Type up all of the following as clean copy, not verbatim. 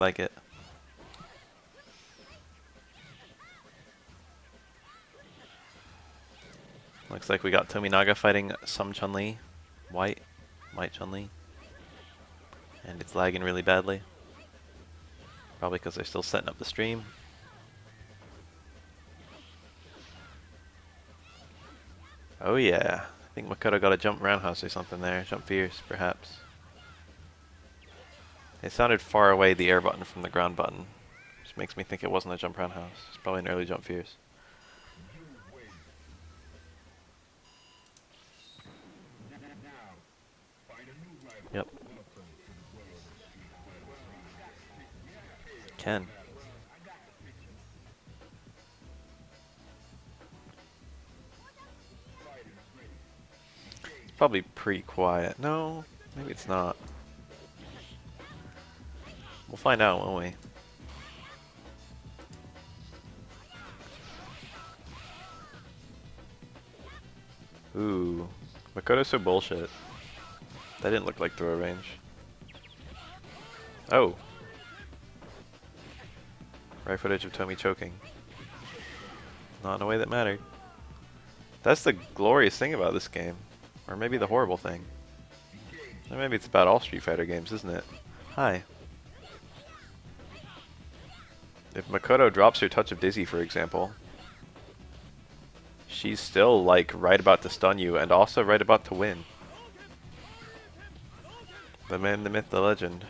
like it. Looks like we got Tominaga fighting some Chun-Li. White Chun-Li. And it's lagging really badly. Probably because they're still setting up the stream. Oh yeah. I think Makoto got a jump roundhouse or something there. Jump fierce, perhaps. It sounded far away, the air button from the ground button. Which makes me think it wasn't a jump roundhouse. It's probably an early jump fierce. Yep. Ken. It's probably pretty quiet. No, maybe it's not. We'll find out, won't we? Ooh. Makoto's so bullshit. That didn't look like throw range. Oh. Right footage of Tomi choking. Not in a way that mattered. That's the glorious thing about this game. Or maybe the horrible thing. Or maybe it's about all Street Fighter games, isn't it? Hi. If Makoto drops her touch of Dizzy, for example, she's still, like, right about to stun you and also right about to win. The man, the myth, the legend.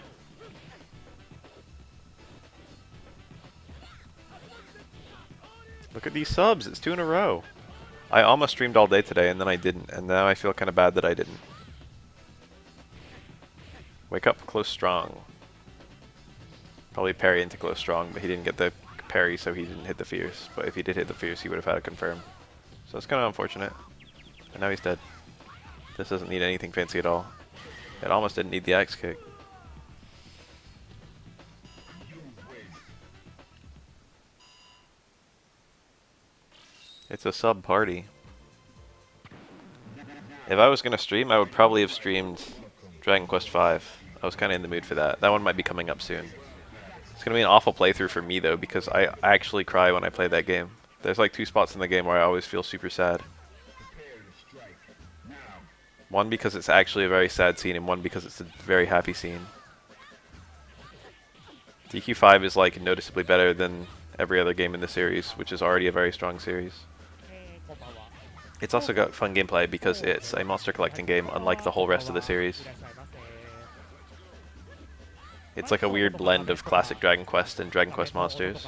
Look at these subs, it's 2 in a row. I almost streamed all day today and then I didn't, and now I feel kind of bad that I didn't. Wake up, close strong. Probably parry into close strong, but he didn't get the parry, so he didn't hit the fierce. But if he did hit the fierce, he would have had a confirm. So it's kind of unfortunate. And now he's dead. This doesn't need anything fancy at all. It almost didn't need the axe kick. It's a sub party. If I was going to stream, I would probably have streamed Dragon Quest V. I was kind of in the mood for that. That one might be coming up soon. It's going to be an awful playthrough for me, though, because I actually cry when I play that game. There's like 2 spots in the game where I always feel super sad. One because it's actually a very sad scene, and one because it's a very happy scene. DQ5 is like noticeably better than every other game in the series, which is already a very strong series. It's also got fun gameplay because it's a monster collecting game, unlike the whole rest of the series. It's like a weird blend of classic Dragon Quest and Dragon Quest monsters.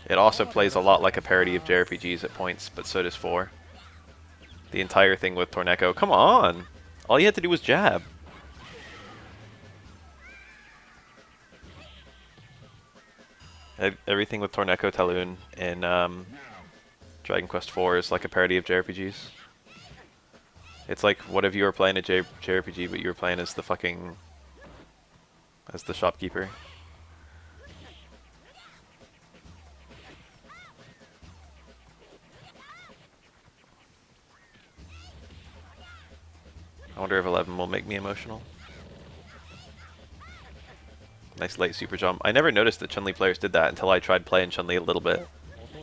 It also plays a lot like a parody of JRPGs at points, but so does 4. The entire thing with Torneko. Come on! All you had to do was jab. Everything with Torneko Talun in Dragon Quest 4 is like a parody of JRPGs. It's like, what if you were playing a JRPG, but you were playing as the fucking... as the shopkeeper. I wonder if 11 will make me emotional. Nice late super jump. I never noticed that Chun-Li players did that until I tried playing Chun-Li a little bit.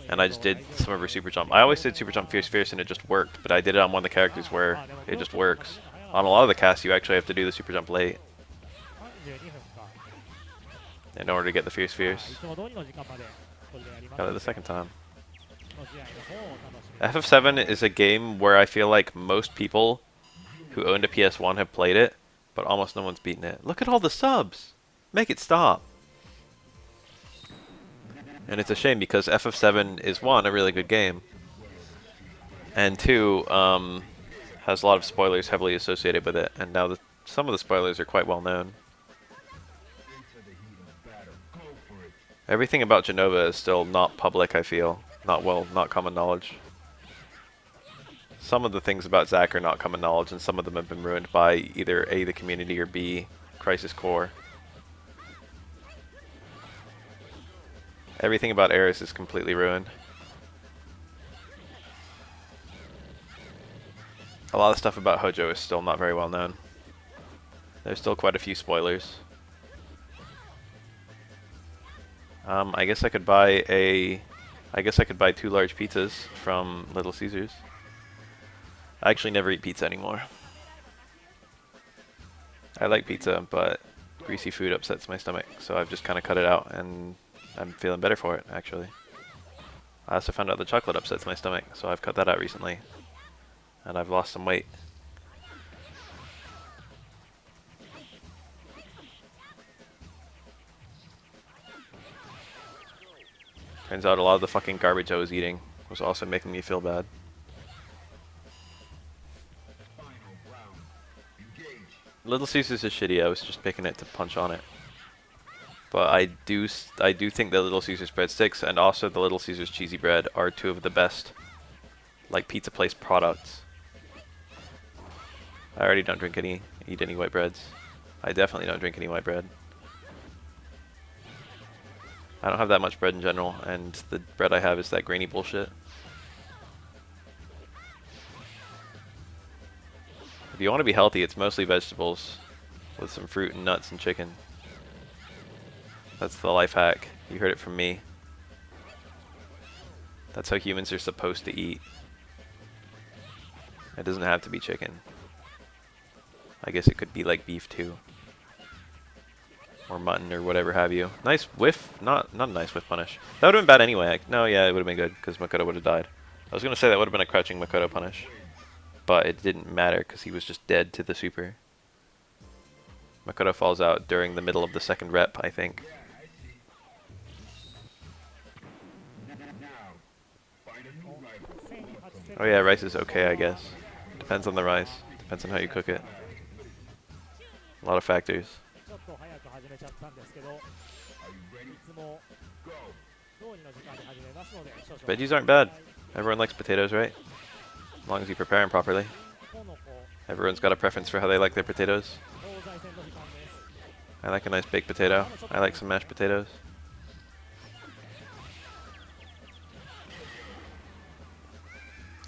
And I just did some of her super jump. I always did super jump fierce fierce and it just worked, but I did it on one of the characters where it just works. On a lot of the casts you actually have to do the super jump late in order to get the fierce fierce. Got it the second time. FF7 is a game where I feel like most people who owned a PS1 have played it, but almost no one's beaten it. Look at all the subs! Make it stop! And it's a shame because FF7 is, 1, a really good game, and 2, has a lot of spoilers heavily associated with it, and now some of the spoilers are quite well known. Everything about Genova is still not public, I feel. Not common knowledge. Some of the things about Zack are not common knowledge, and some of them have been ruined by either A, the community, or B, Crisis Core. Everything about Eris is completely ruined. A lot of stuff about Hojo is still not very well known. There's still quite a few spoilers. I guess I could buy I guess I could buy 2 large pizzas from Little Caesars. I actually never eat pizza anymore. I like pizza, but greasy food upsets my stomach, so I've just kind of cut it out, and I'm feeling better for it, actually. I also found out that chocolate upsets my stomach, so I've cut that out recently, and I've lost some weight. Turns out a lot of the fucking garbage I was eating was also making me feel bad. Little Caesars is shitty, I was just picking it to punch on it. But I do think that Little Caesars breadsticks and also the Little Caesars cheesy bread are 2 of the best, like, pizza place products. I already don't eat any white breads. I definitely don't drink any white bread. I don't have that much bread in general, and the bread I have is that grainy bullshit. If you want to be healthy, it's mostly vegetables with some fruit and nuts and chicken. That's the life hack. You heard it from me. That's how humans are supposed to eat. It doesn't have to be chicken. I guess it could be like beef too. Or mutton or whatever have you. Nice whiff. Not a nice whiff punish. That would have been bad anyway. No, yeah, it would have been good because Makoto would have died. I was going to say that would have been a crouching Makoto punish. But it didn't matter because he was just dead to the super. Makoto falls out during the middle of the 2nd rep, I think. Oh yeah, rice is okay, I guess. Depends on the rice. Depends on how you cook it. A lot of factors. Veggies aren't bad. Everyone likes potatoes, right? As long as you prepare them properly. Everyone's got a preference for how they like their potatoes. I like a nice baked potato. I like some mashed potatoes.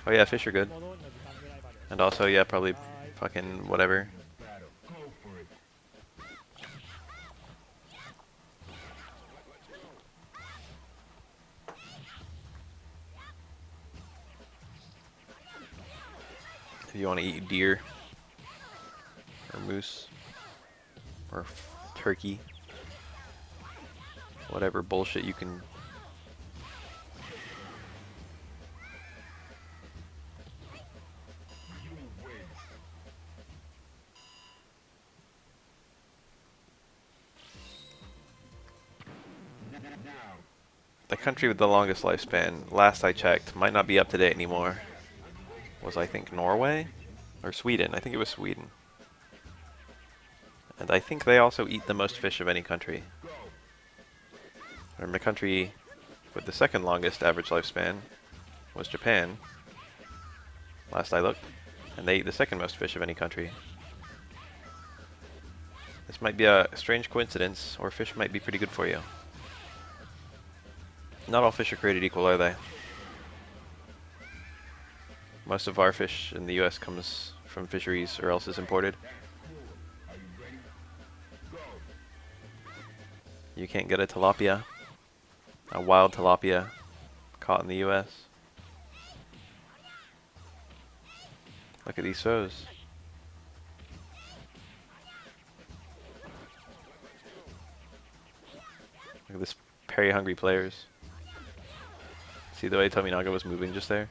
Oh yeah, fish are good. And also, yeah, probably fucking whatever. If you want to eat deer, or moose, or turkey, whatever bullshit you can. The country with the longest lifespan, last I checked, might not be up to date anymore, was I think Norway? Or Sweden. I think it was Sweden. And I think they also eat the most fish of any country. And the country with the 2nd longest average lifespan was Japan, last I looked, and they eat the 2nd most fish of any country. This might be a strange coincidence, or fish might be pretty good for you. Not all fish are created equal, are they? Most of our fish in the US comes from fisheries or else is imported. You can't get a tilapia, a wild tilapia, caught in the US. Look at these shows. Look at this parry-hungry players. See the way Tominaga was moving just there?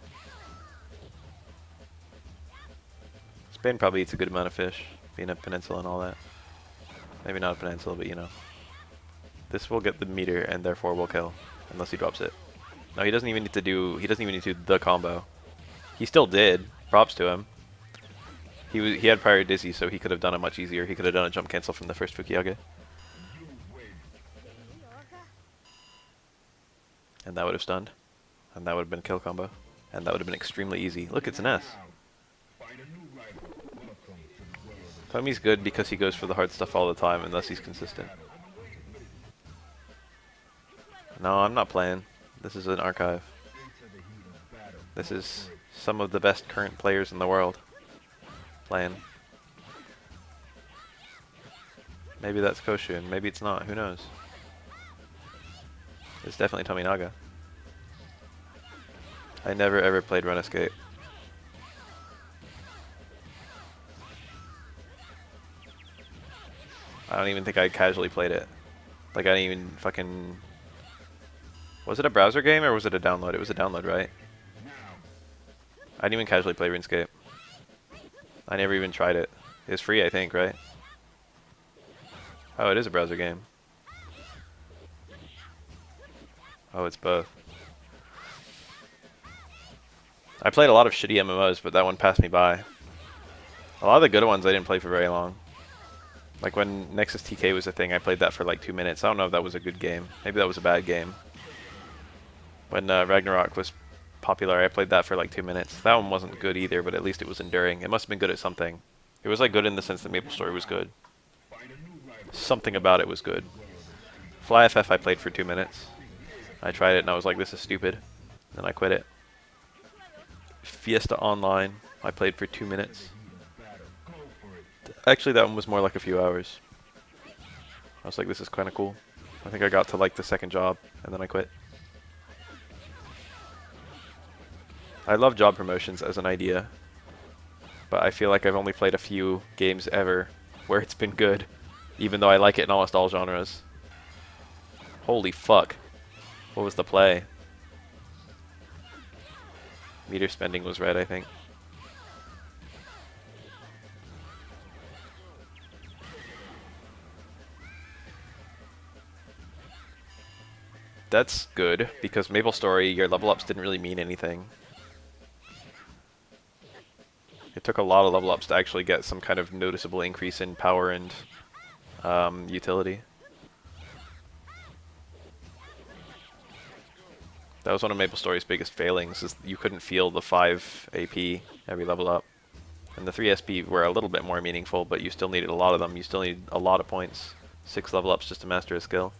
Spain probably eats a good amount of fish, being a peninsula and all that. Maybe not a peninsula, but you know. This will get the meter and therefore will kill, unless he drops it. No, he doesn't even need to do the combo. He still did. Props to him. He had prior dizzy, so he could have done it much easier. He could have done a jump cancel from the first Fukiyage. And that would have stunned. And that would have been kill combo. And that would have been extremely easy. Look, it's an S. Tommy's good because he goes for the hard stuff all the time, unless he's consistent. No, I'm not playing. This is an archive. This is some of the best current players in the world playing. Maybe that's Koshun. Maybe it's not. Who knows? It's definitely Tominaga. I never ever played Run Escape. I don't even think I casually played it. Like, I didn't even fucking... Was it a browser game or was it a download? It was a download, right? I didn't even casually play RuneScape. I never even tried it. It was free, I think, right? Oh, it is a browser game. Oh, it's both. I played a lot of shitty MMOs, but that one passed me by. A lot of the good ones I didn't play for very long. Like when Nexus TK was a thing, I played that for like 2 minutes. I don't know if that was a good game. Maybe that was a bad game. When Ragnarok was popular, I played that for like 2 minutes. That one wasn't good either, but at least it was enduring. It must have been good at something. It was like good in the sense that MapleStory was good. Something about it was good. FlyFF I played for 2 minutes. I tried it and I was like, this is stupid. Then I quit it. Fiesta Online I played for 2 minutes. Actually, that one was more like a few hours. I was like, this is kind of cool. I think I got to like the second job, and then I quit. I love job promotions as an idea, but I feel like I've only played a few games ever where it's been good, even though I like it in almost all genres. Holy fuck. What was the play? Meter spending was red, I think. That's good, because MapleStory, your level ups didn't really mean anything. It took a lot of level ups to actually get some kind of noticeable increase in power and utility. That was one of MapleStory's biggest failings, is you couldn't feel the 5 AP every level up. And the 3 SP were a little bit more meaningful, but you still needed a lot of them. You still need a lot of points. 6 level ups just to master a skill.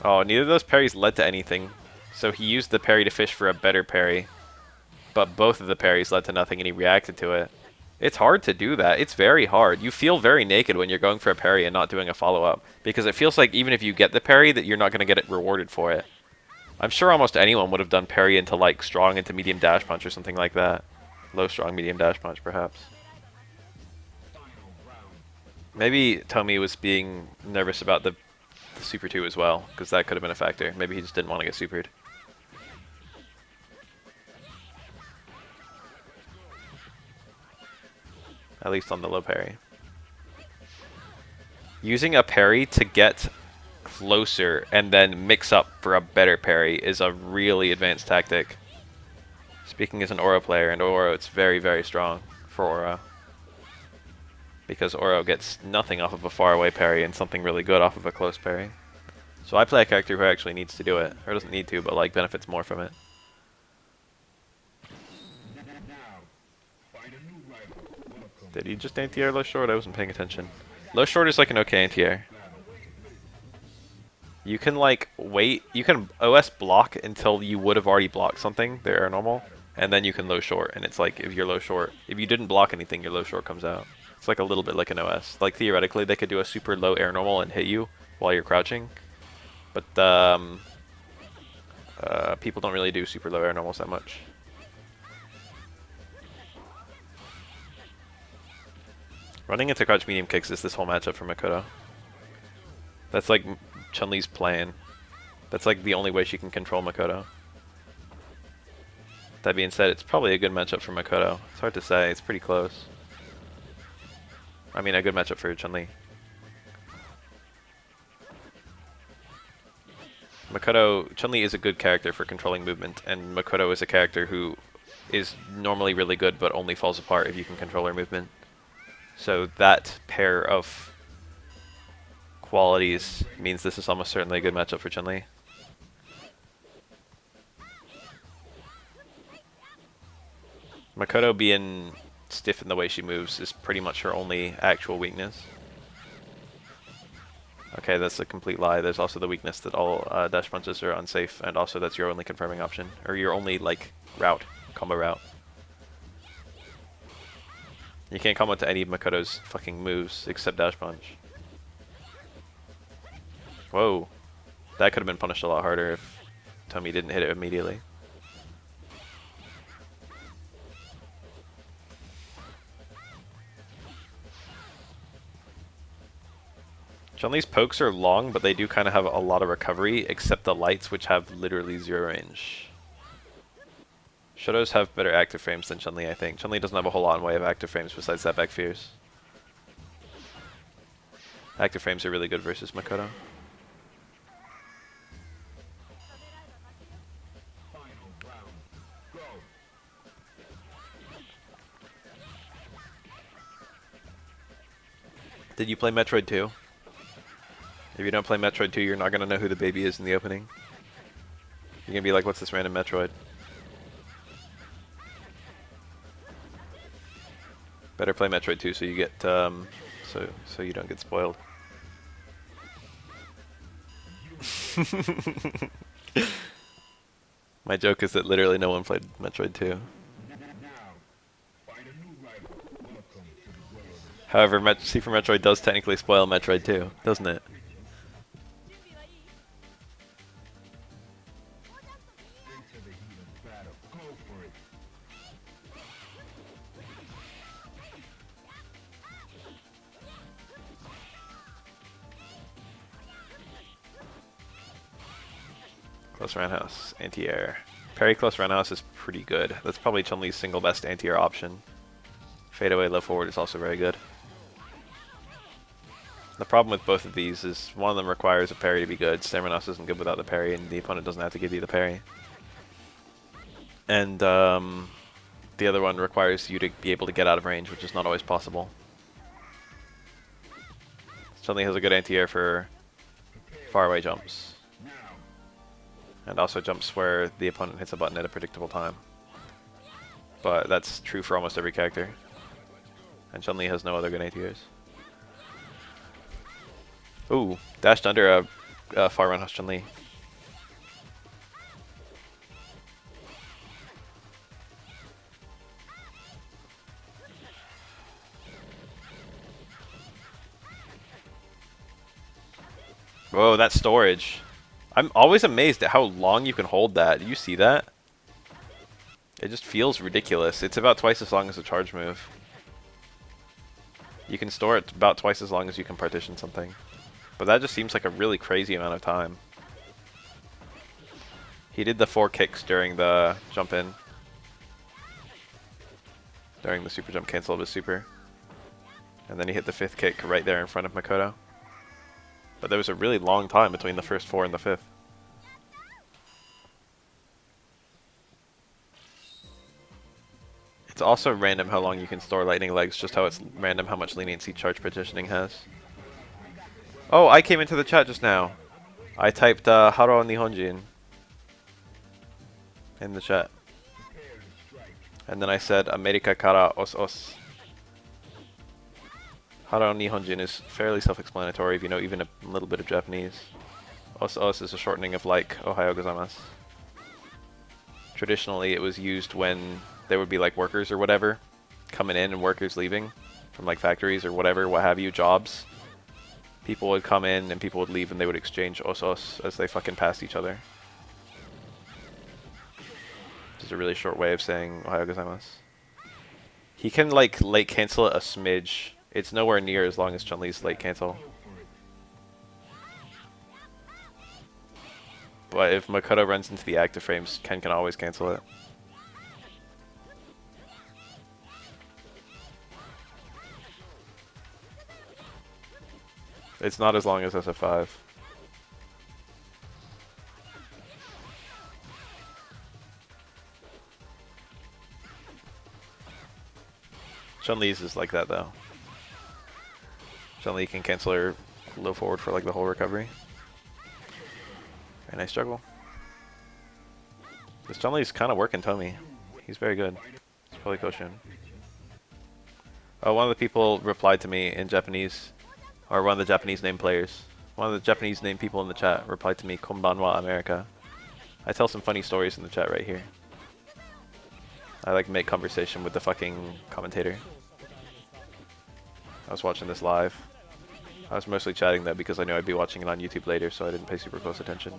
Oh, neither of those parries led to anything. So he used the parry to fish for a better parry. But both of the parries led to nothing and he reacted to it. It's hard to do that. It's very hard. You feel very naked when you're going for a parry and not doing a follow-up. Because it feels like even if you get the parry, that you're not going to get it rewarded for it. I'm sure almost anyone would have done parry into like strong into medium dash punch or something like that. Low strong medium dash punch perhaps. Maybe Tomi was being nervous about the Super 2 as well, because that could have been a factor. Maybe he just didn't want to get supered. At least on the low parry. Using a parry to get closer and then mix up for a better parry is a really advanced tactic. Speaking as an Oro player, and Oro, it's very, very strong for Oro. Because Oro gets nothing off of a faraway parry and something really good off of a close parry. So I play a character who actually needs to do it, or doesn't need to, but like benefits more from it. Did he just anti-air low short? I wasn't paying attention. Low short is like an okay anti-air. You can like wait, you can OS block until you would have already blocked something, their air normal, and then you can low short, and it's like if you're low short, if you didn't block anything, your low short comes out. It's like a little bit like an OS. Like theoretically, they could do a super low air normal and hit you while you're crouching, but people don't really do super low air normals that much. Running into crouch medium kicks is this whole matchup for Makoto. That's like Chun-Li's plan. That's like the only way she can control Makoto. That being said, it's probably a good matchup for Makoto. It's hard to say, it's pretty close. I mean, a good matchup for Chun-Li. Makoto, Chun-Li is a good character for controlling movement, and Makoto is a character who is normally really good but only falls apart if you can control her movement. So that pair of qualities means this is almost certainly a good matchup for Chun-Li. Makoto being stiff in the way she moves is pretty much her only actual weakness. Okay, that's a complete lie. There's also the weakness that all dash punches are unsafe, and also that's your only confirming option, or your only like route, combo route. You can't combo to any of Makoto's fucking moves except dash punch. Whoa, that could have been punished a lot harder if Tomi didn't hit it immediately. Chun-Li's pokes are long, but they do kind of have a lot of recovery, except the lights, which have literally 0 range. Shotos have better active frames than Chun-Li, I think. Chun-Li doesn't have a whole lot in way of active frames besides that back fears. Active frames are really good versus Makoto. Did you play Metroid 2? If you don't play Metroid 2, you're not going to know who the baby is in the opening. You're going to be like, what's this random Metroid? Better play Metroid 2 so you get, so you don't get spoiled. My joke is that literally no one played Metroid 2. However, Super Metroid does technically spoil Metroid 2, doesn't it? Close roundhouse, anti-air. Parry close roundhouse is pretty good. That's probably Chun-Li's single best anti-air option. Fade away low forward is also very good. The problem with both of these is one of them requires a parry to be good. Staminouse isn't good without the parry, and the opponent doesn't have to give you the parry. And the other one requires you to be able to get out of range, which is not always possible. Chun-Li has a good anti-air for faraway jumps. And also jumps where the opponent hits a button at a predictable time. But that's true for almost every character. And Chun-Li has no other good anti-airs. Ooh, dashed under a far roundhouse Chun-Li. Whoa, that storage. I'm always amazed at how long you can hold that. Do you see that? It just feels ridiculous. It's about twice as long as a charge move. You can store it about twice as long as you can partition something. But that just seems like a really crazy amount of time. He did the 4 kicks during the jump in. During the super jump cancel of his super. And then he hit the 5th kick right there in front of Makoto. But there was a really long time between the first 4 and the 5th. It's also random how long you can store lightning legs, just how it's random how much leniency charge partitioning has. Oh, I came into the chat just now. I typed Haro Nihonjin in the chat. And then I said America kara os os. Haro Nihonjin is fairly self-explanatory if you know even a little bit of Japanese. Os os is a shortening of like Ohayo gozaimasu. Traditionally it was used when there would be like workers or whatever coming in and workers leaving from like factories or whatever, what have you, jobs. People would come in and people would leave and they would exchange os os as they fucking passed each other. Just a really short way of saying Ohayo gozaimasu. He can like late cancel it a smidge. It's nowhere near as long as Chun-Li's late cancel. But if Makoto runs into the active frames, Ken can always cancel it. It's not as long as SF5. Chun-Li's is like that though. Chun-Li can cancel her low forward for like the whole recovery. Very nice juggle. This Chun-Li's kind of working Tomi. He's very good. It's probably Koshin. Oh, one of the people replied to me in Japanese, or one of the Japanese name players. One of the Japanese name people in the chat replied to me, "Konbanwa, America." I tell some funny stories in the chat right here. I like make conversation with the fucking commentator. I was watching this live. I was mostly chatting though because I knew I'd be watching it on YouTube later, so I didn't pay super close attention.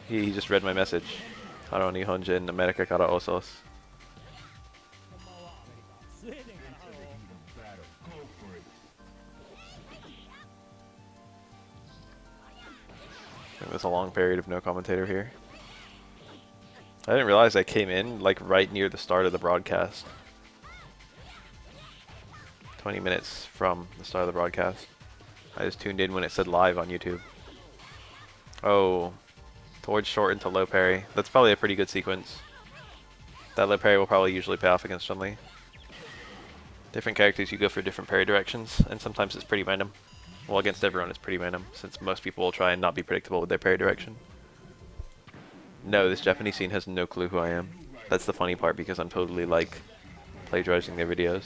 He just read my message. Haro Nihonjin America kara osos. I think there's a long period of no commentator here. I didn't realize I came in like right near the start of the broadcast. 20 minutes from the start of the broadcast. I just tuned in when it said live on YouTube. Oh, towards short into low parry. That's probably a pretty good sequence. That low parry will probably usually pay off against Chun-Li. Different characters, you go for different parry directions, and sometimes it's pretty random. Well, against everyone it's pretty random, since most people will try and not be predictable with their parry direction. No, this Japanese scene has no clue who I am. That's the funny part, because I'm totally, like, plagiarizing their videos.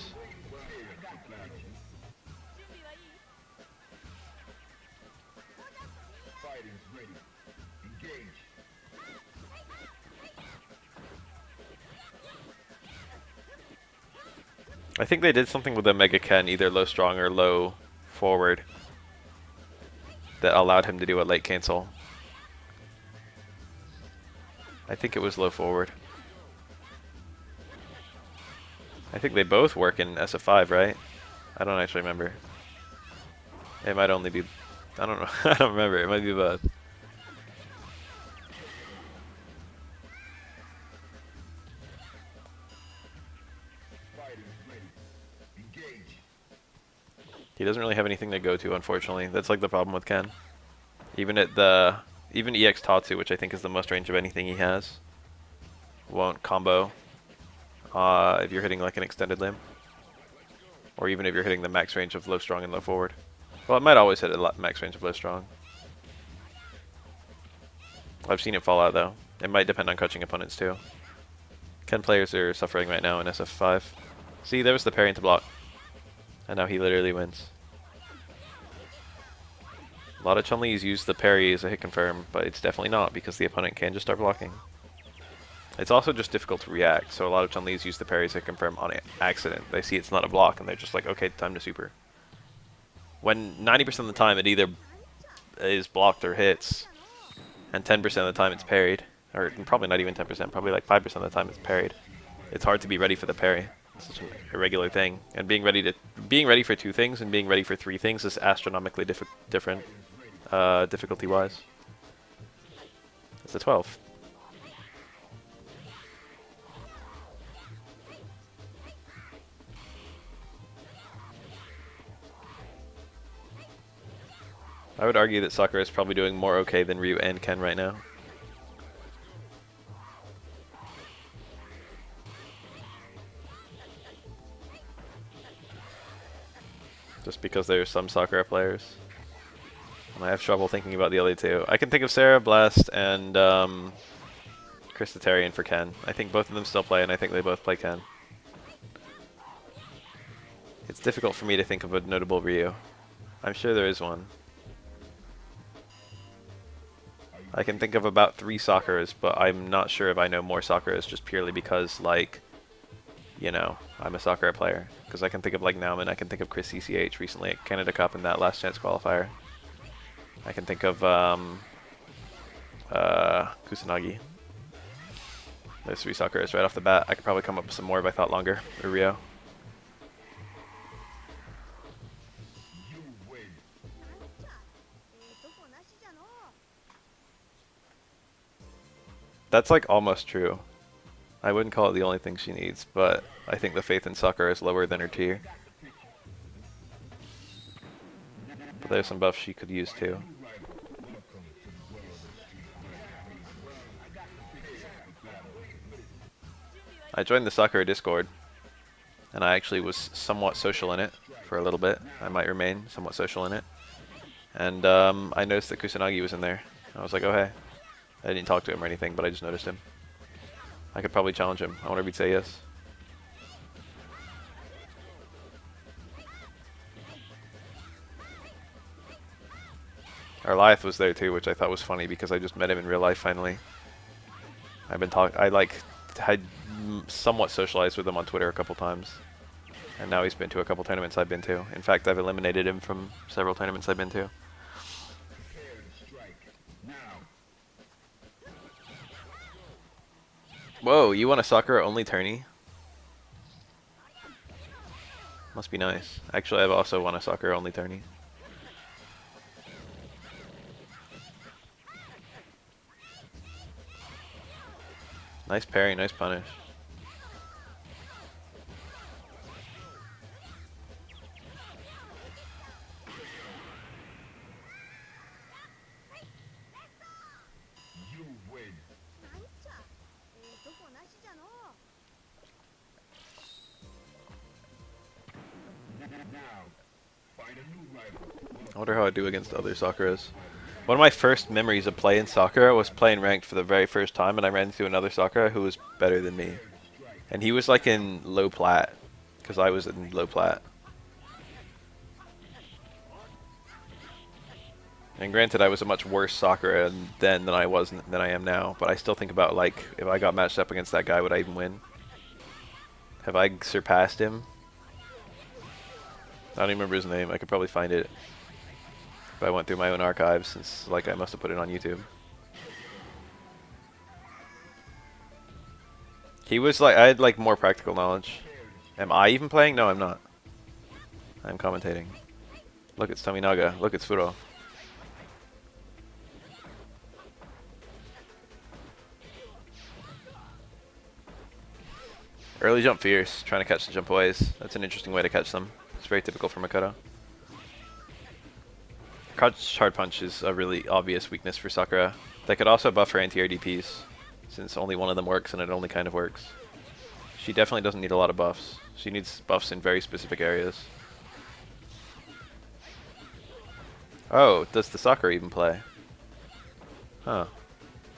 I think they did something with the Mega Ken, either low strong or low forward, that allowed him to do a late cancel. I think it was low forward. I think they both work in SF5, right? I don't actually remember. It might only be... I don't know. I don't remember. It might be both. He doesn't really have anything to go to, unfortunately. That's like the problem with Ken. Even EX Tatsu, which I think is the most range of anything he has, won't combo if you're hitting like an extended limb. Or even if you're hitting the max range of low strong and low forward. Well, it might always hit a max range of low strong. I've seen it fall out though. It might depend on coaching opponents too. Ken players are suffering right now in SF5. See, there was the parry into block. And now he literally wins. A lot of Chun-Li's use the parry as a hit confirm, but it's definitely not because the opponent can just start blocking. It's also just difficult to react, so a lot of Chun-Li's use the parry as a hit confirm on accident. They see it's not a block and they're just like, okay, time to super. When 90% of the time it either is blocked or hits, and 10% of the time it's parried, or probably not even 10%, probably like 5% of the time it's parried. It's hard to be ready for the parry. It's such an irregular thing, and being ready for two things and being ready for three things is astronomically different, difficulty-wise. It's a 12. I would argue that Sakura is probably doing more okay than Ryu and Ken right now. Just because there's some Sakura players. And I have trouble thinking about the other two. I can think of Sarah, Blast, and Christitarian for Ken. I think both of them still play, and I think they both play Ken. It's difficult for me to think of a notable Ryu. I'm sure there is one. I can think of about 3 Sakuras, but I'm not sure if I know more Sakuras just purely because, like, you know, I'm a Sakura player. Because I can think of, like, Nauman, I can think of Chris CCH recently at Canada Cup in that last chance qualifier. I can think of Kusanagi. There's 3 Sakuras right off the bat. I could probably come up with some more if I thought longer. Or Rio. That's like almost true. I wouldn't call it the only thing she needs, but I think the faith in Sakura is lower than her tier. But there's some buffs she could use too. I joined the Sakura Discord, and I actually was somewhat social in it for a little bit. I might remain somewhat social in it. And I noticed that Kusanagi was in there. I was like, oh hey. I didn't talk to him or anything, but I just noticed him. I could probably challenge him. I wonder if he'd say yes. Arliath was there too, which I thought was funny because I just met him in real life finally. I like had somewhat socialized with him on Twitter a couple times. And now he's been to a couple tournaments I've been to. In fact, I've eliminated him from several tournaments I've been to. Whoa, you won a Sakura only tourney? Must be nice. Actually, I've also won a Sakura only tourney. Nice parry, nice punish. I wonder how I do against other Sakuras. One of my first memories of playing Sakura was playing ranked for the very first time, and I ran into another Sakura who was better than me. And he was like in low plat, because I was in low plat. And granted, I was a much worse Sakura then than I am now, but I still think about, like, if I got matched up against that guy, would I even win? Have I surpassed him? I don't even remember his name. I could probably find it if I went through my own archives, since, like, I must have put it on YouTube. He was like, I had like more practical knowledge. Am I even playing? No, I'm not. I'm commentating. Look, it's Tominaga. Look, it's Furo. Early jump fierce, trying to catch the jump aways. That's an interesting way to catch them. It's very typical for Makoto. Crouch hard punch is a really obvious weakness for Sakura. They could also buff her anti-air DPs, since only one of them works and it only kind of works. She definitely doesn't need a lot of buffs. She needs buffs in very specific areas. Oh, does the Sakura even play? Huh.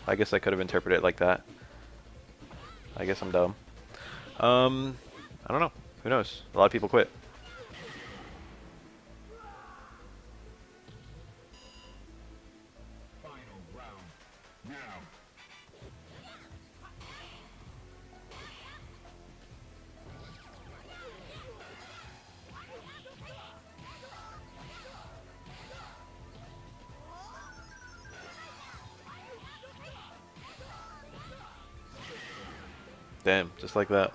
I guess I could have interpreted it like that. I guess I'm dumb. I don't know. Who knows? A lot of people quit. Damn, just like that.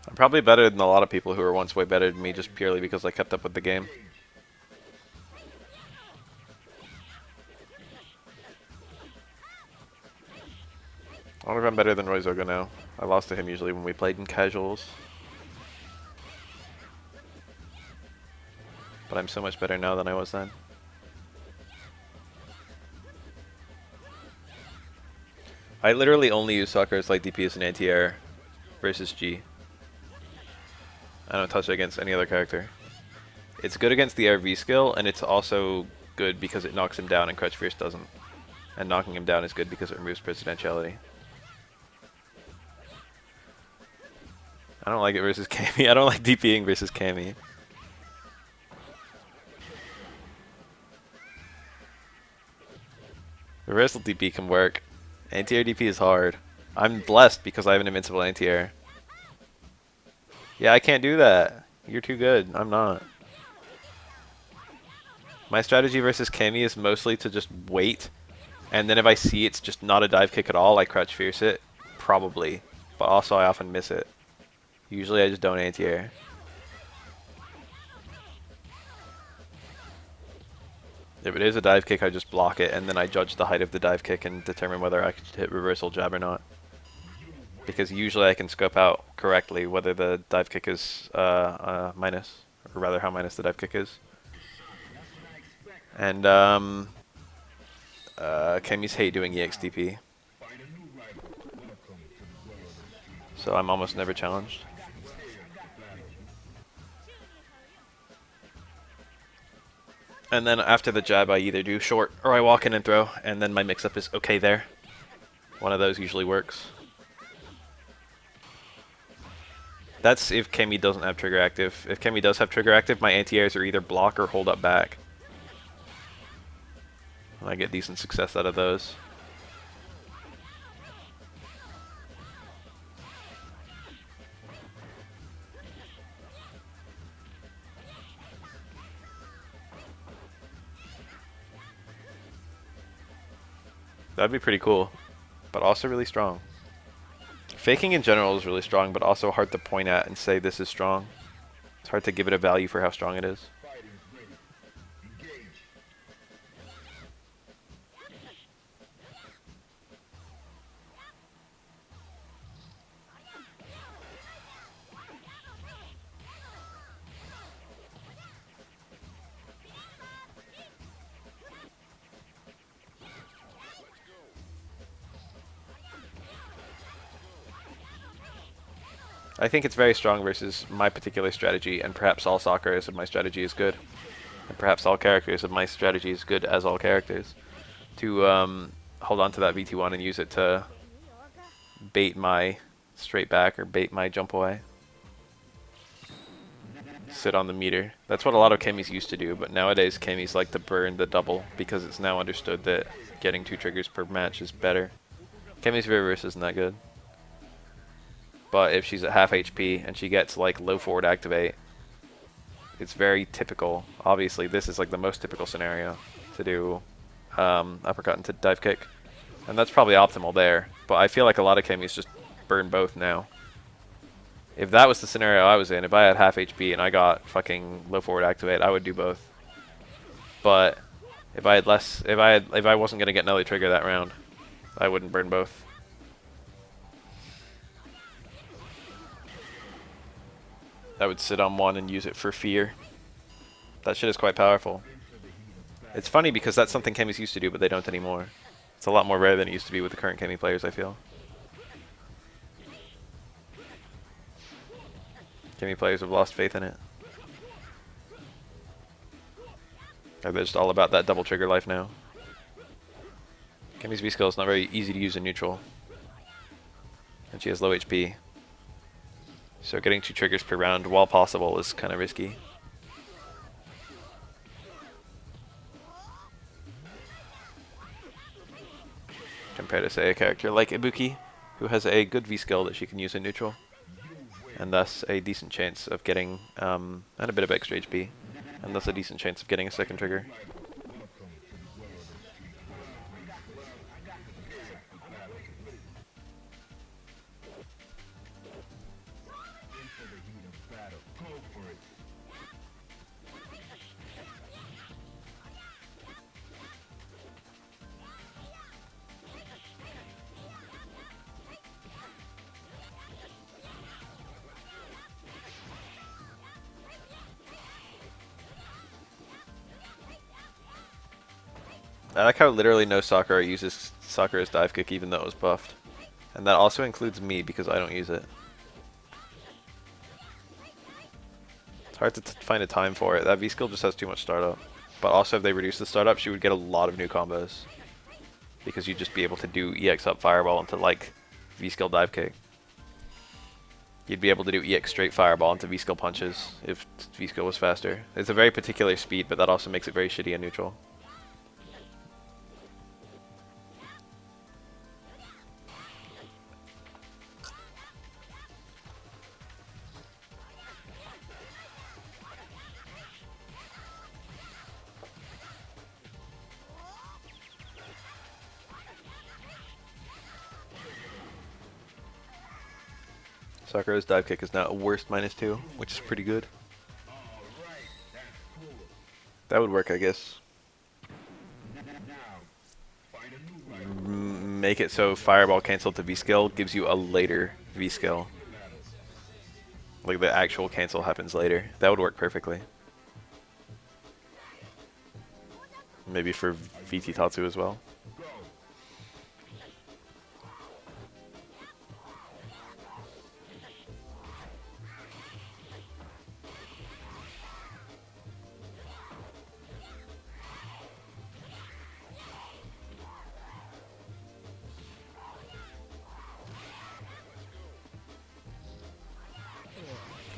I'm probably better than a lot of people who were once way better than me just purely because I kept up with the game. I wonder if I'm better than Roizoga now. I lost to him usually when we played in casuals. But I'm so much better now than I was then. I literally only use Sakura's light DP as an anti-air versus G. I don't touch it against any other character. It's good against the air V skill, and it's also good because it knocks him down and Crouch Fierce doesn't. And knocking him down is good because it removes presidentiality. I don't like it versus Cammy. I don't like DPing versus Cammy. Reversal DP can work. Anti-air DP is hard. I'm blessed because I have an invincible anti-air. Yeah, I can't do that. You're too good. I'm not. My strategy versus Cammy is mostly to just wait. And then if I see it's just not a dive kick at all, I Crouch Fierce it. Probably. But also I often miss it. Usually I just don't anti-air. If it is a dive kick, I just block it, and then I judge the height of the dive kick and determine whether I can hit reversal jab or not. Because usually I can scope out correctly whether the dive kick is minus, or rather how minus the dive kick is. And Cammy's hate doing EXDP. So I'm almost never challenged. And then after the jab, I either do short or I walk in and throw, and then my mix-up is okay there. One of those usually works. That's if Cammy doesn't have trigger active. If Cammy does have trigger active, my anti-airs are either block or hold up back. And I get decent success out of those. That'd be pretty cool, but also really strong. Faking in general is really strong, but also hard to point at and say this is strong. It's hard to give it a value for how strong it is. I think it's very strong versus my particular strategy, and perhaps all Sakuras of my strategy is good. And perhaps all characters of my strategy is good as all characters. To hold on to that VT1 and use it to bait my straight back or bait my jump away. Sit on the meter. That's what a lot of Cammys used to do, but nowadays Cammys like to burn the double because it's now understood that getting 2 triggers per match is better. Cammy's reverse isn't that good. But if she's at half HP and she gets like low forward activate, it's very typical. Obviously, this is like the most typical scenario to do uppercut into dive kick. And that's probably optimal there. But I feel like a lot of Cammys just burn both now. If that was the scenario I was in, if I had half HP and I got fucking low forward activate, I would do both. But if I had less, if I wasn't gonna get another trigger that round, I wouldn't burn both. I would sit on one and use it for fear. That shit is quite powerful. It's funny because that's something Cammys used to do, but they don't anymore. It's a lot more rare than it used to be with the current Cammy players, I feel. Cammy players have lost faith in it. They're just all about that double trigger life now. Cammy's V-skill is not very easy to use in neutral. And she has low HP. So getting 2 triggers per round, while possible, is kind of risky. Compared to, say, a character like Ibuki, who has a good V-skill that she can use in neutral. And thus a decent chance of getting, and a bit of extra HP. And thus a decent chance of getting a second trigger. I like how literally no Sakura uses Sakura's dive kick even though it was buffed. And that also includes me because I don't use it. It's hard to find a time for it. That V-skill just has too much startup. But also if they reduce the startup, she would get a lot of new combos. Because you'd just be able to do EX up fireball into like V-skill dive kick. You'd be able to do EX straight fireball into V-skill punches if V-skill was faster. It's a very particular speed, but that also makes it very shitty and neutral. Sakura's dive kick is now a worst -2, which is pretty good. That would work, I guess. Make it so fireball cancel to V-skill gives you a later V-skill. Like the actual cancel happens later. That would work perfectly. Maybe for VT Tatsu as well.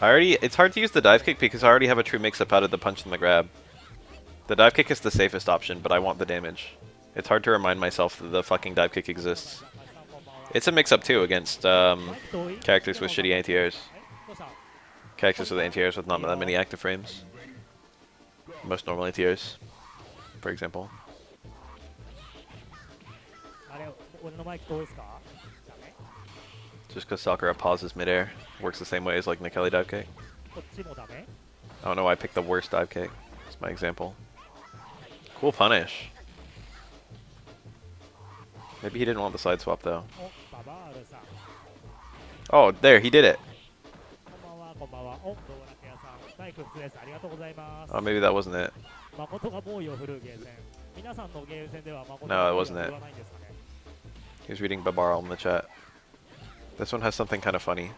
It's hard to use the dive kick because I already have a true mix-up out of the punch and the grab. The dive kick is the safest option, but I want the damage. It's hard to remind myself that the fucking dive kick exists. It's a mix-up too against characters with shitty anti-airs. Characters with anti-airs with not that many active frames. Most normal anti-airs, for example. Just because Sakura pauses midair. Works the same way as like Nikeli dive kick. I don't know why I picked the worst dive kick. That's my example. Cool punish. Maybe he didn't want the side swap though. Oh, there, he did it. Oh, maybe that wasn't it. No, it wasn't it. He was reading Babarl in the chat. This one has something kind of funny.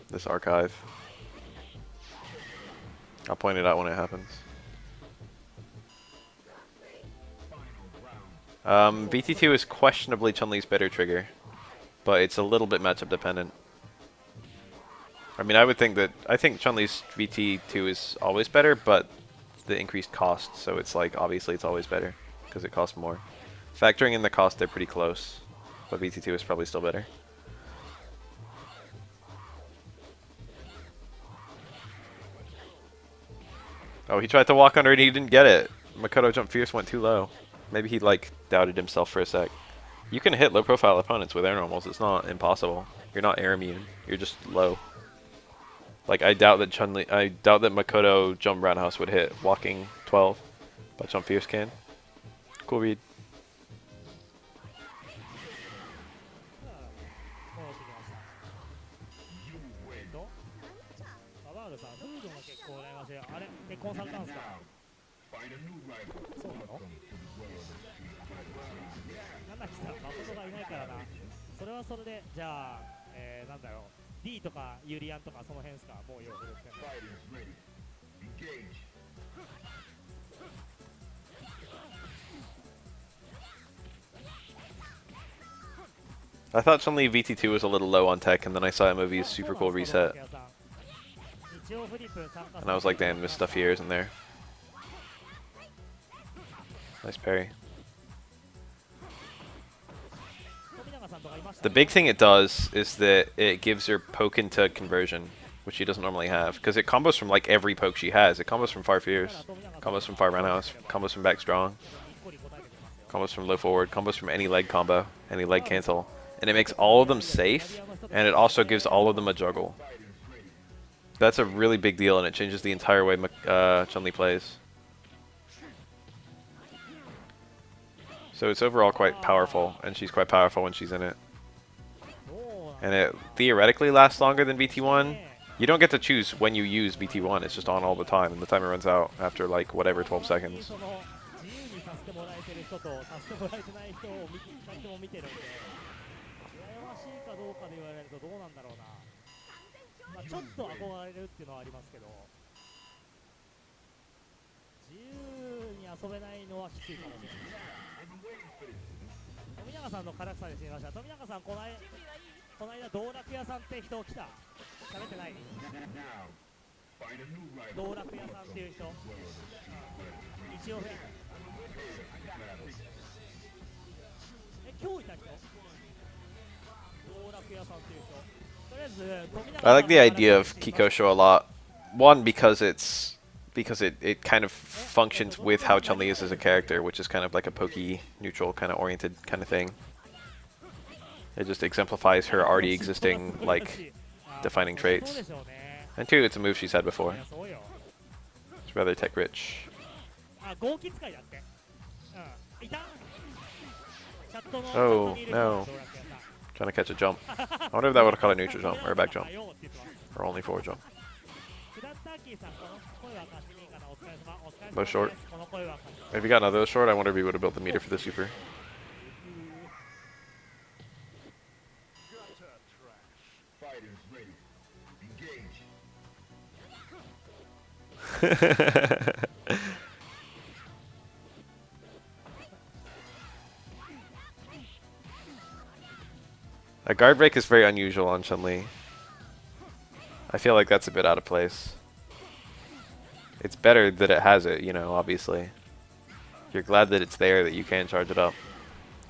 This archive. I'll point it out when it happens. VT2 is questionably Chun-Li's better trigger, but it's a little bit matchup dependent. I mean, I think Chun-Li's VT2 is always better, but the increased cost, so it's like, obviously it's always better, because it costs more. Factoring in the cost, they're pretty close, but VT2 is probably still better. Oh, he tried to walk under and he didn't get it. Makoto jump fierce went too low. Maybe he like doubted himself for a sec. You can hit low profile opponents with air normals. It's not impossible. You're not air immune. You're just low. Like I doubt that Makoto jump roundhouse would hit walking 12, but jump fierce can. Cool read. I thought Chun-Li VT2 was a little low on tech, and then I saw a movie's super cool reset. And I was like, damn, this stuff here isn't there. Nice parry. The big thing it does is that it gives her poke into conversion, which she doesn't normally have. Because it combos from like every poke she has. It combos from far fierce, combos from far roundhouse, combos from back strong, combos from low forward, combos from any leg combo, any leg cancel. And it makes all of them safe, and it also gives all of them a juggle. That's a really big deal, and it changes the entire way Chun-Li plays. So it's overall quite powerful, and she's quite powerful when she's in it. And it theoretically lasts longer than VT1. You don't get to choose when you use VT1, it's just on all the time, and the timer runs out after like whatever 12 seconds. I like the idea of Kikosho a lot. One, because it kind of functions with how Chun-Li is as a character, which is kind of like a pokey, neutral, kind of oriented kind of thing. It just exemplifies her already existing, like, defining traits. And two, it's a move she's had before. It's rather tech-rich. Oh, no. Trying to catch a jump. I wonder if that would have caught a neutral jump, or a back jump. Or only forward jump. Both short. If he got another short, I wonder if he would have built the meter for the super. A guard break is very unusual on Chun-Li. I feel like that's a bit out of place. It's better that it has it, you know, obviously. You're glad that it's there, that you can charge it up.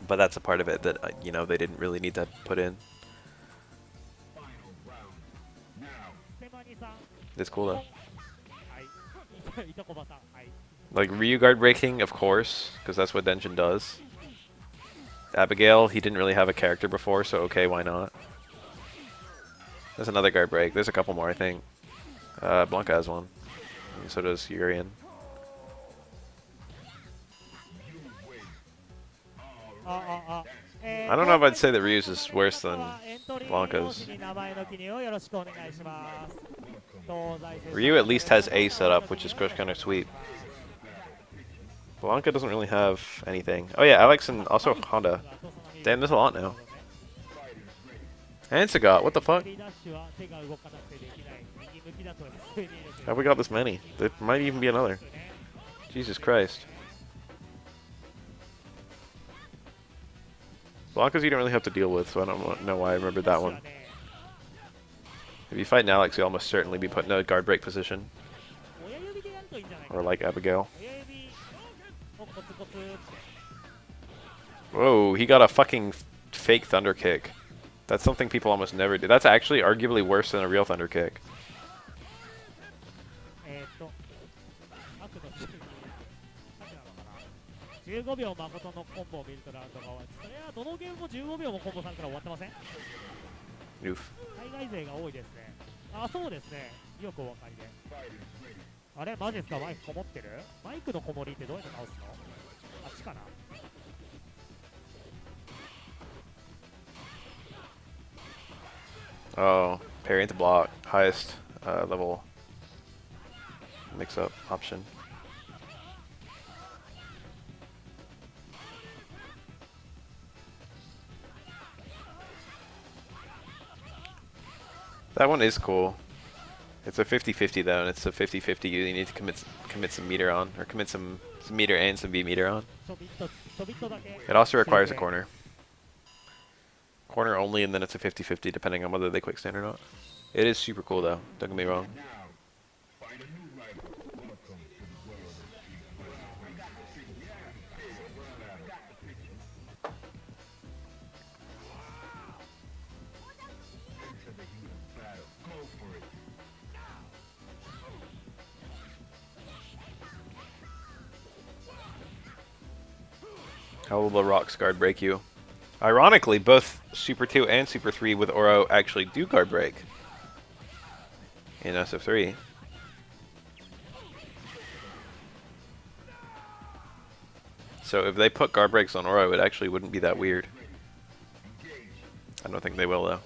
But that's a part of it that, you know, they didn't really need to put in. It's cool though. Like Ryu guard breaking, of course, because that's what Denshin does. Abigail, he didn't really have a character before, so okay, why not? There's another guard break. There's a couple more, I think. Blanca has one. And so does Urian. I don't know if I'd say that Ryu's is worse than Blanca's. Ryu at least has A set up, which is crush counter sweep. Blanca doesn't really have anything. Oh yeah, Alex and also Honda. Damn, there's a lot now. And Sagat, what the fuck? How we got this many? There might even be another. Jesus Christ. Blanca's you don't really have to deal with, so I don't know why I remembered that one. If you fight an Alex, you'll almost certainly be put in a guard break position. Or like Abigail. Whoa, he got a fucking fake thunder kick. That's something people almost never do. That's actually arguably worse than a real thunder kick. Oof. Oh, parry into block, highest level mix-up option. That one is cool. It's a 50-50 though, and it's a 50-50 you need to commit some meter on, or commit some meter and some B meter on. It also requires a corner. Corner only, and then it's a 50-50 depending on whether they quick stand or not. It is super cool though, don't get me wrong. How will the rocks guard break you? Ironically, both Super 2 and Super 3 with Oro actually do guard break in SF3. So if they put guard breaks on Oro, it actually wouldn't be that weird. I don't think they will though.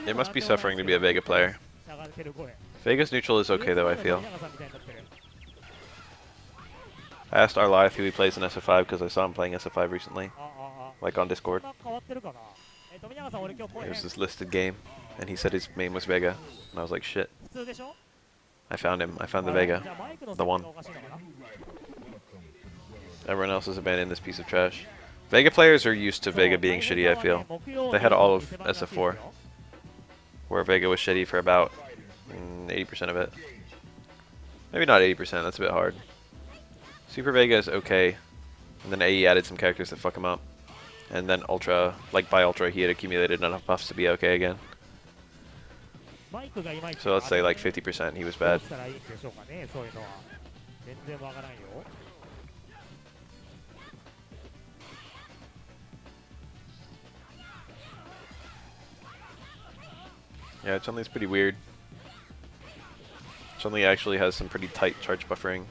They must be suffering to be a Vega player. Vega's neutral is okay though, I feel. I asked our live who he plays in SF5 because I saw him playing SF5 recently. Like on Discord. There's this listed game, and he said his main was Vega. And I was like, shit. I found him. I found the Vega. The one. Everyone else has abandoned this piece of trash. Vega players are used to Vega being shitty, I feel. They had all of SF4, where Vega was shitty for about 80% of it. Maybe not 80%, that's a bit hard. Super Vega is okay, and then AE added some characters that fuck him up. And then Ultra, like by Ultra, he had accumulated enough buffs to be okay again. So let's say like 50% he was bad. Yeah, Chun-Li's pretty weird. Chun-Li actually has some pretty tight charge buffering.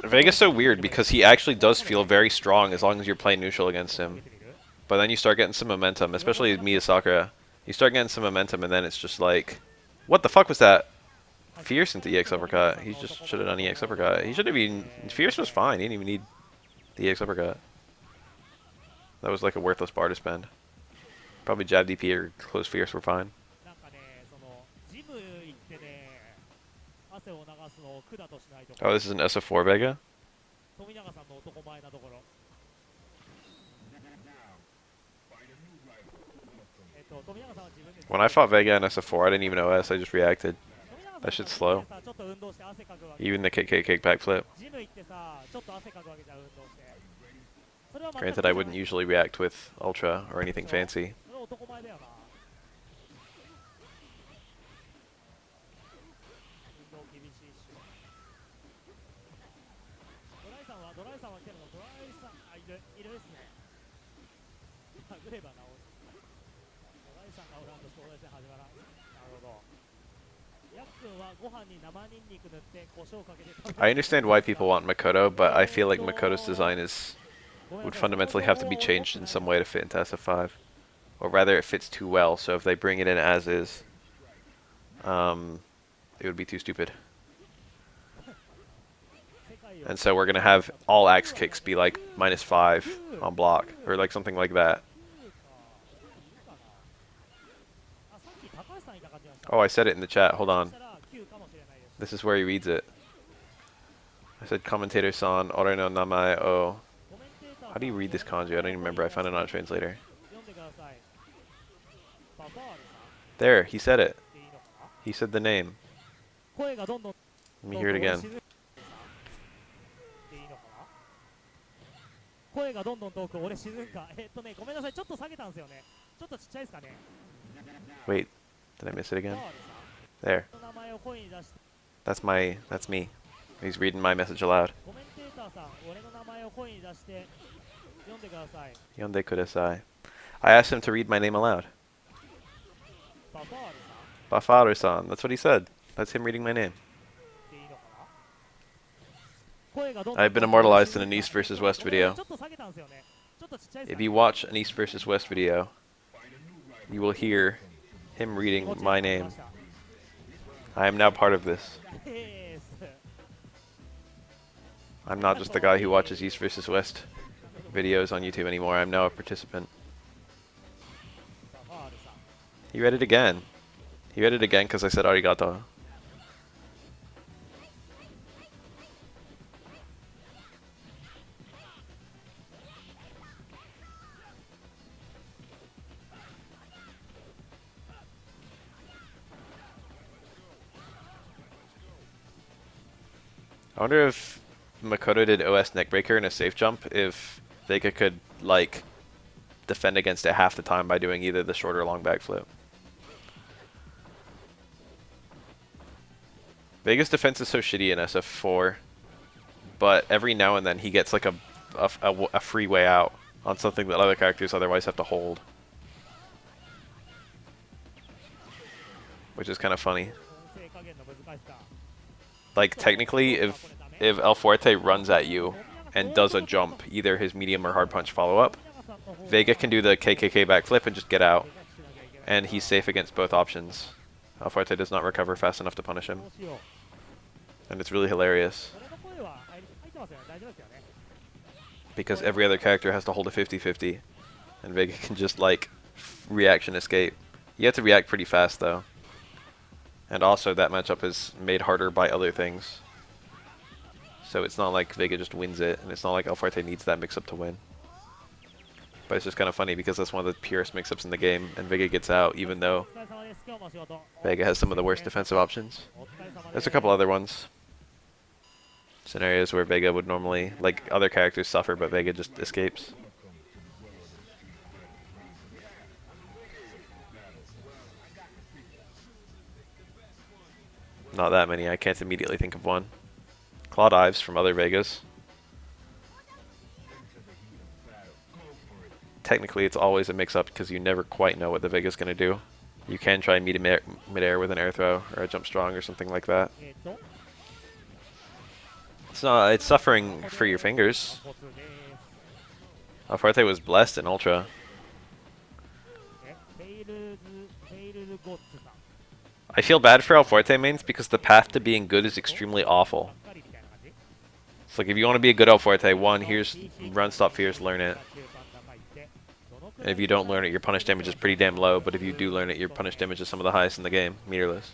Vega's so weird because he actually does feel very strong as long as you're playing neutral against him. But then you start getting some momentum, especially me as Sakura. You start getting some momentum and then it's just like, what the fuck was that? Fierce into EX uppercut. He just should have done EX uppercut. He should have been... Fierce was fine. He didn't even need the EX uppercut. That was like a worthless bar to spend. Probably jab DP or close fierce were fine. Oh, this is an SF4 Vega? When I fought Vega in SF4, I didn't even OS, I just reacted. That shit's slow. Even the kick backflip. Granted, I wouldn't usually react with Ultra or anything fancy. I understand why people want Makoto, but I feel like Makoto's design would fundamentally have to be changed in some way to fit into SF5. Or rather, it fits too well, so if they bring it in as is, it would be too stupid. And so we're going to have all axe kicks be like -5 on block, or like something like that. Oh, I said it in the chat, hold on. This is where he reads it. I said commentator-san, ore no namae o... How do you read this kanji? I don't even remember, I found it on a translator. There, he said it. He said the name. Let me hear it again. Wait, did I miss it again? There. That's me. He's reading my message aloud. Yonde kudasai. I asked him to read my name aloud. Bafaru-san, that's what he said. That's him reading my name. I've been immortalized in an East versus West video. If you watch an East versus West video, you will hear him reading my name. I am now part of this. I'm not just the guy who watches East versus West videos on YouTube anymore. I'm now a participant. He read it again. He read it again because I said arigato. I wonder if Makoto did OS neckbreaker in a safe jump, if Vega could, like, defend against it half the time by doing either the short or long backflip. Vega's defense is so shitty in SF4, but every now and then he gets like a free way out on something that other characters otherwise have to hold. Which is kind of funny. Like, technically, if El Fuerte runs at you and does a jump, either his medium or hard punch follow-up, Vega can do the KKK backflip and just get out. And he's safe against both options. El Fuerte does not recover fast enough to punish him. And it's really hilarious. Because every other character has to hold a 50-50. And Vega can just, like, reaction escape. You have to react pretty fast, though. And also, that matchup is made harder by other things. So it's not like Vega just wins it, and it's not like El Fuerte needs that mix-up to win. But it's just kind of funny because that's one of the purest mix-ups in the game, and Vega gets out even though Vega has some of the worst defensive options. There's a couple other ones. Scenarios where Vega would normally, like, other characters suffer, but Vega just escapes. Not that many, I can't immediately think of one. Claw dives from other Vegas. Technically, it's always a mix-up because you never quite know what the Vega's going to do. You can try and meet him mid-air with an air throw or a jump strong or something like that. It's suffering for your fingers. Fuerte was blessed in Ultra. I feel bad for El Fuerte mains because the path to being good is extremely awful. It's like, if you want to be a good El Fuerte, one, here's run, stop, fierce, learn it. And if you don't learn it, your punish damage is pretty damn low, but if you do learn it, your punish damage is some of the highest in the game, meterless.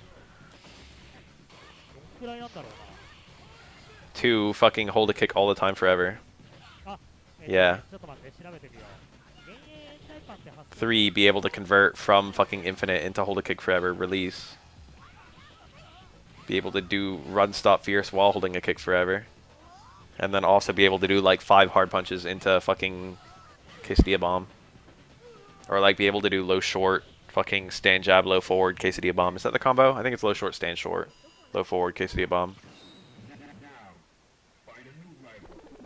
くらいなんだろう 2, fucking hold a kick all the time forever. な。あ、Yeah. ちょっと待って、調べてみよう。幻影タイパンって発生 3, be able to convert from fucking infinite into hold a kick forever, release. Be able to do run stop fierce while holding a kick forever. And then also be able to do like 5 hard punches into fucking quesadilla bomb. Or like be able to do low short, fucking stand jab, low forward, quesadilla bomb. Is that the combo? I think it's low short, stand short. Low forward, quesadilla bomb.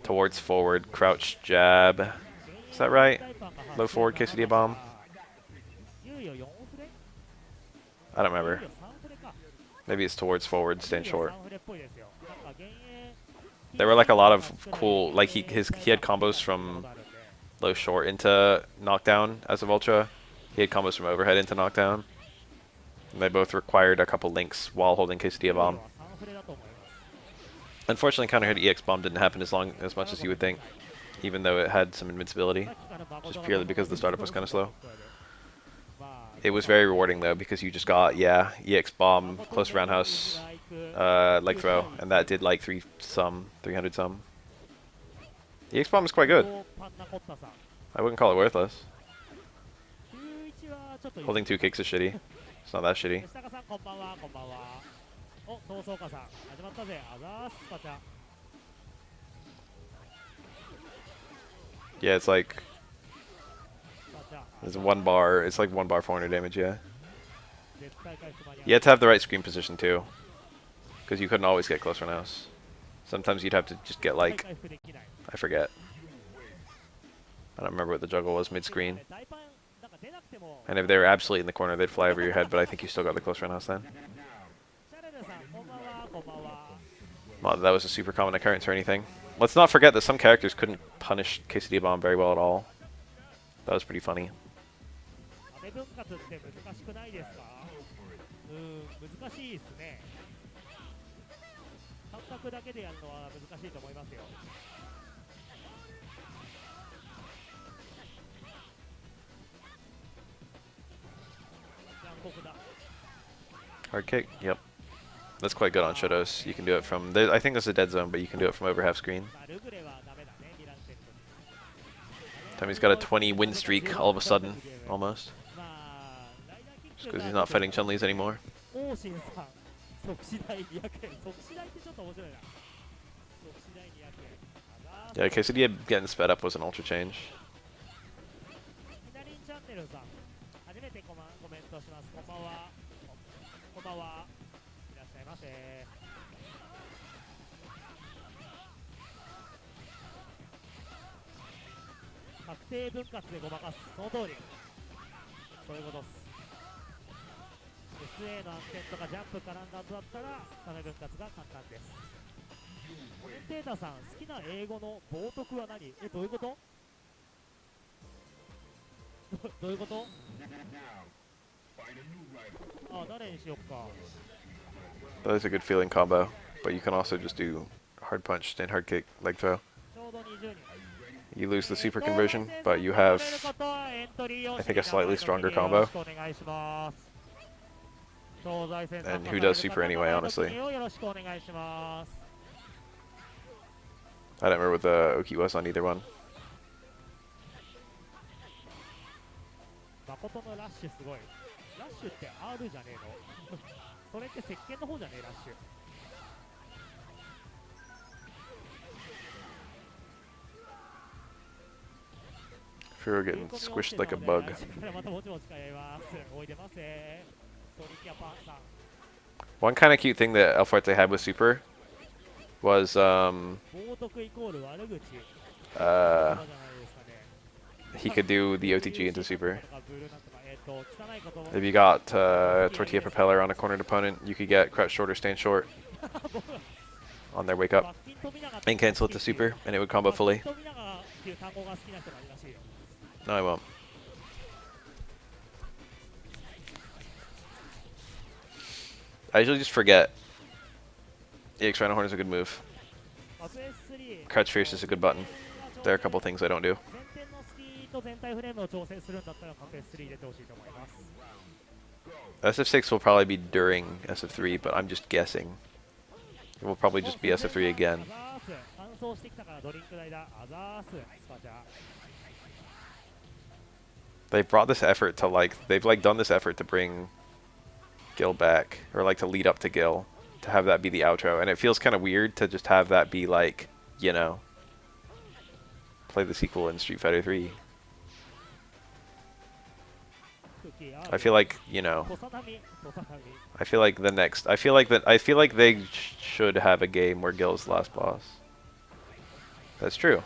Towards forward, crouch jab. Is that right? Low forward, quesadilla bomb. 猶予4フレ I don't 猶 remember. 予3フレか Maybe it's towards forward, stand 猶予 short. 3フレっぽいですよ。なんか幻影 There were like a lot of cool, like he had combos from low short into knockdown as of Ultra. He had combos from overhead into knockdown. And they both required a couple links while holding quesadilla bomb. 3フレだと思います。 Unfortunately, counter hit EX bomb didn't happen as much as you would think, even though it had some invincibility, さっきから誠 just の purely because the startup was kind of slow. まあ It was very rewarding though because you just got EX bomb, close roundhouse, leg throw, and that did like 300 some. EX bomb is quite good. パンナコッタさん I wouldn't call it worthless. 91はちょっといい Holding 2 kicks is shitty. It's not that shitty. 吉高さんこんばんはこんばんはお闘争家さん始まったぜあざーすパチャ Yeah, it's like パチャ there's 1 bar. It's like 1 bar 400 damage. Yeah. 絶対回復間に合う You had to have the right screen position too, because you couldn't always get close roundhouse. Sometimes you'd have to just get 絶対 like 回復できない I forget. I don't remember what the juggle was mid screen. 大パンなんか出なくても And if they were absolutely in the corner, they'd fly over your head. But I think you still got the close roundhouse then. シャレルさんこんばんはこんばんは Not that that was a super common occurrence or anything. Let's not forget that some characters couldn't punish quesadilla bomb very well at all. That was pretty funny. 阿部分割って難しくないですか難しいですね感覚だけでやるのは難しいと思いますよ 残酷だ Hard kick. Yep. That's quite good on Shotos. You can do it from. I think there's a dead zone, but you can do it from over half screen. まあルグレはダメだね2ランク戦 Tammy's got a 20 win streak all of a sudden, almost. まあライダーキッ Just ク because が he's not fighting Chun-Li's anymore. 王神さん即死代200円即死代ってちょっと面白いな即死代200円 Yeah, quesadilla getting sped up was an ultra change. ひなりんチャンネルさん初めてコメントしますこんばんはこんばんはいらっしゃいませ確定分割でごまかすその通りそういうことっす SA の暗転とかジャンプ絡んだ後だったらダメ分割が簡単ですコメンテーターさん好きな英語の冒涜は何どういうことどういうことあ誰にしよっか That is a good feeling combo, but you can also just do hard punch, stand hard kick, leg throw. ちょうど20人 You lose the super conversion, but you have, I think, a slightly stronger combo. And who does super anyway, honestly? I don't remember what the Oki was on either one. 誠のラッシュすごいラッシュって R じゃねえのそれって石鹸の方じゃねえラッシュ Furo getting squished like a bug. またもちもち通いますおいでますソリキャパンさん One kind of cute thing that El Fuerte had with super was 冒涜イコール悪口 uh, じゃないですかね he could do the OTG into super. とかブルーなんとか汚い言葉 If you got tortilla propeller on a cornered opponent, you could get crouch short or stand short on their wake up 罰金富永 and cancel it to super, and it would combo fully. 富永っていう単語が好きな人がいるらしいよ No, I won't. I usually just forget. EX Rhino Horn is a good move. バズ S3 Crouch Fierce is a good button. There are a couple things I don't do. 前転のスキーと全体フレームを調整するんだったらカペ3入れてほしいと思います。 SF6 will probably be during SF3, but I'm just guessing. It will probably just be SF3 again. アザース乾燥してきたからドリンク代だ。アザーススパチャ They've brought this effort to they've done this effort to bring Gil back, or to lead up to Gil, to have that be the outro, and it feels kind of weird to just have that be play the sequel in Street Fighter 3. I feel like, I feel like they should have a game where Gil's the last boss. That's true.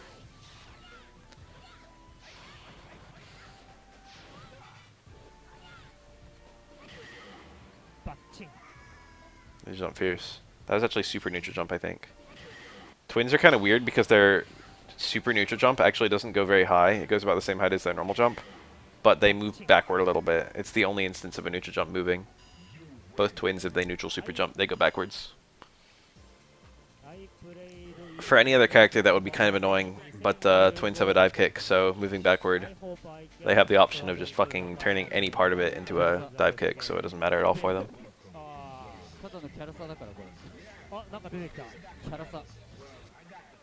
They jump fierce. That was actually super neutral jump, I think. Twins are kind of weird because their super neutral jump actually doesn't go very high. It goes about the same height as their normal jump, but they move backward a little bit. It's the only instance of a neutral jump moving. Both twins, if they neutral super jump, they go backwards. For any other character, that would be kind of annoying, but twins have a dive kick, so moving backward, they have the option of just fucking turning any part of it into a dive kick, so it doesn't matter at all for them. ただのキャラ差だからこれ。あ、なんか出てきた。キャラ差。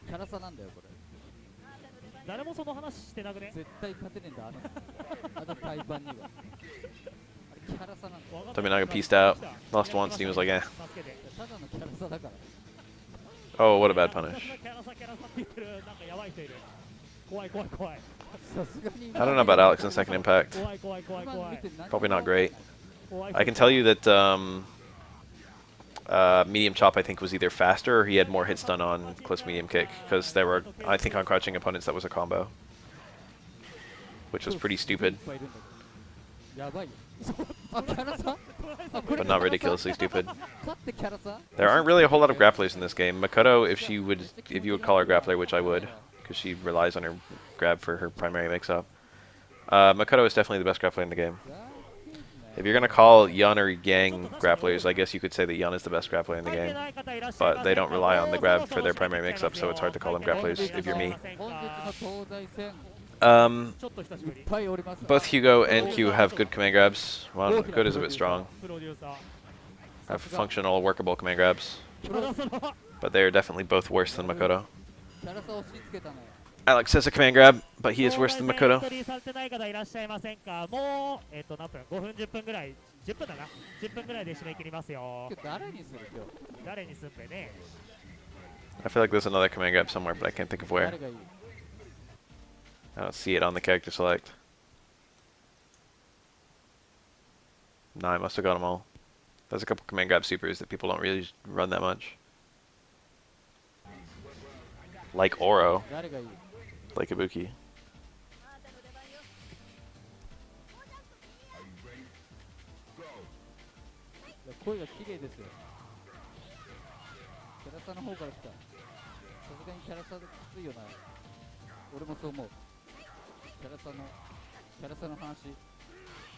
キャラ差なんだよこれ。誰もその話してなくね。絶対勝てねえんだあの対バンには。あれキャラ差なんだよ。 Tominaga pieced out. Lost once, and he was like, eh. ただのキャラ差だから。 Oh, what a bad punish. キャラ差って言ってる。なんかやばい人いる。怖い怖い怖い。さすがに。 I don't know about Alex in Second Impact. 怖い怖い怖い怖い。 Probably not great. I can tell you that medium chop, I think, was either faster or he had more hits done on close medium kick, because there were, I think, on crouching opponents that was a combo, which was pretty stupid, but not ridiculously stupid. There aren't really a whole lot of grapplers in this game. Makoto, if you would call her grappler, which I would, because she relies on her grab for her primary mix-up, Makoto is definitely the best grappler in the game. If you're going to call Yun or Yang grapplers, I guess you could say that Yun is the best grappler in the game. But they don't rely on the grab for their primary mix-up, so it's hard to call them grapplers if you're me. Both Hugo and Q have good command grabs. Well, good is a bit strong. Have functional, workable command grabs. But they are definitely both worse than Makoto. Alex has a command grab, but he is worse than Makoto. I feel like there's another command grab somewhere, but I can't think of where. I don't see it on the character select. No, I must have got them all. There's a couple command grab supers that people don't really run that much. Like Oro. Like Ibuki. 声が綺麗ですよ。キャラ差の方から来た。さすがにキャラ差きついよな。俺もそう思う。キャラ差の話。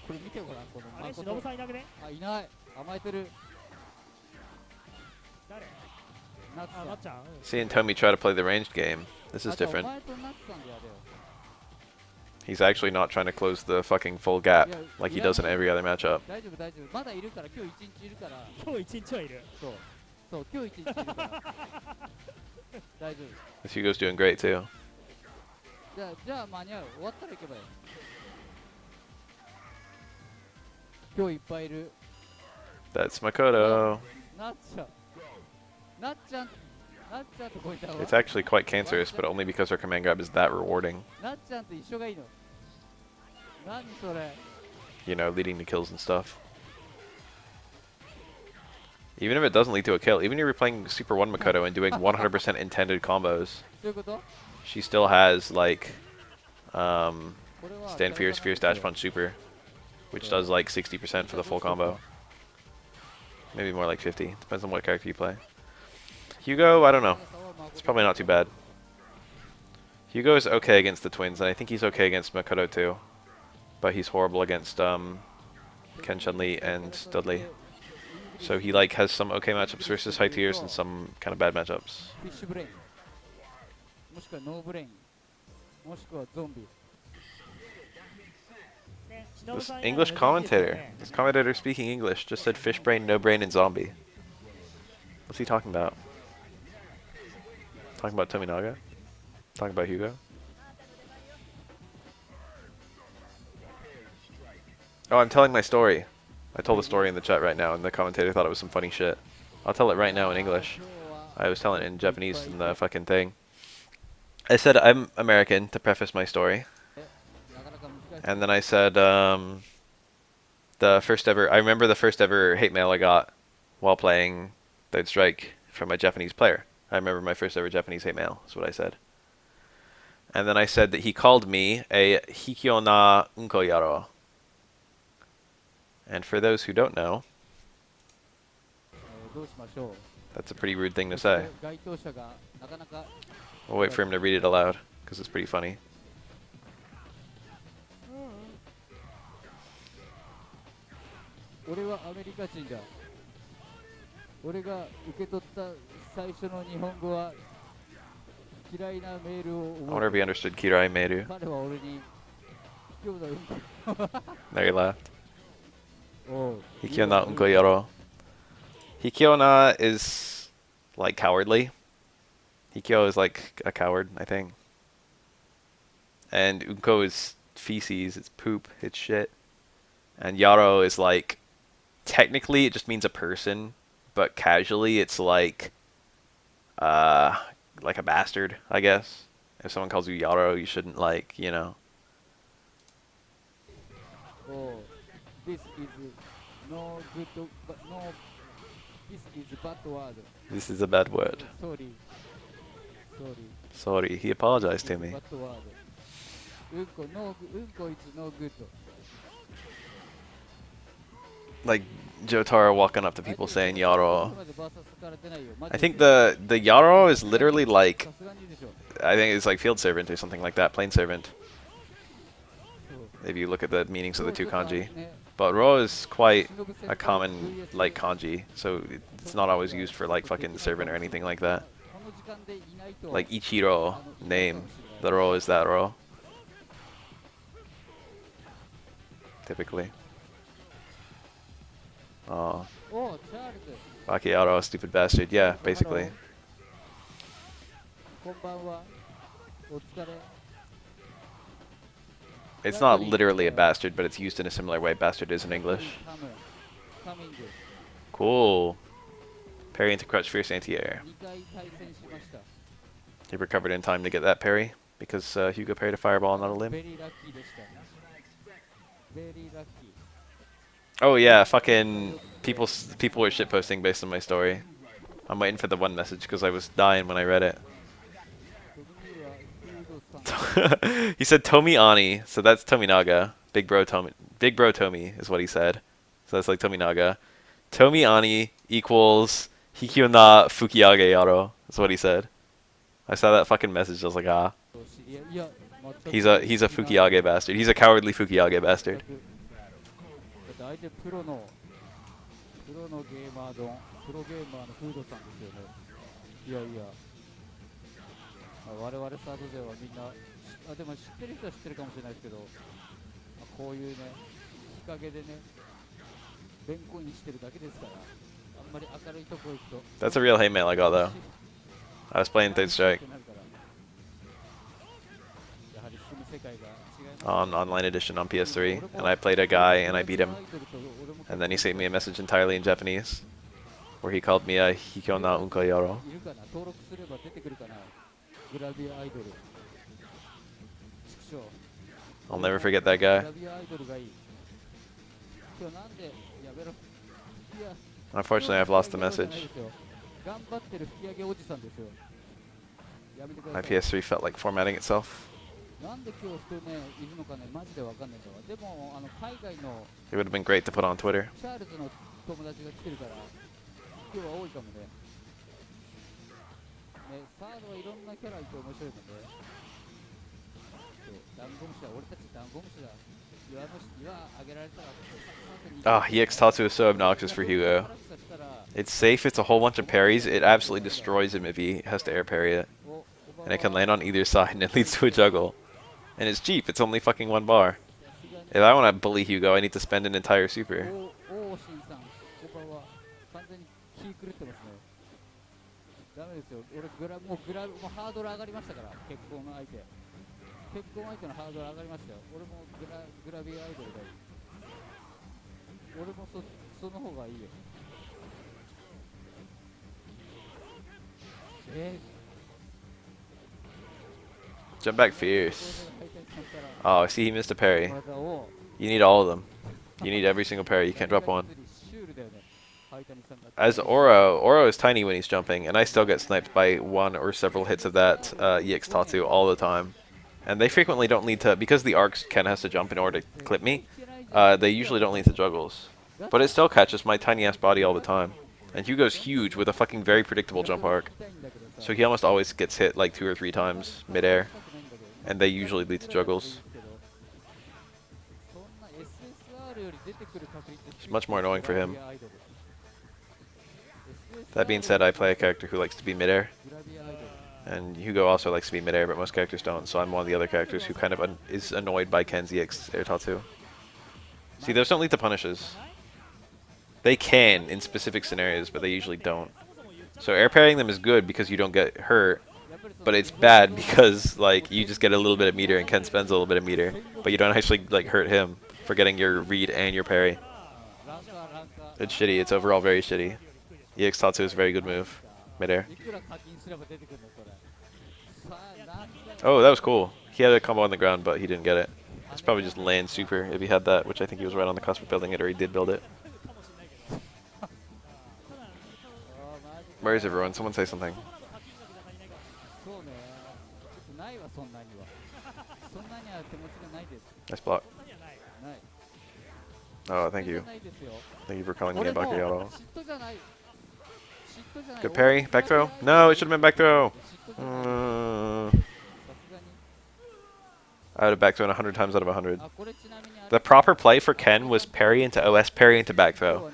これ見てごらん、このあれ、忍さんいなくね？あ、いない。甘えてる。誰？ Seeing Tomi try to play the ranged game, this is different. He's actually not trying to close the fucking full gap like he does in every other matchup. This Hugo's doing great too. That's Makoto. It's actually quite cancerous, but only because her command grab is that rewarding. You know, leading to kills and stuff. Even if it doesn't lead to a kill, even if you're playing Super 1 Makoto and doing 100% intended combos, she still has, like, Stand Fierce, Fierce Dash Punch Super, which does, like, 60% for the full combo. Maybe more like 50. Depends on what character you play. Hugo, I don't know. It's probably not too bad. Hugo is okay against the twins, and I think he's okay against Makoto too. But he's horrible against Ken Chun-Li and Dudley. So he like has some okay matchups versus high tiers and some kind of bad matchups. This English commentator. This commentator speaking English just said fish brain, no brain, and zombie. What's he talking about? Talking about Tominaga? Talking about Hugo? Oh, I'm telling my story. I told the story in the chat right now, and the commentator thought it was some funny shit. I'll tell it right now in English. I was telling it in Japanese in the fucking thing. I said I'm American to preface my story. And then I said, I remember the first ever hate mail I got while playing Third Strike from a Japanese player. I remember my first ever Japanese hate mail, is what I said. And then I said that he called me a Hikyo na Unko Yaro. And for those who don't know, that's a pretty rude thing to say. We'll wait for him to read it aloud, because it's pretty funny. I wonder if he understood Kirai Meru. There he laughed. Hikyo na Unko Yaro. Hikyo na is like cowardly. Hikyo is like a coward, I think. And Unko is feces, it's poop, it's shit. And Yaro is like, technically it just means a person, but casually it's like a bastard, I guess. If someone calls you Yaro, you shouldn't like, you know. Oh, this is no good, but no, this is a bad word. This is a bad word. Sorry. Sorry, he apologized to me. Bad word. Unko is no good. Like Jotaro walking up to people saying Yaro. I think the Yaro is literally like, I think it's like field servant or something like that, plain servant. If you look at the meanings of the two kanji. But Ro is quite a common like kanji, so it's not always used for like fucking servant or anything like that. Like Ichiro name, the Ro is that Ro. Typically. Oh. Akiyaro, stupid bastard. Yeah, basically. It's not literally a bastard, but it's used in a similar way bastard is in English. Cool. Parry into crouch fierce anti-air. He recovered in time to get that parry, because Hugo parried a fireball, not a limb. Oh yeah, fucking people were shitposting based on my story. I'm waiting for the one message because I was dying when I read it. He said Tomi Ani, so that's Tominaga. Big bro Tomi is what he said. So that's like Tominaga. Tomi Ani equals Hikyo na Fukiage Yaro. That's what he said. I saw that fucking message. I was like, ah. He's a Fukiage bastard. He's a cowardly Fukiage bastard. That's a real hate mail I got though. I was playing Third Strike on online edition on PS3, and I played a guy and I beat him, and then he sent me a message entirely in Japanese where he called me a Hikyo na Unko Yaro. I'll never forget that guy. Unfortunately, I've lost the message. My PS3 felt like formatting itself. It would have been great to put on Twitter. Ah, EX Tatsu is so obnoxious for Hugo. It's safe, it's a whole bunch of parries, it absolutely destroys him if he has to air parry it. And it can land on either side and it leads to a juggle. And it's cheap, it's only fucking 1 bar. If I want to bully Hugo, I need to spend an entire super. 王心さん、こんばんは。完全に気狂ってますね。ダメですよ。もうハードル上がりましたから、結婚相手。結婚相手のハードル上がりましたよ。俺もグラビアアイドルだよ。俺もその方がいいよ。Jump back fierce. Oh, see, he missed a parry. You need all of them. You need every single parry. You can't drop one. As Oro is tiny when he's jumping, and I still get sniped by one or several hits of that EX Tatsu all the time. And they frequently don't need to, because the arcs Ken has to jump in order to clip me, they usually don't need to juggles. But it still catches my tiny ass body all the time. And Hugo's huge with a fucking very predictable jump arc. So he almost always gets hit like 2 or 3 times midair. And they usually lead to juggles. It's much more annoying for him. That being said, I play a character who likes to be midair. And Hugo also likes to be midair, but most characters don't, so I'm one of the other characters who kind of is annoyed by Ken's EX Air Tatsu. See, those don't lead to punishes. They can in specific scenarios, but they usually don't. So air parrying them is good because you don't get hurt, but it's bad because like you just get a little bit of meter and Ken spends a little bit of meter, but you don't actually like hurt him for getting your read and your parry. It's shitty. It's overall very shitty. EX Tatsu is a very good move. Midair. Oh, that was cool. He had a combo on the ground, but he didn't get it. It's probably just land super if he had that, which I think he was right on the cusp of building it, or he did build it. Where is everyone? Someone say something. Nice block. Oh, thank you. Thank you for calling me a Bakayaro. Good parry. Back throw. No, it should have been back throw. I would have back thrown 100 times out of 100. The proper play for Ken was parry into OS, parry into back throw.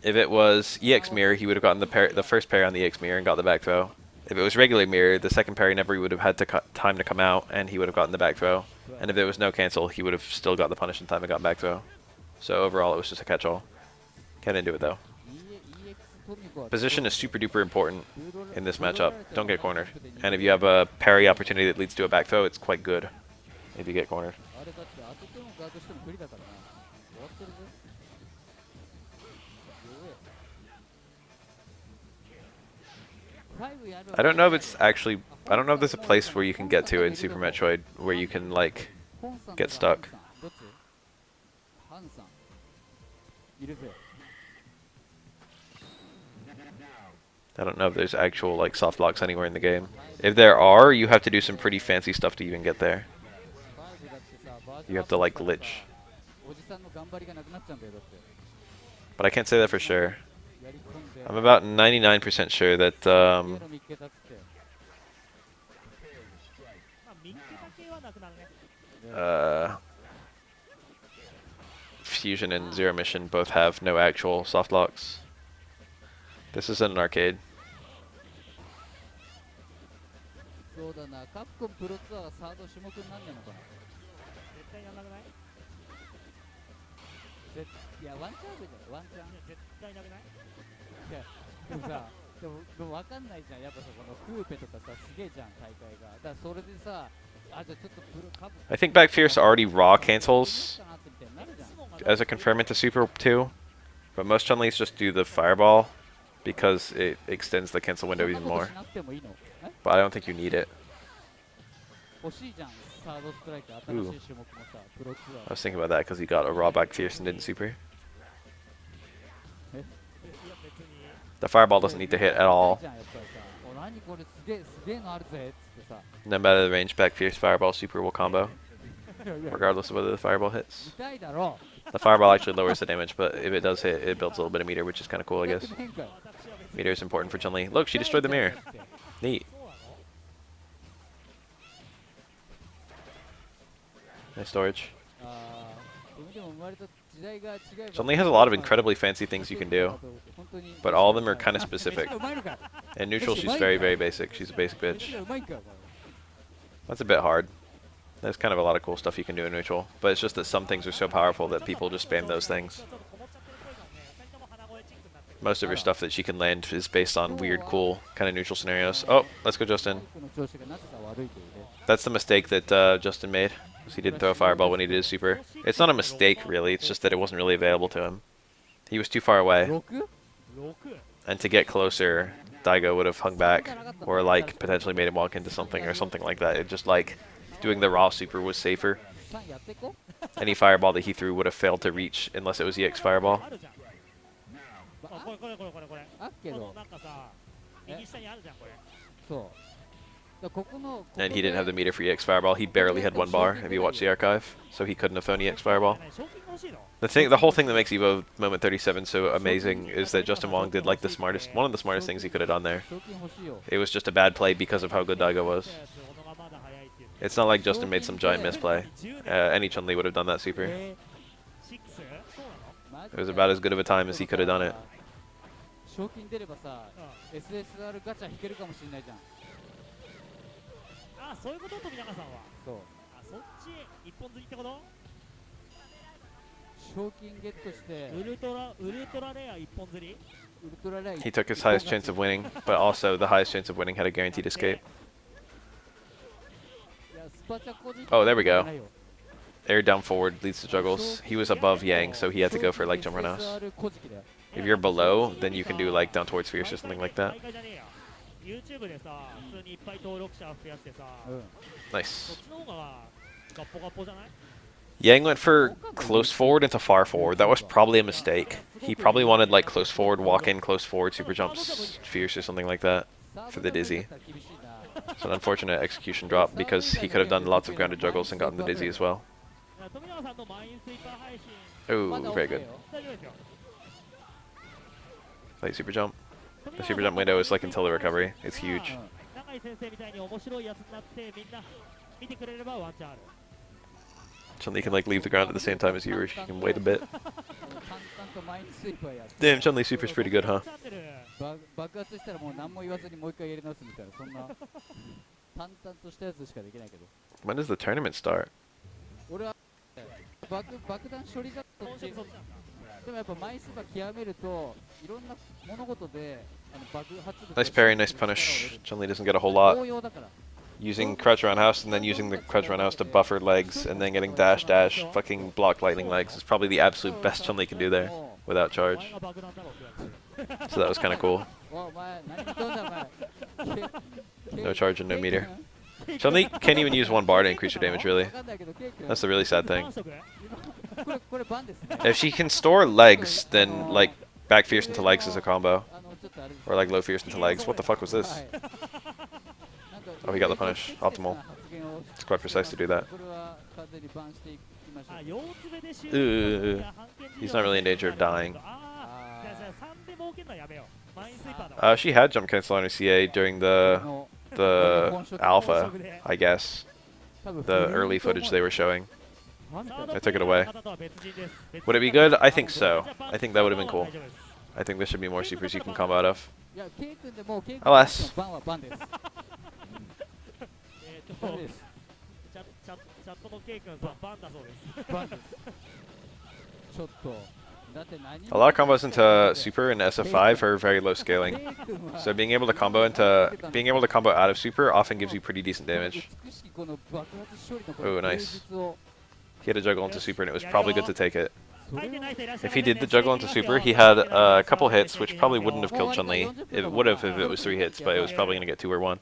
If it was EX mirror, he would have gotten the first parry on the EX mirror and got the back throw. If it was regular mirror, the second parry never would have had time to come out, and he would have gotten the back throw. And if there was no cancel, he would have still got the punish in time and got back throw. So overall, it was just a catch-all. Ken didn't do it though. Position is super duper important in this matchup. Don't get cornered. And if you have a parry opportunity that leads to a back throw, it's quite good if you get cornered. I don't know if it's actually... I don't know if there's a place where you can get to in Super Metroid where you can, like, get stuck. I don't know if there's actual, like, soft locks anywhere in the game. If there are, you have to do some pretty fancy stuff to even get there. You have to, like, glitch. But I can't say that for sure. I'm about 99% sure that, Fusion and Zero Mission both have no actual soft locks. This is an arcade. I think back fierce already raw cancels as a confirm into Super 2, but most Chun-Li's just do the fireball because it extends the cancel window even more. But I don't think you need it. Ooh. I was thinking about that because he got a raw back fierce and didn't super. The fireball doesn't need to hit at all. No matter the range, back fierce, fireball, super will combo, regardless of whether the fireball hits. The fireball actually lowers the damage, but if it does hit, it builds a little bit of meter, which is kind of cool, I guess. Meter is important for Chun-Li. Look, she destroyed the mirror. Neat. Nice storage. Chun-Li has a lot of incredibly fancy things you can do, but all of them are kind of specific. In neutral, she's very, very basic. She's a basic bitch. That's a bit hard. There's kind of a lot of cool stuff you can do in neutral, but it's just that some things are so powerful that people just spam those things. Most of her stuff that she can land is based on weird, cool kind of neutral scenarios. Oh, let's go, Justin. の調子がなぜか悪いというね。 That's the mistake that Justin made. Was he didn't throw a fireball when he did his super. It's not a mistake, really. It's just that it wasn't really available to him. He was too far away. 6? And to get closer, Daigo would have hung back, or like potentially made him walk into something or something like that. It just like doing the raw super was safer. 3やっていこう。 Any fireball that he threw would have failed to reach unless it was EX fireball. あるじゃん。これこれこれこれこれ。あっけど、なんかさ、右下にあるじゃんこれ。そう。だからここの、 And he didn't have the meter for EX fireball. He barely had one bar if you watch the archive, so he couldn't have thrown EX fireball. 賞金が欲しいの？ The whole thing that makes Evo Moment 37 so amazing is that Justin Wong did like one of the smartest things he could have done there. 賞金欲しいよ。 It was just a bad play because of how good Daigo was. It's not like Justin made some giant misplay. Any Chun-Li would have done that super. 6？そうなの？ It was about as good of a time as he could have done it. 賞金出ればさ、SSR ガチャ引けるかもしれないじゃん。あ、そういうこと富永さんは。そう。あ、そっち一本釣りってこと？賞金ゲットして、ウルトラレア一本釣り？ ウルトラライン。 He took his highest chance of winning, but also the highest chance of winning had a guaranteed escape. いやスパチャ個人 Oh, there we じゃ go. ないよ。 Air down forward leads to juggles. He was above Yang, so he had to go for like jump roundhouse. SSR 小じきだよ。 If you're below, then you can do like down towards fierce or something like that. 大会じゃねえや。YouTube でさ、普通にいっぱい登録者増やしてさ、うん。そっ Nice. ちの方がガッポガッポじゃない？ Yang went for close forward into far forward. That was probably a mistake. He probably wanted like close forward, walk in, close forward, super jumps, fierce or something like that for the dizzy. It's an unfortunate execution drop because he could have done lots of grounded juggles and gotten the dizzy as well. いや富永さんの満員スイーパー配信 Ooh, very good. 大丈夫ですよ。 Late super jump. The super jump window is like until the recovery. It's huge. 永井先生みたいに面白いやつになってみんな見てくれればワンチャンある。 Chun-Li can like leave the ground at the same time as you, or she can wait a bit. 淡々と毎日スイーパーやって。 Damn, Chun-Li super's pretty good, huh? チャンネル爆発したらもう何も言わずにもう一回やり直すみたいな、そんな淡々としたやつしかできないけど。 When does the tournament start? 俺は爆弾処理がそっち。でもやっぱ枚数が極めるといろんな物事で爆発物 Nice parry, nice punish. Chun-Li doesn't get a whole lot. 応用だから。 Using crouch roundhouse and then using the crouch roundhouse to buffer legs and then getting dash dash fucking block lightning legs is probably the absolute best Chun-Li can do there without お charge. 前が爆弾だろってやつ。 So that was kind of cool. お前何見とんだお前。 No charge and no meter. Chun-Li can't even use one bar to increase her damage really. わかんないけどケイ君 That's the really sad thing. 反則？これバンですね。 If she can store legs, then like back fierce into legs is a combo. ちょっとあれです Or like low fierce into legs. What the fuck was は this? い。Oh, he got the punish. Optimal. It's quite precise to do that. これは完全にバンしていきましょあ、う。腰つべでシュートが半券 He's not really in danger of dying. あーじゃあ3で儲けるのはやめよう。満員スイーパーだわ。 She had jump cancel on her CA during the alpha, I guess. The early footage they were showing. I took it away. Would it be good? I think so. I think that would have been cool. I think there should be more supers you can combo out of. いや、ケイ君でもうケイ君 Alas. バンはバンです。バンです。チャットのケイ君さんバンだそうです。バンです。ちょっと。だって何 A lot of combos into super and SF5 are very low scaling. So being able to combo out of super often gives you pretty decent damage. Oh, nice. He had a juggle into super and it was probably good to take it. If he did the juggle into super, he had a couple hits, which probably wouldn't have killed Chun-Li. It would have if it was 3 hits, but it was probably going to get 2 or 1.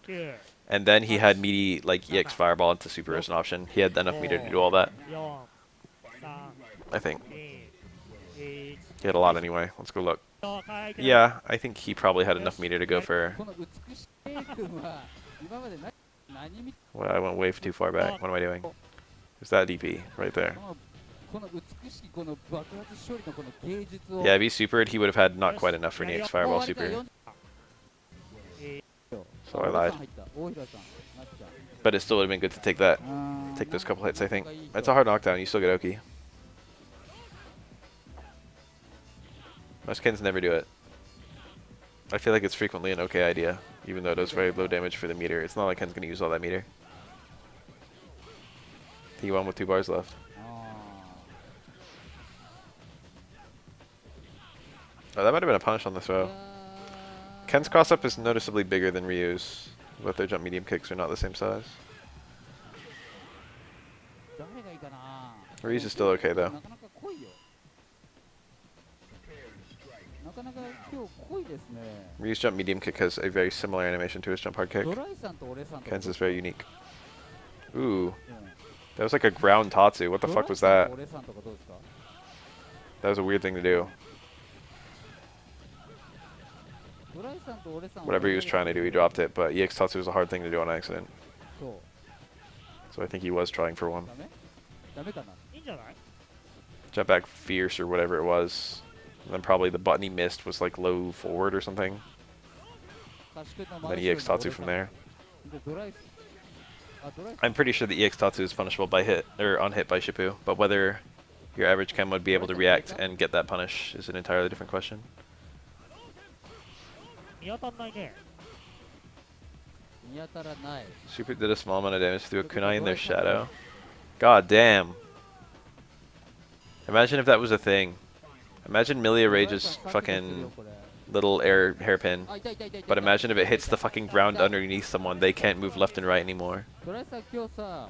And then he had meaty, like, EX Fireball into super as an option. He had enough meter to do all that, I think. He had a lot anyway. Let's go look. Yeah, I think he probably had enough meter to go for... この美しいケイ君は今まで何見 Well, I went way too far back. What am I doing? There's that DP right there. この美しいこの爆発処理のこの芸術を Yeah, if he supered, he would have had not quite enough for an EX Fireball super. So I lied. But it still would have been good to take that. Take those couple hits, I think. It's a hard knockdown. You still get Oki. Most Kens never do it. I feel like it's frequently an okay idea, even though it does very low damage for the meter. It's not like Ken's going to use all that meter. He won with 2 bars left. あ Oh, that might have been a punish on the ーい throw. や Ken's cross-up is noticeably bigger than Ryu's, but their jump medium kicks are not the same size. 誰がいいかな Ryu's is still okay, though. なかなか濃いよなかなか今日濃いですね Ryu's jump medium kick has a very similar animation to his jump hard kick. ドライさんと俺さんと Ken's is very unique. Ooh, うん that was like a ground Tatsu. What the ドラ fuck イ was さん that? と俺さんとかどうですか That was a weird thing to do. ドライさんと俺さん Whatever he was trying to do, he dropped it, but EX Tatsu was a hard thing to do on accident. そう So I think he was trying for one. ダメダメかない いんじゃない Jump back fierce or whatever it was. And then probably the button he missed was like low forward or something. 賢いの And 真 then 似 EX してる Tatsu 俺さ from ん there. でドライあドライ I'm pretty sure the EX Tatsu is punishable by hit, or on hit by Shippu, but whether your average Chem would be able to react and get that punish is an entirely different question. 見当たんないね。見当たらない Super did a small amount of damage through a kunai in their shadow. God damn. Imagine if that was a thing. Imagine Milia Rage's fucking little air hairpin. あ痛い痛い痛い痛い But imagine if it hits the fucking ground underneath someone, they can't move left and right anymore. ドライさん今日さ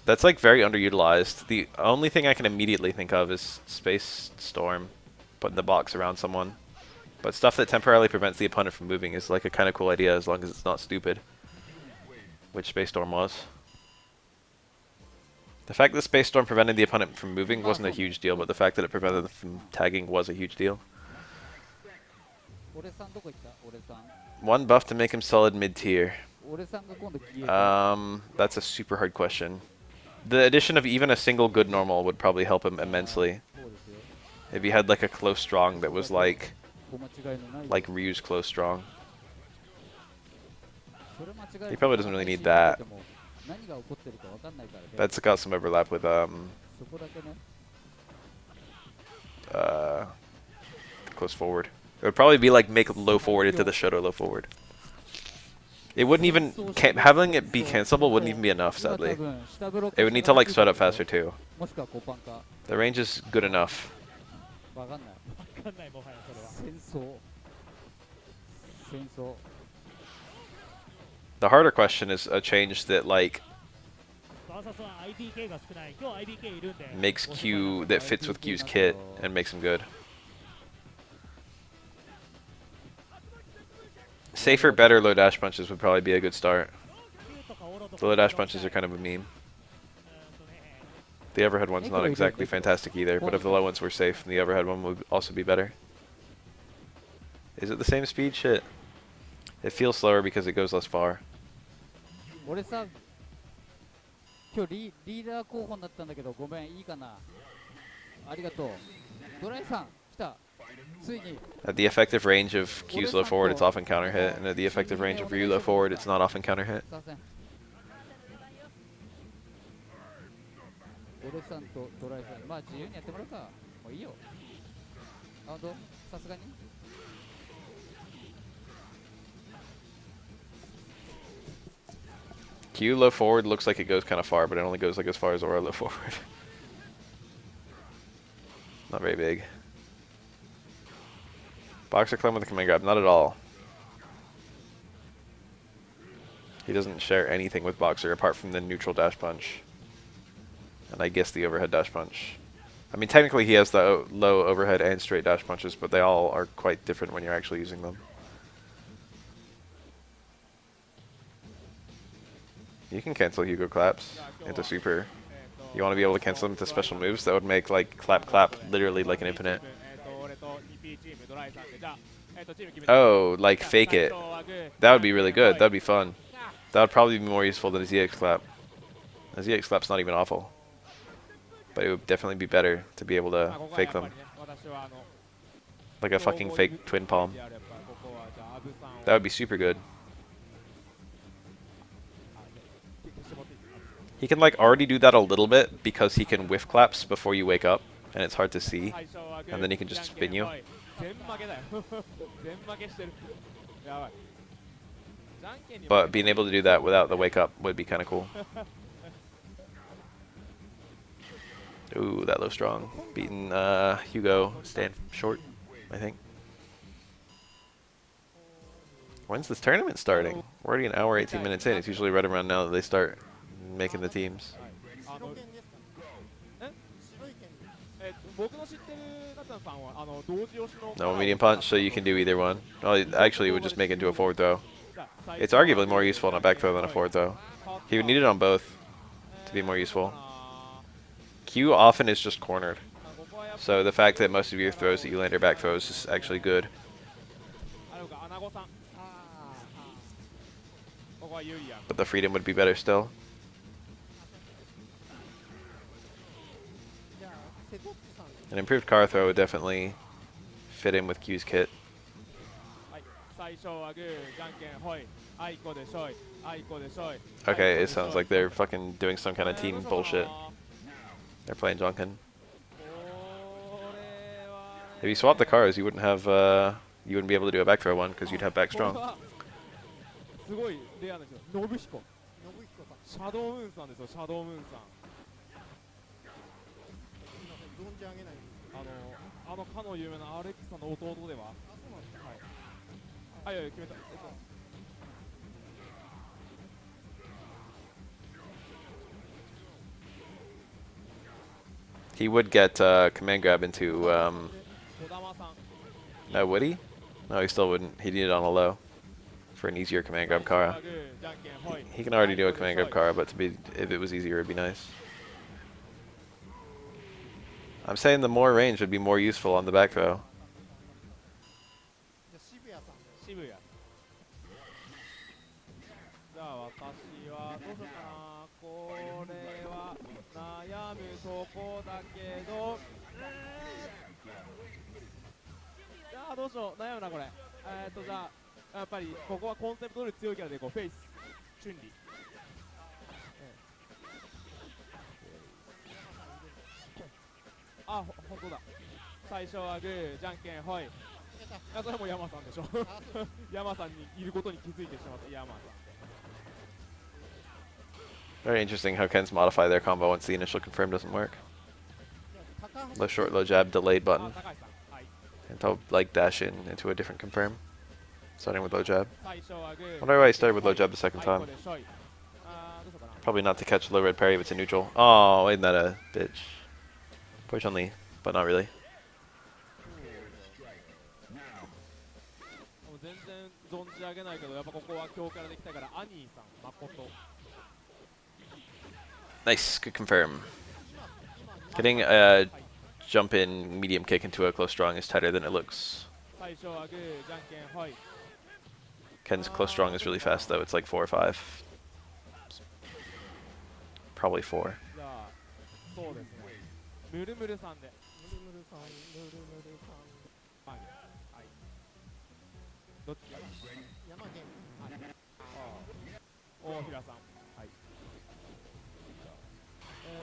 That's like very underutilized. The only thing I can immediately think of is Space Storm, putting the box around someone. But stuff that temporarily prevents the opponent from moving is like a kind of cool idea as long as it's not stupid. Which Space Storm was. The fact that Space Storm prevented the opponent from moving wasn't a huge deal, but the fact that it prevented them from tagging was a huge deal. 俺さんどこ行った俺さん One buff to make him solid mid-tier. 俺さんが今度消えた That's a super hard question. The addition of even a single good normal would probably help him immensely. そうですよ If he had like a close strong that was like お間違いのない like Ryu's close strong. それ間違える He probably doesn't really need that. 何が起こってるか分かんないからね That's got some overlap with そこだけね close forward. It would probably be like make low forward into the Shoto low forward. It wouldn't even having it be cancelable wouldn't even be enough, 今多 sadly. 分下ブロック It would need to like sweat up faster too. もしくはコパンか The range is good enough. 分かんないわかんないもはやそれは。戦争戦争 The harder question is a change that like バーサスは IDK が少ない。今日 IDK いるんで。 makes Q that fits with Q's kit and makes him good. Safer, better low dash punches would probably be a good start. 9とかオロと The か low dash punches are kind of a meme. The overhead one's not exactly fantastic either, but if the low ones were safe, then the overhead one would also be better. Is it the same speed? Shit. It feels slower because it goes less far. 俺さ今日リーダー候補になったんだけどごめんいいかなありがとうドライさん来たついに At the effective range of Q's low forward, it's often counter hit, and at the effective range of Ryu low forward, it's not often counter hit. すいません俺さんとドライさんまあ自由にやってもらうかもういいよあほんとさすがに Q low forward looks like it goes kind of far, but it only goes like as far as Aura low forward. Not very big. Boxer climb with a command grab, not at all. He doesn't share anything with Boxer apart from the neutral dash punch. And I guess the overhead dash punch. I mean, technically he has the low overhead and straight dash punches, but they all are quite different when you're actually using them. You can cancel Hugo claps into super. You want to be able to cancel them into special moves that would make like clap clap literally like an infinite. Oh, like fake it. That would be really good. That would be fun. That would probably be more useful than a ZX clap. A ZX clap's not even awful. But it would definitely be better to be able to fake them. Like a fucking fake twin palm. That would be super good. He can like already do that a little bit because he can whiff claps before you wake up and it's hard to see, and then he can just spin you. But being able to do that without the wake up would be kind of cool. Ooh, that low strong. Beating Hugo stand short, I think. When's this tournament starting? We're already an hour, 18 minutes in. It's usually right around now that they start making the teams. No medium punch, so you can do either one. Well, actually, it would just make it into a forward throw. It's arguably more useful on a back throw than a forward throw. He would need it on both to be more useful. Q often is just cornered. So the fact that most of your throws that you land are back throws is actually good. But the freedom would be better still. An improved car throw would definitely fit in with Q's kit. Okay, it sounds like they're fucking doing some kind of team bullshit. They're playing Jonkin. If you swap the cars, you wouldn't have, you wouldn't be able to do a back throw one because you'd have back strong. He would get command grab into, no, would he? No, he still wouldn't. He'd need it on a low for an easier command grab Kara. He can already do a command grab Kara, but if it was easier, it'd be nice. I'm saying the more range would be more useful on the back throw. Very interesting how Ken's modify their combo once the initial confirm doesn't work. Low short, low jab, delayed button. And to like dash in into a different confirm. Starting with low jab. Wonder why he started with low jab the second time. Probably not to catch low red parry if it's a neutral. Oh, isn't that a bitch? Push only, but not really. Nice, good confirm. Getting a jump in medium kick into a close strong is tighter than it looks. Ken's close strong is really fast though, it's like 4 or 5. Probably 4.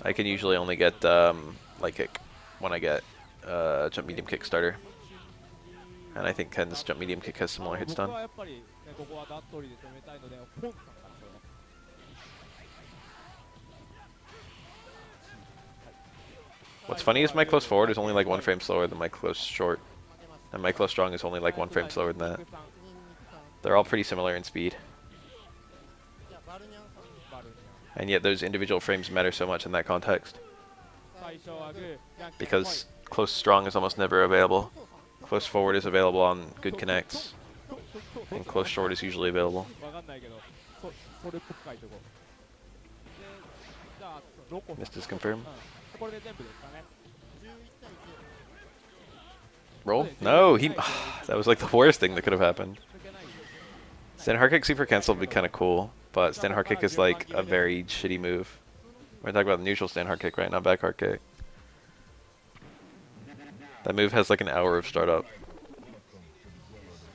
I can usually only get light kick when I get jump medium kick starter. And I think Ken's jump medium kick has similar hit stun. What's funny is my close forward is only like 1 frame slower than my close short. And my close strong is only like 1 frame slower than that. They're all pretty similar in speed. And yet those individual frames matter so much in that context. Because close strong is almost never available. Close forward is available on good connects. And close short is usually available. Missed his confirm. Roll? No, he. That was like the worst thing that could have happened. Stand hard kick super cancel would be kind of cool, but stand hard kick is like a very shitty move. We're talking about the neutral stand hard kick, right? Not back hard kick. That move has like an hour of startup.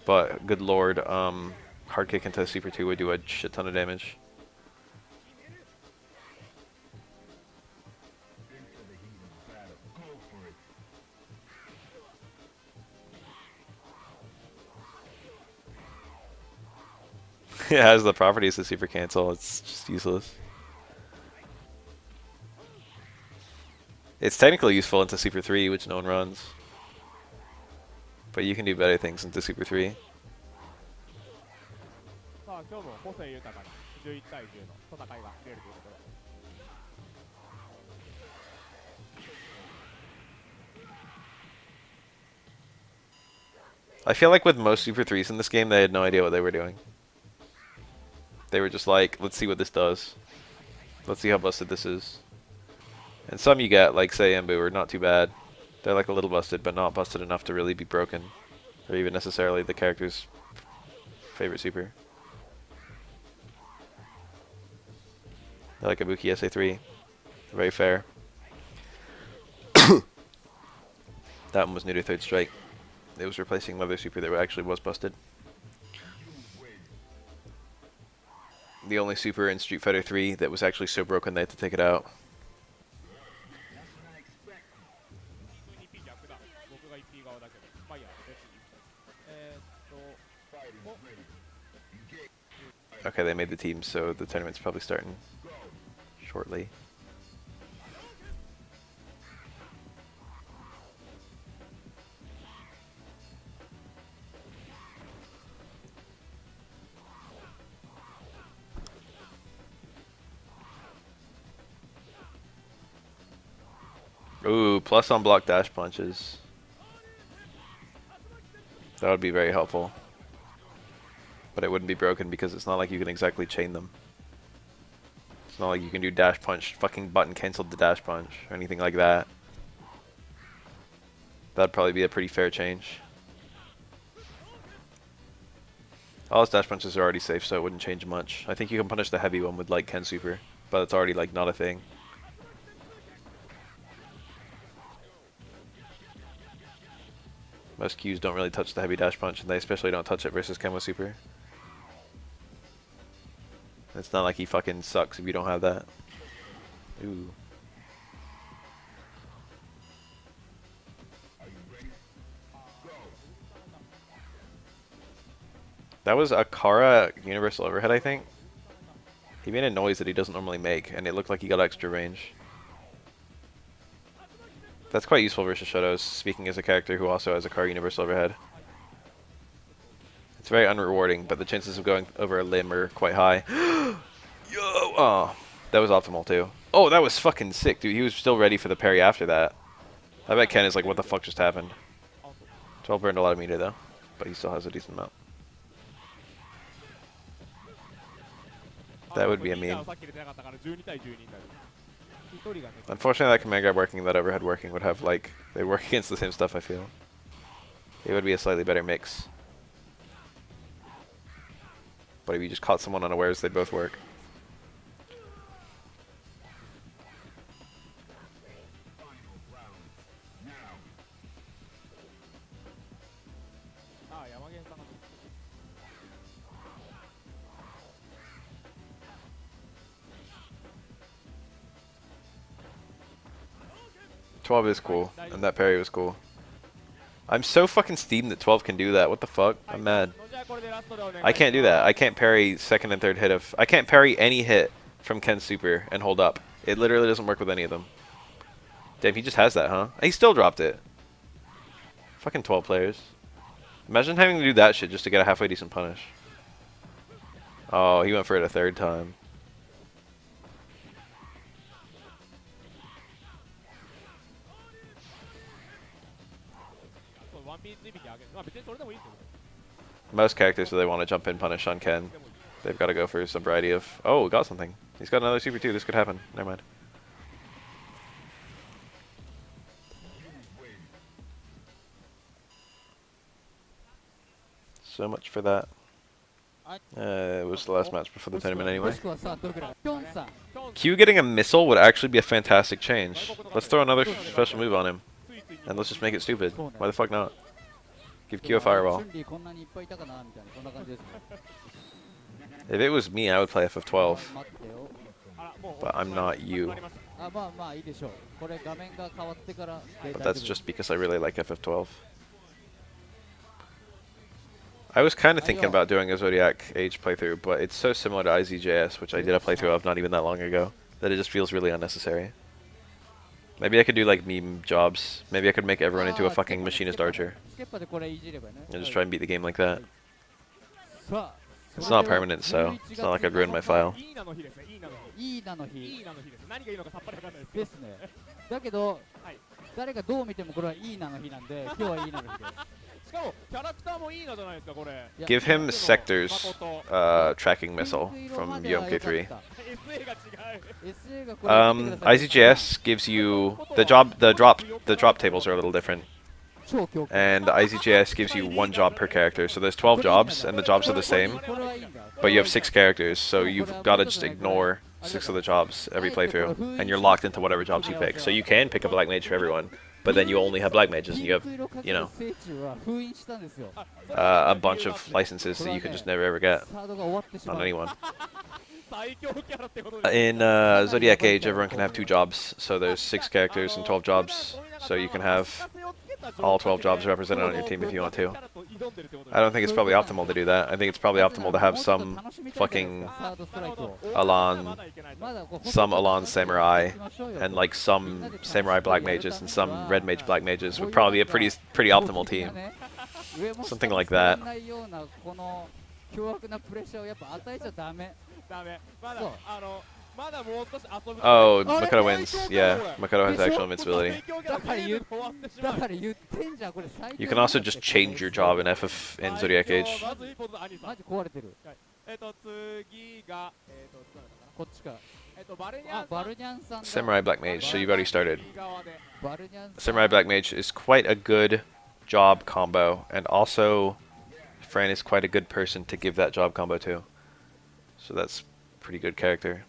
But good lord, hard kick into super 2 would do a shit ton of damage. It has the properties to super cancel. It's just useless. It's technically useful into Super 3, which no one runs. But you can do better things into Super 3. さあ今日も個性豊かな11対10の戦いが出るということで I feel like with most Super 3s in this game, they had no idea what they were doing. They were just like, let's see what this does. Let's see how busted this is. And some you get, like say Embu, are not too bad. They're like a little busted, but not busted enough to really be broken. Or even necessarily the character's favorite super. They're like Ibuki SA3. Very fair. That one was new to Third Strike. It was replacing another super that actually was busted. The only super in Street Fighter 3 that was actually so broken they had to take it out. Okay, they made the team, so the tournament's probably starting shortly. Ooh, plus on block dash punches. That would be very helpful. But it wouldn't be broken because it's not like you can exactly chain them. It's not like you can do dash punch, fucking button canceled the dash punch, or anything like that. That'd probably be a pretty fair change. All his dash punches are already safe, so it wouldn't change much. I think you can punish the heavy one with like Ken Super, but it's already like not a thing. Most Qs don't really touch the heavy dash punch, and they especially don't touch it versus Kemo Super. It's not like he fucking sucks if you don't have that. Ooh. That was a Kara Universal Overhead, I think. He made a noise that he doesn't normally make, and it looked like he got extra range. That's quite useful versus Shotos, speaking as a character who also has a Kara Universal Overhead. It's very unrewarding, but the chances of going over a limb are quite high. Yo! Oh, that was optimal too. Oh, that was fucking sick, dude. He was still ready for the parry after that. I bet Ken is like, what the fuck just happened? 12 burned a lot of meter though, but he still has a decent amount. That would be a meme. Unfortunately, that command grab working and that overhead working would have like, they work against the same stuff, I feel. It would be a slightly better mix. But if you just caught someone unawares, they'd both work. .12 is cool, and that parry was cool. I'm so fucking steamed that 12 can do that. What the fuck? I'm mad. I can't do that. I can't parry second and third hit of... I can't parry any hit from Ken's super and hold up. It literally doesn't work with any of them. Damn, he just has that, huh? He still dropped it. Fucking 12 players. Imagine having to do that shit just to get a halfway decent punish. Oh, he went for it a third time. Most characters, if they want to jump in punish on Ken, they've got to go for some variety of... Oh, got something. He's got another super too. This could happen. Never mind. So much for that. It was the last match before the tournament anyway. Q getting a missile would actually be a fantastic change. Let's throw another special move on him. And let's just make it stupid. Why the fuck not? Give Q a fireball. If it was me, I would play FF12. But I'm not you. But that's just because I really like FF12. I was kind of thinking about doing a Zodiac Age playthrough, but it's so similar to IZJS, which I did a playthrough of not even that long ago, that it just feels really unnecessary. Maybe I could do like meme jobs. Maybe I could make everyone into a fucking machinist archer. スケッパでこれいじればね。 And just try and beat the game like that. さあ、 It's not permanent, so it's not like I'd ruin my file. いいなの日ですね。いいなの日。いいなのい日いなの日です。何がいいのかさっぱりわかんないですけど。ですね。だけど、はい誰がどう見てもこれはいいなの日なんで、今日はいいなの日です。しかもキャラクターもいいなじゃないですかこれ。いや Give him Sector's tracking missile from UMK3. SA が違う。 SA がこれ見てください IZJS gives you the drop tables are a little different. 超強化 And IZJS gives you one job per character. So there's 12 jobs, and the jobs are the same, これはいいんだ but you have 6 characters, so you've got to just ignore 6 of the jobs every playthrough, and you're locked into whatever jobs you pick. So you can pick a Black Mage for everyone, but then you only have Black Mages, and you have, you know, 聖中は封印したんですよ a bunch of licenses that you can just never ever get サードが終わってしま on う anyone. 最強キャラってことです。 In Zodiac Age, everyone can have 2 jobs, so there's 6 characters and 12 jobs, so you can have all 12 jobs represented on your team if you want to. I don't think it's probably optimal to do that. I think it's probably optimal to have some fucking サードストライクを Alan, まだこう some Alan Samurai, 行きましょうよ and like some Samurai Black Mages and some Red Mage Black Mages would probably be a pretty optimal team. Something like that. ないようなこの凶悪なプレッシャーをやっぱ与えちゃダメダメ。まだそうまだもう少し遊ぶ。 Oh, Makoto wins. Yeah, Makoto has actual invincibility. だから言ってんじゃんこれ最強 You can also just change your job in FF in Zodiac Age. まず一歩ずつ兄さんマジ壊れてる次がこっちかバルニャンさんバルニャンさんだ Samurai Black Mage, so you've already started. 右側でバルニャンさん Samurai Black Mage is quite a good job combo, and also Fran is quite a good person to give that job combo to. So that's a pretty good character.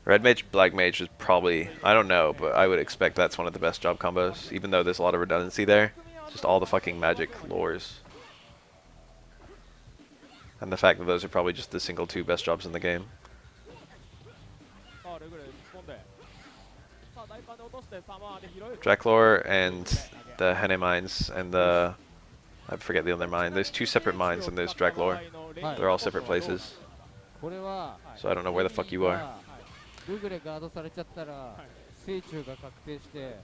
Red Mage, Black Mage is probably, I don't know, but I would expect that's one of the best job combos, even though there's a lot of redundancy there. Just all the fucking magic lores. And the fact that those are probably just the single 2 best jobs in the game. さあレグレ突っ込んでさあ大パンで落としてサマーで拾う Draclor and the Hene mines and the, I forget the other mine. There's 2 separate mines and there's Draclor. They're all separate places. これは So I don't know where the fuck you are. ルグレガードされちゃったら聖中が確定して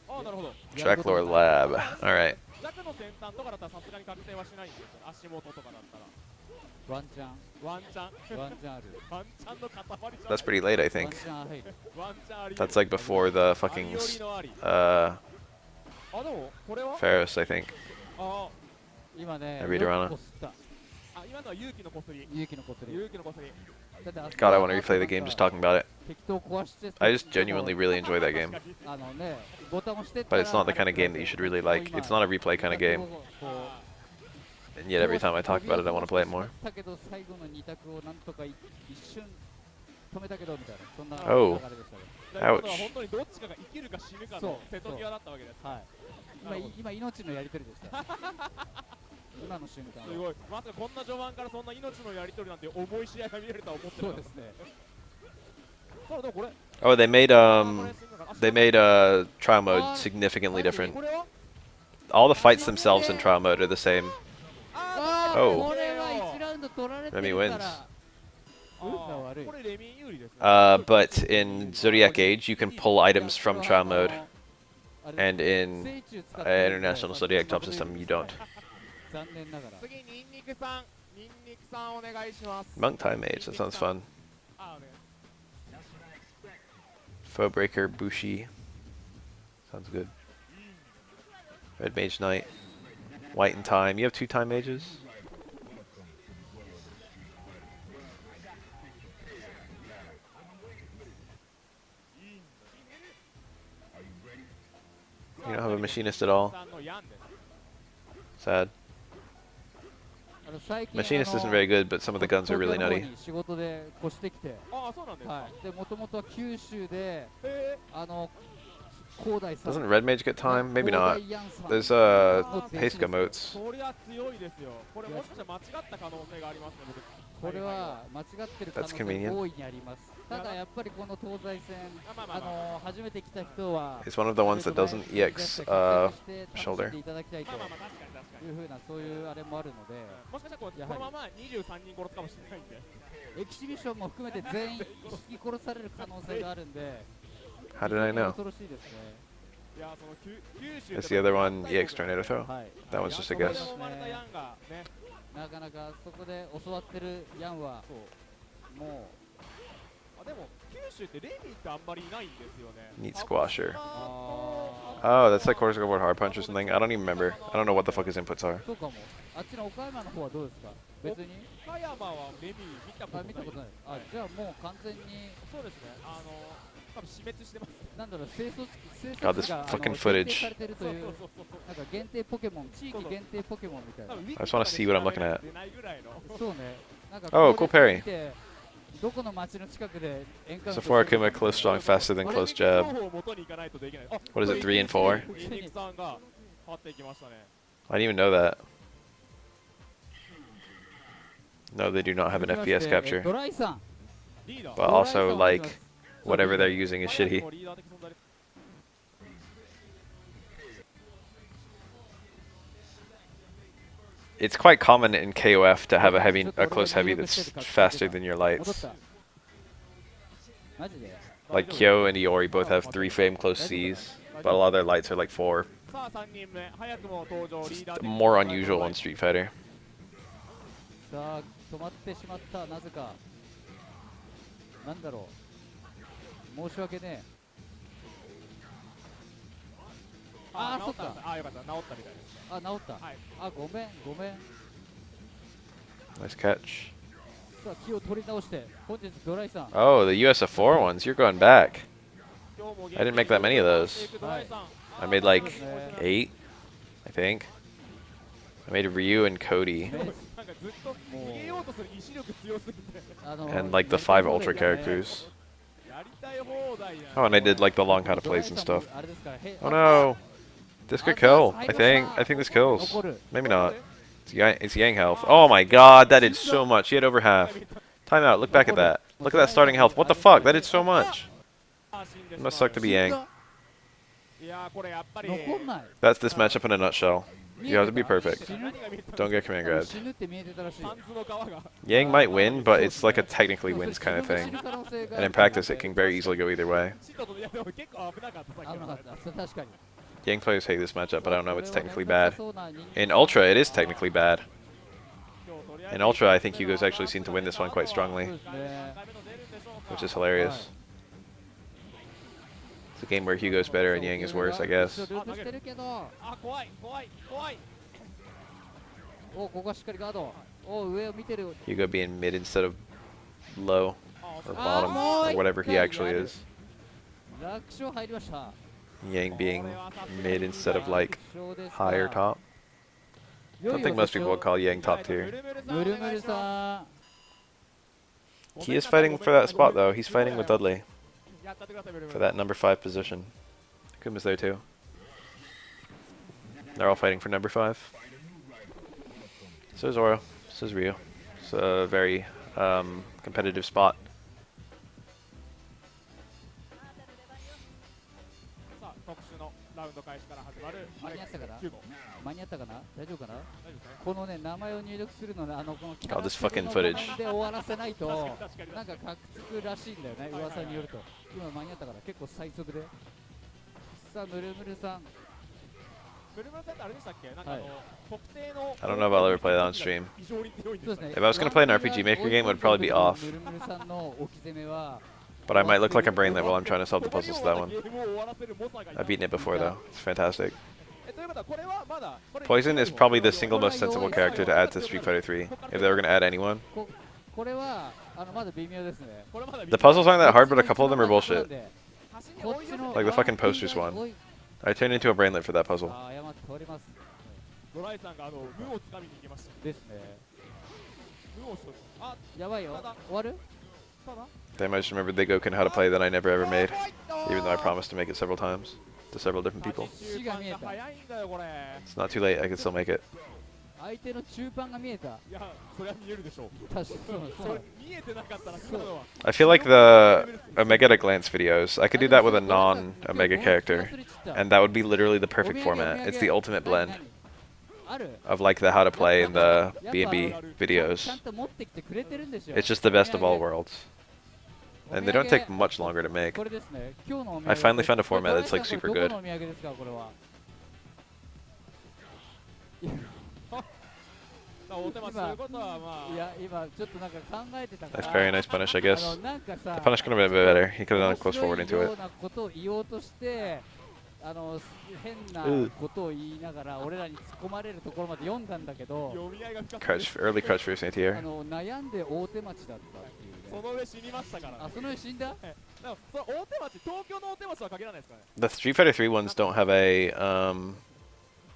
ああなるほど Draclor Lab. Alright. 弱の先端とかだったらさすがに確定はしないんですよ足元とかだったらワンチャンワンチャンワンチャンあるワンチャンの塊じゃん That's pretty late, I ワン think. チャン入るワンチャンあり That's like before the fucking あり uh あでもこれは Pharos, I think. あ今ね I read around. こすったあ今のは勇気のこすり勇気のこすり勇気のこすりだってあそこ God, I want to replay the game just talking about it. 適当壊して I just genuinely really enjoy that game. あのねボタン押してった But ら it's not the kind of game that you should really like. It's not a replay kind of game. こう And yet every time I talk about it, I want to play it more. だけど最後の2択をなんとか一瞬止めたけどみたいなそんな Oh. 流れでしたねということは本当にどっちかが生きるか死ぬかそうの瀬戸際だったわけですはい今命のやり取りでした今の瞬間はすごいまさかこんな序盤からそんな命のやり取りなんて重い試合が見れるとは思ってなかったそうですねそうでもこれ Oh, they made trial mode significantly different. これは All the fights themselves in trial mode are the same. あー Oh. これは1ラウンド取られて Remy る wins. から運が悪いこれレミン有利ですね But in Zodiac Age, you can pull items from trial mode, and in International Zodiac Top System, you don't. 残念ながら次ニンニクさんお願いします Monk Time Mage, that sounds fun. あお願い Foe Breaker, Bushi. Sounds good. Red Mage Knight. White and Time. You have 2 Time Mages? You don't have a machinist at all? さんのヤンです Sad. 最近 Machinist isn't very good, but some of the guns are really 東京の方 nutty. に仕事で越してきてああそうなんですかはいでもともとは九州でへ広大さん Doesn't Red Mage get time? Maybe 広 not. 大ヤンさん There's haste え emotes. そりゃ強いですよこれもしかしたら間違った可能性がありますね僕これは間違ってる可能 That's 性 convenient. 大いにあります。ただやっぱりこの東西線、初めて来た人は It's one of the ones that doesn't EX shoulder. 楽しんでいただきたいというふうなそういうあれもあるので、もしかしたらこのまま23人殺すかもしれないんで。エキシビションも含めて全員引き殺される可能性があるんで、 How did I know? 恐ろしいですね。いや、その九州 Is the other one EX tornado throw? はい。 That one's just a guess. なかなかそこで教わってるヤンはもでも九州ってレミってあんまりいないんですよね。 Neat squasher. う、あ Oh, that's like cortical board hard punch or something. I don't even remember. I don't know what the fuck his inputs are. そうかも。あっちの岡山の方はどうですか？別に岡山はレミ見たことない。見たことない。あ、じゃあもう完全にそうですね。多分死滅してます。なんだろう、生息 God, this 地が fucking 限 footage. 定されてるというなんか限定ポケモン、地域限定ポケモンみたいな。 I just wanna see what I'm looking at. そうね。なんか Oh, cool parry. どこの町の近くでエンカウント So far, Akuma close strong faster than close jab. What is it, 3 and 4? イニクさんが張っていきましたね。 I didn't even know that. No, they do not have an FPS capture. ドライさん。 But also, like, whatever they're using is shitty. It's quite common in KOF to have a close heavy that's faster than your 戻っ lights. た。マジで Like Kyo and Iori both have 3-frame close Cs, but a lot of their lights are like 4. さあ3人目、早くも登場リーダー It's more unusual in Street Fighter. さあ、止まってしまった、なぜか。なんだろう。申し訳ねえ。ああ、そっか。ああ、よかった。治ったみたいですね。あ、治った。はい。あ、ごめん、ごめん。 Nice catch. さあ、気を取り直して、本日ドライさん。 Oh, the USF4 ones. You're going back. 今日も I didn't make that many of those. ドライさん I made like 8, I think. I made Ryu and Cody. なんかずっと逃げようとする意志力強すぎて And like the 5 Ultra characters. やりたい放題やん。 Oh, and I did like the long how to plays and stuff. あれですから、へ Oh no! This could kill. I think this kills. Maybe not. It's Yang health. Oh my god, that did so much. He had over half. Time out. Look back at that. Look at that starting health. What the fuck? That did so much. It must suck to be Yang. いやーこれやっぱり残んない。 That's this matchup in a nutshell. You have to be perfect. 何が見えた Don't get command grabbed. 死ぬって見えてたらしい。サンズの皮が Yang might win, but it's like a technically wins kind of thing. And in practice, it can very easily go either way. シトといやでも結構危なかったさっきの危なかった。そう確かに。 Yang players hate this matchup, but I don't know if it's technically bad. In Ultra, it is technically bad. In Ultra, I think Hugo's actually seemed to win this one quite strongly, そうですね。 which is hilarious. It's a game where Hugo's better and Yang is worse, I guess. ループしてるけど、あ怖い怖い怖いお、ここはしっかりガード。お、上を見てる。 Hugo being mid instead of low あ or bottom or whatever he actually is. 楽勝入りました。 Yang being mid instead of like higher top. I don't think most people would call Yang top tier. ムルムルさん。 He is fighting for that spot though. He's fighting with Dudley やったってくださいブルーム for that number 5 position. Kuma's there too. They're all fighting for number 5. So is Oro. So is Ryu. It's a very competitive spot. さあ特殊のラウンド開始から始まる間に合ったかな9号間に合ったかな大丈夫かな大丈夫ですねこのね、名前を入力するのね、このキ Oh, this fucking footage. で終わらせないと、確かになんかカクつくらしいんだよね、噂によると。今間に合ったから結構最速で。さあ、ムルムルさん。ブルームさんってあれでしたっけなんかはい特定の I don't know if I'll ever play that on stream. 異常に強いんですかそうですね。 If I was gonna play an RPG Maker game, it would probably be off. ムルムルさんの置き攻めは、 But I might look like a brainlet while I'm trying to solve the この puzzles よ to う that な one. ゲームを終わらせる猛者がいた I've beaten it before though. It's fantastic. ということはこれはまだこれ Poison is probably the single most sensible character to add to Street Fighter 3. If they were gonna add anyone. これはまだ微妙ですね。これまだ The puzzles aren't that hard, but a couple of them are なん bullshit. で端にこ追い寄せっちの Like the fucking posters one. I turned into a brainlet for that puzzle. あー、謝っております。ドライさんが無をつかみに行きましたですね。無をしとるあやばいよ。終わるただ Damn, I just remembered the Goku how to play that I never ever made. Even though I promised to make it several times. To several different people. 8週間が早いんだよこれ It's not too late, I can still make it. 相手の中盤が見えた。いやそれは見えるでしょう。確かにそれ見えてなかったら今のは I feel like the Omega at a glance videos, I could do that with a non-Omega character, and that would be literally the perfect format. It's the ultimate blend ある of like the how to play and the B&B ちゃ videos. んと持ってきてくれてるんですよ。 It's just the best of all worlds. And they don't take much longer to make. これですね。今日のお土産 I finally found a format that's like super ど good. このお土産ですかこれは。大手町そういうことはまあいや今ちょっとなんか考えてたか Nice ら。 parry, nice punish, I guess. なんかさ The punish could have been a bit better. He could have done a close forward 面 into 白いよ it. うなことを言おうとして変なことを言いながら俺らに突っ込まれるところまで読んだんだけど読み合いが深くて Early crouch fierce anti-air. 悩んで大手町だったっていうね。その上死にましたから、ね、あその上死んだ。でもその大手町東京の大手町は限らないですかね。 The Street Fighter 3 ones don't have a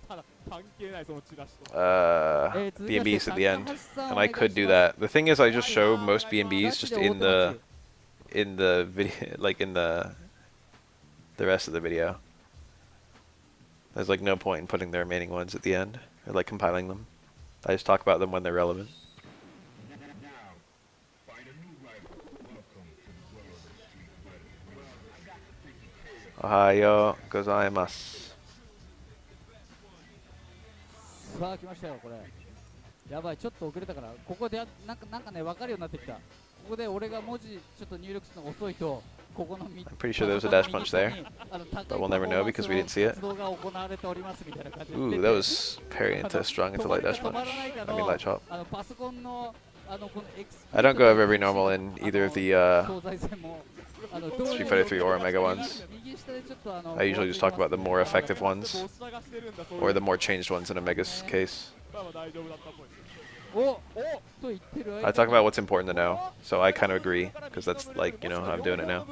ただ関係ないそのチラシと B&Bs at the end, and I could do that. The thing is, I just show most B&Bs just in the video, like in the rest of the video. There's like no point in putting the remaining ones at the end or like compiling them. I just talk about them when they're relevant. Ohayo gozaimasu. さあ来ましたよこれ。やばいちょっと遅れたからここでなんかね分かるようになってきた。ここで俺が文字ちょっっと入力するのが遅いとここの I'm pretty sure there was a dash punch there, but we'll never know because we didn't see it. 活動が行われておりますみたいな感じで Ooh, that was parry into strong into light dash punch. I mean light chop. パソコンのこの I don't go over every normal in either of the 東西線もStreet Fighter 3 or Omega ones. I usually just talk about the more effective ones, or the more changed ones in Omega's case. おと言ってる I talk about what's important to know, so I kind of agree, because that's like, you know, how I'm doing it now.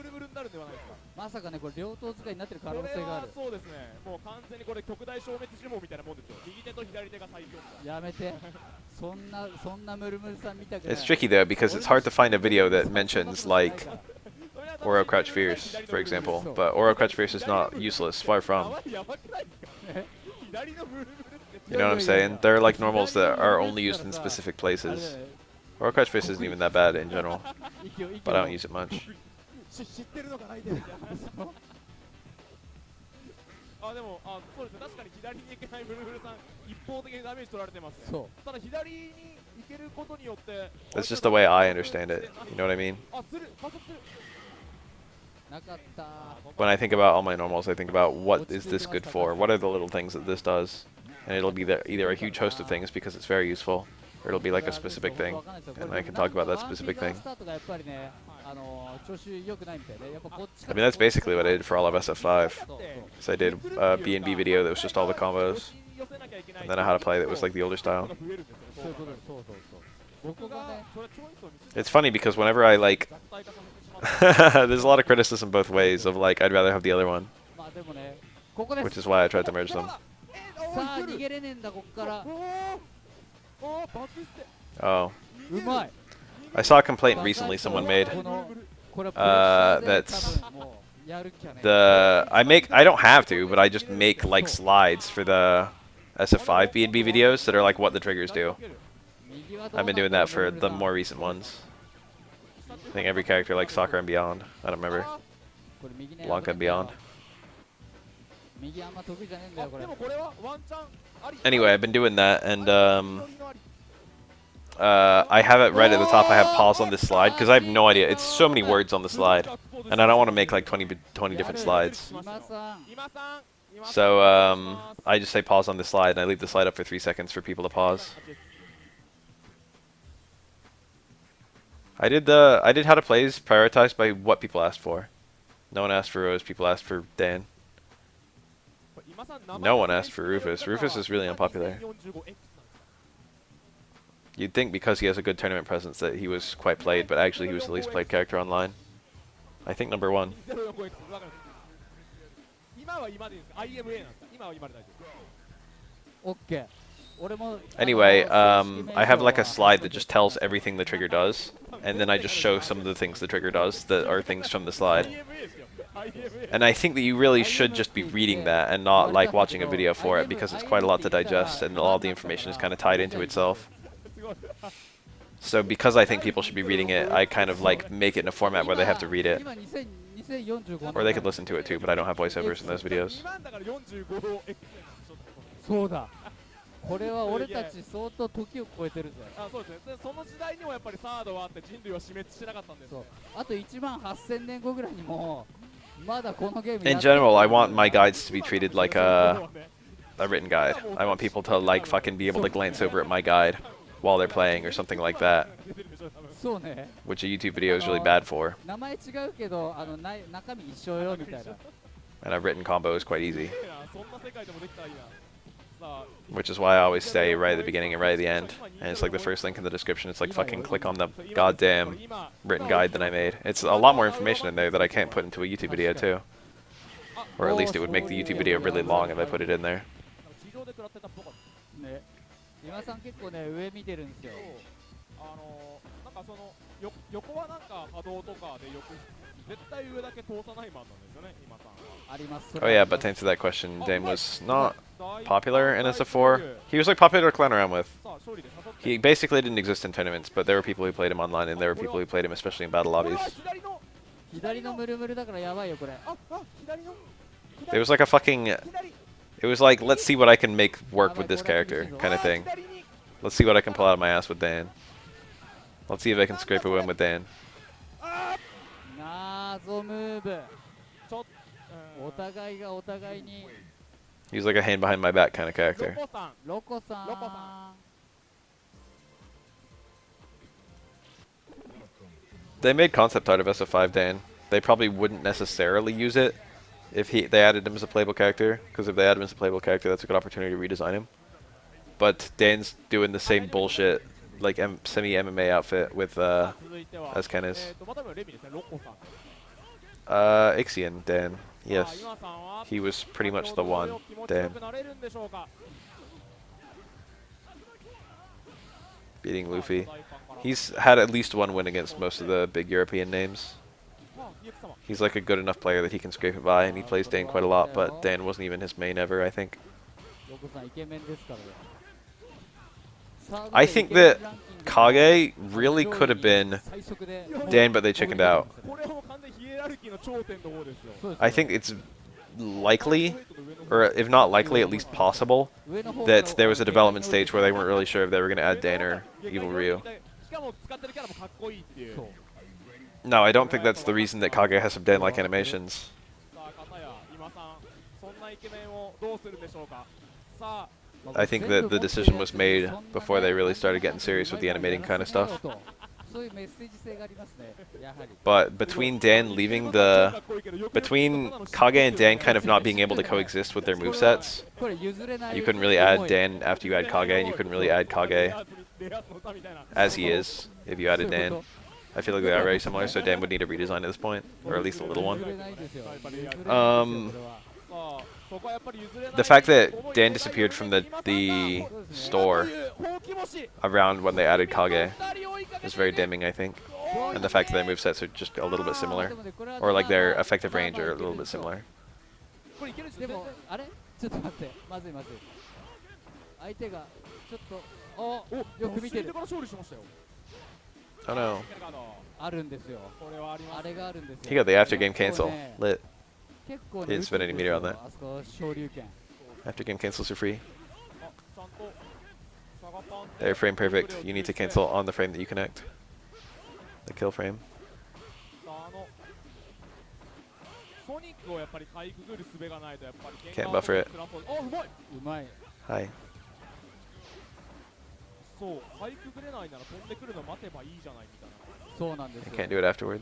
まさかねこれ両刀使いになってる可能性がある。そうですね。もう完全にこれ極大消滅呪文みたいなもんですよ。右手と左手が最強。やめて。そんなムルムルさん見たくない。 It's tricky though, because it's hard to find a video that mentions like Oro Crouch Fierce, for example, but Oro Crouch Fierce is not useless, far from. You know what I'm saying? They're like normals that are only used in specific places. Oro Crouch Fierce isn't even that bad in general, but I don't use it much. 知ってるのがないで。あでもそうですね。確かに左に行けないブルブルさん一方的にダメージ取られてますね。そう。ただ左に行けることによって。 That's just the way I understand it. You know what I mean? あする加速する。 なかった。 When I think about all my normals, I think about what is this good for? What are the little things that this does? And it'll be either a huge host of things because it's very useful, or it'll be like a specific thing, and I can talk about that specific thing. I mean, that's basically what I did for all of SF5. So I did a B&B video that was just all the combos, and then a how to play that was like the older style. It's funny because whenever I like, there's a lot of criticism both ways of like, I'd rather have the other one, which is why I tried to merge them. Oh. I saw a complaint recently someone made. That's I don't have to, but I just make like slides for the SF5 B&B videos that are like what the triggers do. I've been doing that for the more recent ones. I think every character like Sakura and Beyond. I don't remember. Blanca and Beyond. Anyway, I've been doing that, and I have it right at the top. I have pause on this slide because I have no idea. It's so many words on the slide, and I don't want to make like 20 different slides. So I just say pause on this slide, and I leave the slide up for 3 seconds for people to pause. I did how to plays prioritized by what people asked for. No one asked for Rose. People asked for Dan. No one asked for Rufus. Rufus is really unpopular. You'd think because he has a good tournament presence that he was quite played, but actually he was the least played character online. I think number 1. Anyway, I have like a slide that just tells everything the trigger does, and then I just show some of the things the trigger does that are things from the slide. And I think that you really should just be reading that and not like watching a video for it, because it's quite a lot to digest and all the information is kind of tied into itself. So because I think people should be reading it, I kind of like make it in a format where they have to read it. Or they could listen to it too, but I don't have voiceovers in those videos. そうだ。これは俺たち相当時を超えてるぜ。あ、そうですね。でその時代にもやっぱりサードはあって人類は死滅してなかったんです。そう。あと1万8000年後ぐらいにもまだこのゲーム In general, I want my guides to be treated like a written guide. I want people to like fucking be able to glance over at my guide while they're playing or something like that, そうね。 which a YouTube video is really bad for. 名前違うけど中身一緒よみたいな。 And a written combo is quite easy, そんな世界でもできたらいいな。さあ、 which is why I always say right at the beginning and right at the end. And it's like the first link in the description. It's like fucking click on the goddamn written guide that I made. It's a lot more information in there that I can't put into a YouTube video too. Or at least it would make the YouTube video really long if I put it in there. 地上で食らってたっぽかった。ね。今さん結構ね上見てるんですよ。なんかその横はなんか波動とかでよく絶対上だけ通さないマンなんですよね、今さんは。あります。 Oh yeah, but to answer that question, Dame was not popular in SF4. He was like popular to clown around with. さあ勝利で誘って He basically didn't exist in tournaments, but there were people who played him online, and there were people who played him especially in battle これ lobbies. は左の左のムルムルだからやばいよこれ。左の It was like a fucking... It was like, let's see what I can make work with this character kind of thing. 左に Let's see what I can pull out of my ass with Dan. Let's see if I can scrape a win with Dan. 謎ムーブ。ちょっお互いがお互いに。 He's like a hand behind my back kind of ロ character. コさんロコさん。ロコさ They made concept art of SF5, Dan. They probably wouldn't necessarily use it if they added him as a playable character, because if they add him as a playable character, that's a good opportunity to redesign him. But Dan's doing the same bullshit, like semi-MMA outfit with 続いては as Ken is. またもレミですね、ロコさん。 Ixion, Dan. さあ Yes. 今さんは He was pretty much the one, 気持ち Dan. よくなれるんでしょうか。 Beating Luffy. He's had at least one win against most of the big European names. あ、イエク様 He's like a good enough player that he can scrape it by, and he plays Dan quite a lot, but Dan wasn't even his main ever, I think. ロコさんイケメンですからね。 I think that Kage really could have been 最速で Dan, but they chickened out. これはもう完全にヒエラルキーの頂点の方ですよ。そうです I think it's likely, or if not likely, at least possible, that there was a development stage where they weren't really sure if they were going to add Dan or Evil Ryu. しかも使ってるキャラもかっこいいっていう。そう No, I don't think that's the reason that Kage has some Dan-like animations. さあ、片や今さん、そんなイケメンをどうするんでしょうか。さあ、 I think that the decision was made before they really started getting serious with the animating kind of stuff. そういうメッセージ性がありますね。やはり。 But between Dan leaving between Kage and Dan kind of not being able to coexist with their movesets, これ譲れない。 you couldn't really add Dan after you add Kage, and you couldn't really add Kage レアスの歌みたいな。 as he is if you added Dan. I feel like they are very similar, so Dan would need a redesign at this point, or at least a little 譲 one. れないですよ。 さあ、そこはやっぱり譲れない。 The fact that Dan disappeared from the store ほうき星 around when they added Kage is very dimming, I think. And the fact that their movesets are just a little bit similar, or like their effective range are a little bit similar. これいけるし、でもあれちょっと待ってまずいまずい。相手がちょっとよく見てる。から勝利しましたよ。 Oh no. あるんですよ。これはあります。あれがあるんですよ。 He got the after game cancel. ね Lit. 結構 He didn't spend any meter on that. あそこ昇竜拳。 After game cancels are free. あ、ちゃんと下がパン They're frame perfect. You need to cancel on the frame that you connect. The kill frame. ソニックをやっぱりかいくぐる術がないとやっぱり Can't buffer it. あ、うまい。うまい。 Hi. そう、かいくぐれないなら飛んでくるの待てばいいじゃないみたいな。そうなんです I よ。 can't do it afterwards.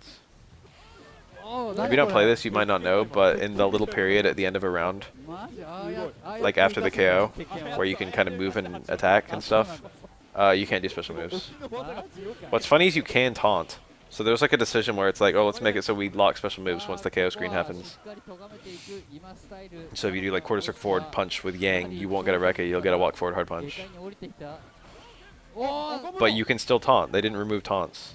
お If you don't play this, you might not know, but in the little period at the end of a round, マジああやああや like after the KO, 経験は where you can kind of move and attack and stuff, you can't do special moves. の技が強い。 What's funny is you can taunt. So there's like a decision where it's like, oh, let's make it so we lock special moves once the KO screen happens. しっかり咎めていく今スタイル So if you do like quarter circle forward punch with Yang, you won't get a Rekka, you'll get a walk forward hard 軽 punch. 快に降りてきたおー But you can still taunt. They didn't remove taunts.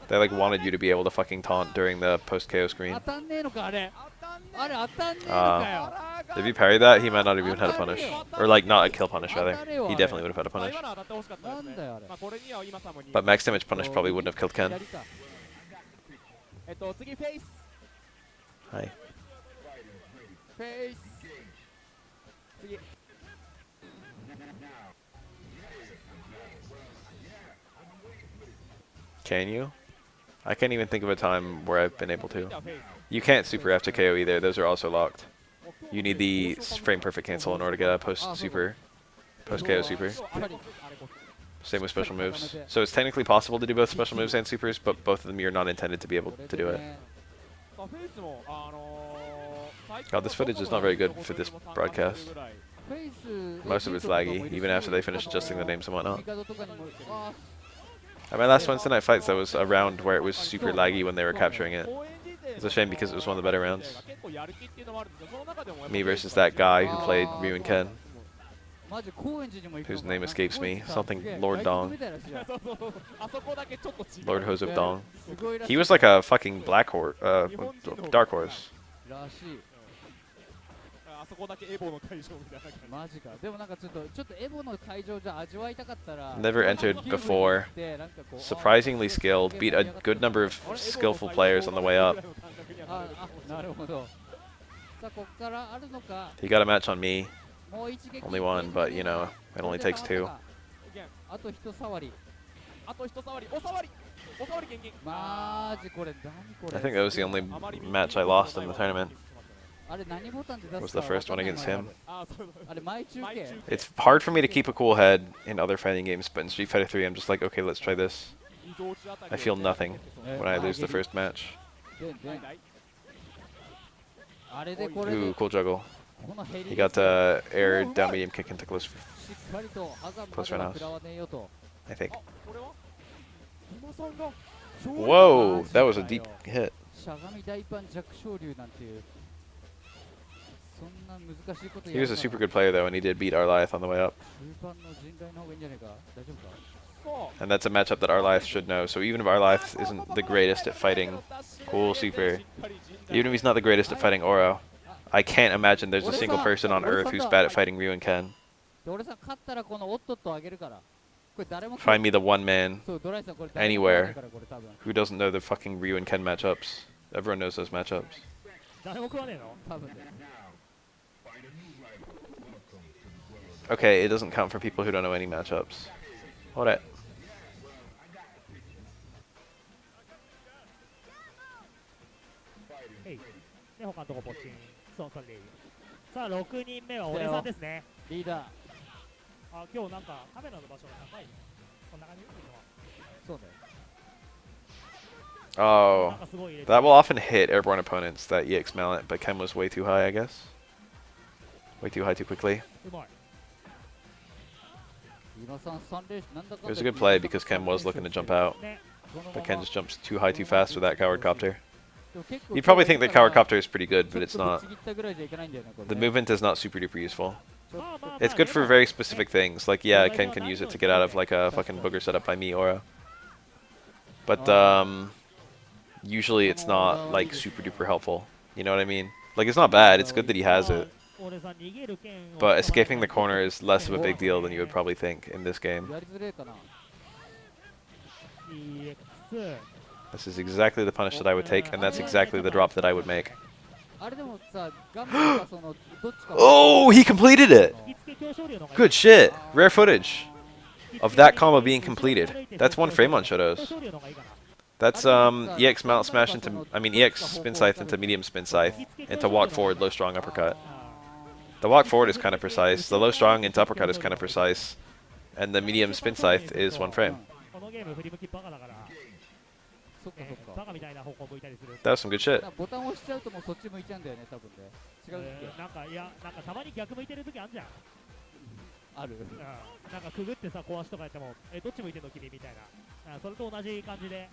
They like wanted you to be able to fucking taunt during the post KO screen. 当たんねえのかあれあれ当たんねえのかよ。 If you parried that, he might not have even had a punish. Or, like, not a kill punish, rather. He definitely would have had a まあ punish. 今のは当たってほしかったですねなんだよあれ。まあこれには今様に But max damage punish probably wouldn't have killed Ken. 左か。次フェイス Hi. フェイス次 Can you? I can't even think of a time where I've been able to. じゃあフェイス You can't super after KO either. Those are also locked. You need the frame perfect cancel in order to get a post super, post KO super. あれこそ Same with special moves. So it's technically possible to do both special moves and supers, but both of them you're not intended to be able to do it. フェイスもGod, this footage is not very good for this broadcast. フェイス Most of it's laggy, even after they finish adjusting the names and whatnot. 味方とかにもあ At my last Wednesday night fights, that was a round where it was super laggy when they were capturing it. It's a shame because it was one of the better rounds. 結構やる気っていうのもあるんですけどその中でもやっぱ Me versus that guy who played Ryu and Ken, マジ高円寺にも行くの whose か name escapes me. 高円 Something 寺さ Lord 外国 Dong. みたいなしやそうそうそうあそこだけちょっと違う Lord Hose of Dong. すごいらしい He was like a fucking black horse, dark horse. らしいあそこだけエボの会場みたいな感じマジかでもなんかちょっとエボの会場じゃ味わいたかったら Never entered before. Surprisingly skilled, beat a good number of skillful players on the way up. あなるほどさあこっからあるのか He got a match on me, もう一撃 only one, but you know, it only takes two. あと一触りあと一触りお触りお触り厳禁マジこれ何これ I think that was the only match I lost in the tournament. あれ何ボタンで出 Was す the か first one わかんない against 前 him. あそうそうあれ前中継 It's hard for me to keep a cool head in other fighting games, but in Street Fighter 3, I'm just like, okay, let's try this. 移動中あたり I feel nothing when I lose the first match. でではいはいあれでこれで Ooh, cool juggle. このヘリ He got the air down medium kick into close, しっかりとハザムま Close で run は house. 食らわねえよと I think. あこれは今さんが Whoa, that was a deep hit. しゃがみ大パン弱小流なんていうそんな難しいこと He や was る a な super good player, though, and he did beat Arliath on the way up. 中盤の陣外の方がいいんじゃないか大丈夫かそう And that's a matchup that Arliath should know. So even if Arliath isn't the greatest at fighting cool super, even if he's not the greatest at fighting Oro, I can't imagine there's a single person on Earth who's bad at fighting Ryu and Ken. で俺さ勝ったらこのオットットあげるからこれ誰も Find me the one man そうドライさんこれ誰も食わない anywhere からこれ多分 who doesn't know the fucking Ryu and Ken matchups. Everyone knows those matchups. 誰も食わねえの多分ね Okay, it doesn't count for people who don't know any matchups. What it? へいで他のとこポチンそうそれでいいさあ6人目は俺さんですねリーダーあ今日なんかカメラの場所が高いねこんな感じそうだよ Oh, なんかすごい入れて that will often hit airborne opponents, that EX mallet, but Ken was way too high, I guess. Way too high too quickly. うまい今さん3レースなんだか It was a good play because Ken was looking to jump out, ね but Ken just jumps too high too fast with that coward copter. でも結構 You'd probably think the coward copter is pretty good, ちょ but っ it's と not. ぶち切ったぐらいじゃいけないんだよねこれ The ね movement is not super duper useful. ちょっとまあまあまあ It's good for でも very specific things, like yeah, Ken can use it to get out of like a fucking booger setup by me Aura. But usually it's not like super duper helpful. You know what I mean? Like it's not bad. It's good that he has it, 俺さん逃げる剣を but escaping the corner is less of a big deal than you would probably think in this game. やりづれえかな EX This is exactly the punish that I would take, and that's exactly the drop that I would make. あれでもさガムとかそのどっちか Oh, he completed it! 引き付け強勝竜の方がいい Good shit! Rare footage of that combo being completed. That's one frame on Shadows. 強勝竜の方がいいかな That's EX mount smash into, I mean EX spin scythe into medium spin scythe into walk forward low strong uppercut. The walk forward is kind of precise, the low strong into uppercut is kind of precise, and the medium spin scythe is one frame. このゲーム振り向きバカだからそっかそっかバカみたいな方向向いたりする That was some good shit. ボタン押しちゃうともうそっち向いちゃうんだよね多分ね違うっけなんかいやなんかたまに逆向いてる時あんじゃんあるなんかくぐってさ壊しとかやってもどっち向いてんの君みたいなそれと同じ感じで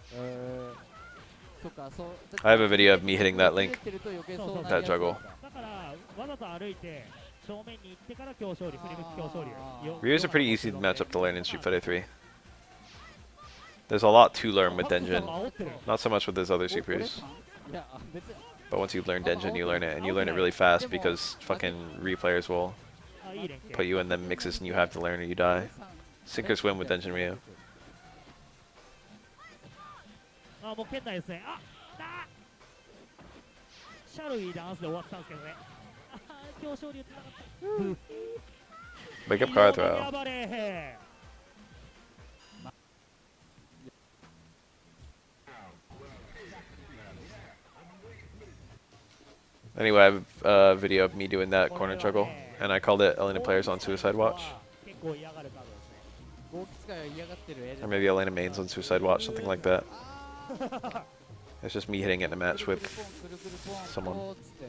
そっかそう I have a video of me hitting that link. てると余計そうな That りやすい juggle. だからわざと歩いて正面に行ってから強勝竜振り向き強勝竜 Ryu's a pretty easy matchup to learn in Street Fighter 3. There's a lot to learn with Denjin, 煽ってる not so much with his other お俺 supers. さんいや別に But once you learn Denjin, you learn it, and you learn it really fast because fucking replayers will あいい連携 put you in them mixes and you have to learn or you die. Sink or swim with Denjin Ryu. あもう圏内ですねあだシャルウィーダンスで終わってたんですけどねあー表彰流つながった Wake up card 選 throw. ばれ Anyway, I have a video of me doing that corner juggle, and I called it Elena Players on Suicide Watch. 結構嫌がるカードですねゴーキ使いは嫌がってる絵で Or maybe Elena Mains on Suicide Watch, something like that. It's just me hitting it in a match with くるくるポン someone. ポンっつって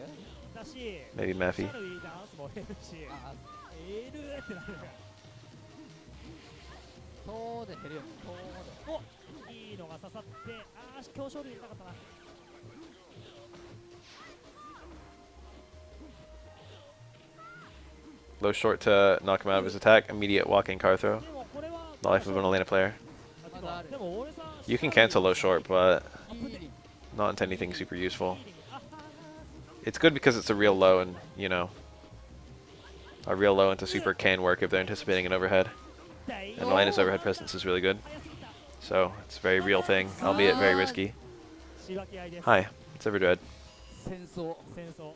だし Maybe シ Maffy. ャルウィーダンスも減るしあえるってなるそうで減るよねそうでおいいのが刺さってあー強勝類入れたかったな Low short to knock him out of his attack. Immediate walking car throw. でもこれは The life of an Elena player. まだあるでも俺さん You can cancel low short, but ヒーリング not into anything super useful. It's good because it's a real low, and you know, a real low into super can work if they're anticipating an overhead. And Elena's overhead presence is really good. So it's a very real thing, albeit very risky. 仕分け合いです Hi, it's Everdread. 戦争戦争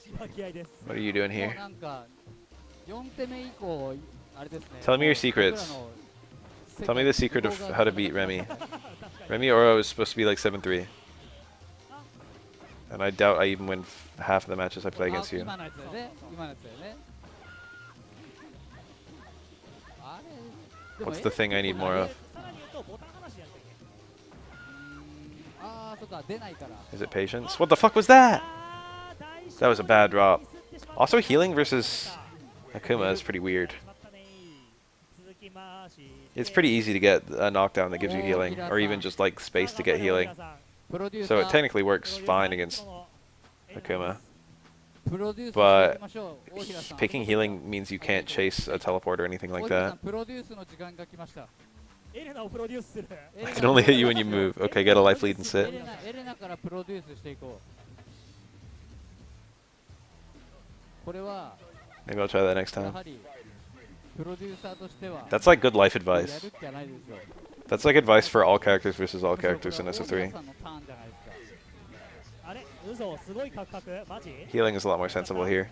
仕分け合いです What are you doing もう here? なんか4手目以降あれですね Tell me your もう secrets. 僕らの Tell me the secret of how to beat Remy. Remy Oro is supposed to be like 7-3. And I doubt I even win half of the matches I play あ against you. 今のやつだよね今のやつだよねあれでも What's the thing I need more of? さらに言うとボタン話やったっけああそっか出ないから Is it patience? What the fuck was that? あー大丈夫 That was a bad drop. ミスってしまった Also, healing versus Akuma is pretty weird. しまったね続きまして It's pretty easy to get a knockdown that gives you healing, or even just like space to get healing. プロデューサ So it ー technically works fine against Akuma. プロデュース but していきましょう大平さん Picking healing means you can't chase a teleport or anything 大 like 平さ that. んプロデュースの時間が来ましたエレナをプロデュースする I can only hit you when you move. Okay, get a life lead and エ sit. レナからプロデュースしていこうこれは Maybe I'll try that next や time. はりプロデューサーとしては That's like good life や advice. るっきゃないですよ That's like advice for all characters versus all characters in 大 SF3. 平さんのターンじゃないですかあれ嘘すごいカクカクマジ Healing is a lot more sensible here.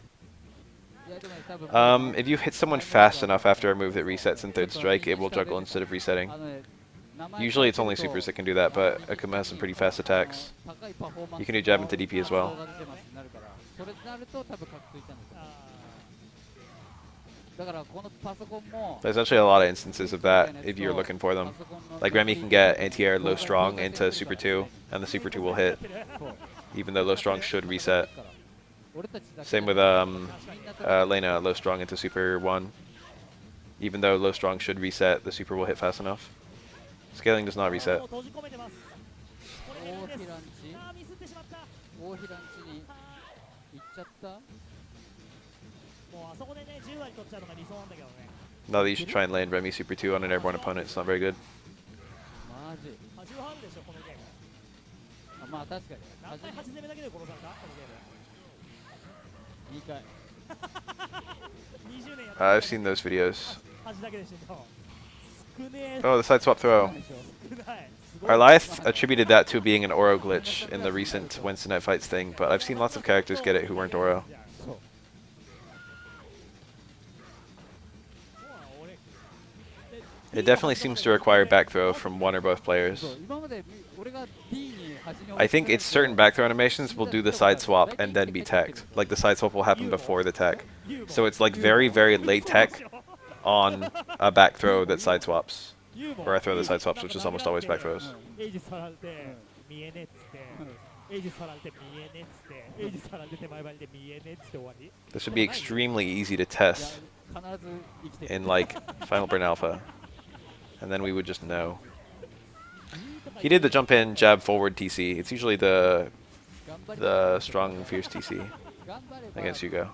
いやでもね多分 If you hit someone fast enough after a move that resets in third strike, it will juggle instead of resetting. あのね名前 Usually it's only 書いてる supers と that can do that, but Akuma has some pretty fast attacks. 高いパフォーマンス You can do jab into DP as well. が出てますなるからそれになると多分カクついたんですよあだからこのパソコンも There's actually a lot of instances of that if you're looking for them. Like Remy can get anti-air low strong into super 2, and the super 2 will hit, そう even though low strong should reset. 俺たちだけ Same with Lena, low strong into super 1. Even though low strong should reset, the super will hit fast enough. Scaling does not ー reset. もう閉じ込めてますこれ大でです平んちあーミスってしまった大平んちに行っちゃったもうあそこでね10割取っちゃうのが理想なんだけどね Now that you should try and land Remy super 2 on an airborne opponent, it's not very good. マジ80ハードでしょこのゲームあまあ確かに何回8攻めだけで殺されたこのゲ2回ーム20年やって I've seen those videos. 8だけで死んだ少ねえ Oh, the side swap throw. 少ないすごい Arlyth attributed that to being an Oro glitch in the recent Wednesday Night Fights thing, but I've seen lots of characters get it who weren't Oro. そうそうなの俺 It definitely seems to require back throw from one or both そ players. う今まで俺が D に端に I think it's certain back throw animations will do the side swap and then be teched. Like the side swap will happen before the tech. So it's like very, very late tech on a back throw that side swaps. Or a throw that side swaps, which is almost always back throws. エイジ触られて見えねえっつってエイジ触られて見えねえっつってエイジ触られて手前張りで見えねえっつって終わり This would be extremely easy to いや test 必ず生きてる in like Final Burn Alpha. And then we would just know. He did the jump in, jab forward TC. It's usually the strong fierce TC 頑張れば against Hugo.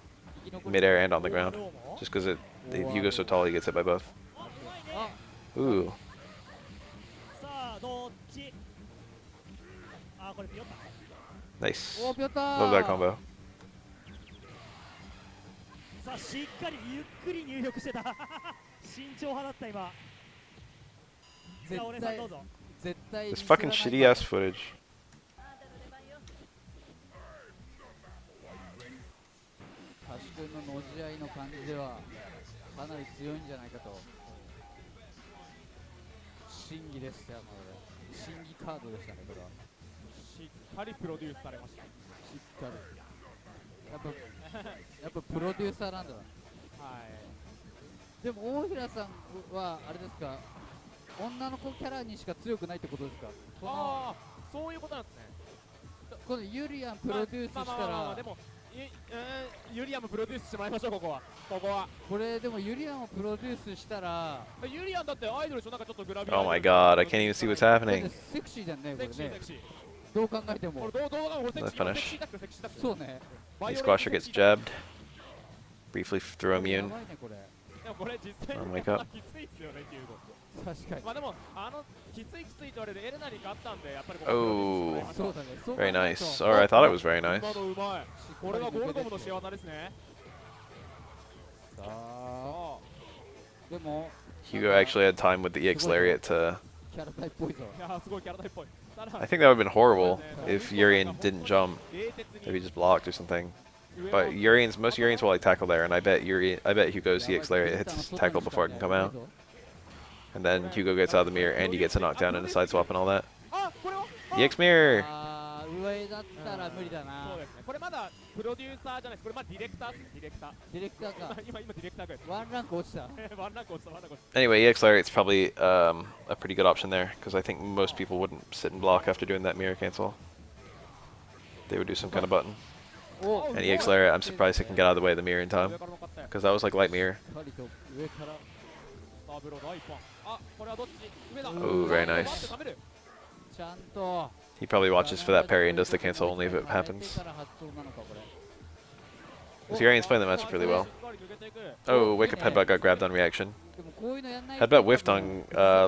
生き残る Midair and on the ground. Just because Hugo's so tall, he gets hit by both. あ Ooh. さあどっちあーこれピヨった Nice. おー、ピョッタ Love that combo. さあしっかりゆっくり入力してた慎重派だった今。じゃあ俺さんどうぞ。絶対 This fucking shitty ass footage. タシ君ののじ合いの感じではかなり強いんじゃないかと。審議でしたよ、これ。審議カードでしたね、これは。しっかりプロデュースされました。しっかり。やっぱプロデューサーなんだな。はい。でも大平さんはあれですか、女の子キャラにしか強くないってことですか。このああ、そういうことなんですね。このユリアンプロデュースしたら、でもユリアムプロデュースしてもらいましょう。ここはこれでもユリアンをプロデュースしたら、ユリアンだってアイドルでしょ。なんかちょっとグラビア Oh my god, I can't even see what's だっ happening. てセクシーじゃんね、これねセクシーセク。シー。どう考えてもこれ。どう考えてもセクシー Let's finish. セクシータックルセクシータックル。そうね。バイオレンス Squasher gets セクシータッ jabbed. Briefly throw や immune. ばいね、これ。でもこれ実際 Oh に my き god. ついっすよねっていうと。確かに。まあでもきついと言われるエレナに勝ったんでやっぱりこ Oh こそうだね。そう考 Very えると nice. Or I thought it was very 今 nice. のうまい。これがゴールドムの仕業ですね。さあ、でも Hugo actually had time with the EX Lariat to. キャラタイっぽいぞ。いやーすごいキャラタイっぽい。ただ I think that would have been horrible if Urian didn't jump. If he just blocked or something. But most Urians will like tackle there, and I bet Hugo's EX Lariat hits tackle before it can come out. And then Hugo gets out of the mirror and he gets a knockdown and a side swap and all that. あ、これは EX mirror! あー、上だったら無理だな。そうですね。これまだプロデューサーじゃないです。これまだディレクターです。ディレクター。ディレクターか。今ディレクターぐらいです ワンランク落ちた。ワンランク落ちた、ワンランク落ちた。 Anyway, EX Lariat's probably a pretty good option there, because I think most people wouldn't sit and block after doing that mirror cancel. They would do some kind of button. お And EX Lariat, I'm surprised it can get out of the way of the mirror in 上 time, から乗っかったよ。 because that was like light mirror. しっかりと上から。スターブロー第一本。あ、これはどっち上だ。 Ooh, very nice. 待って食べる。ちゃんと。 He probably watches for that parry and does the cancel only if it 変えて happens. から発動なのか、これ。 Because Urian's playing the matchup really well. しっかり抜けていく。 Oh, wake up headbutt got grabbed on reaction. でもこういうのやんない Headbutt whiffed on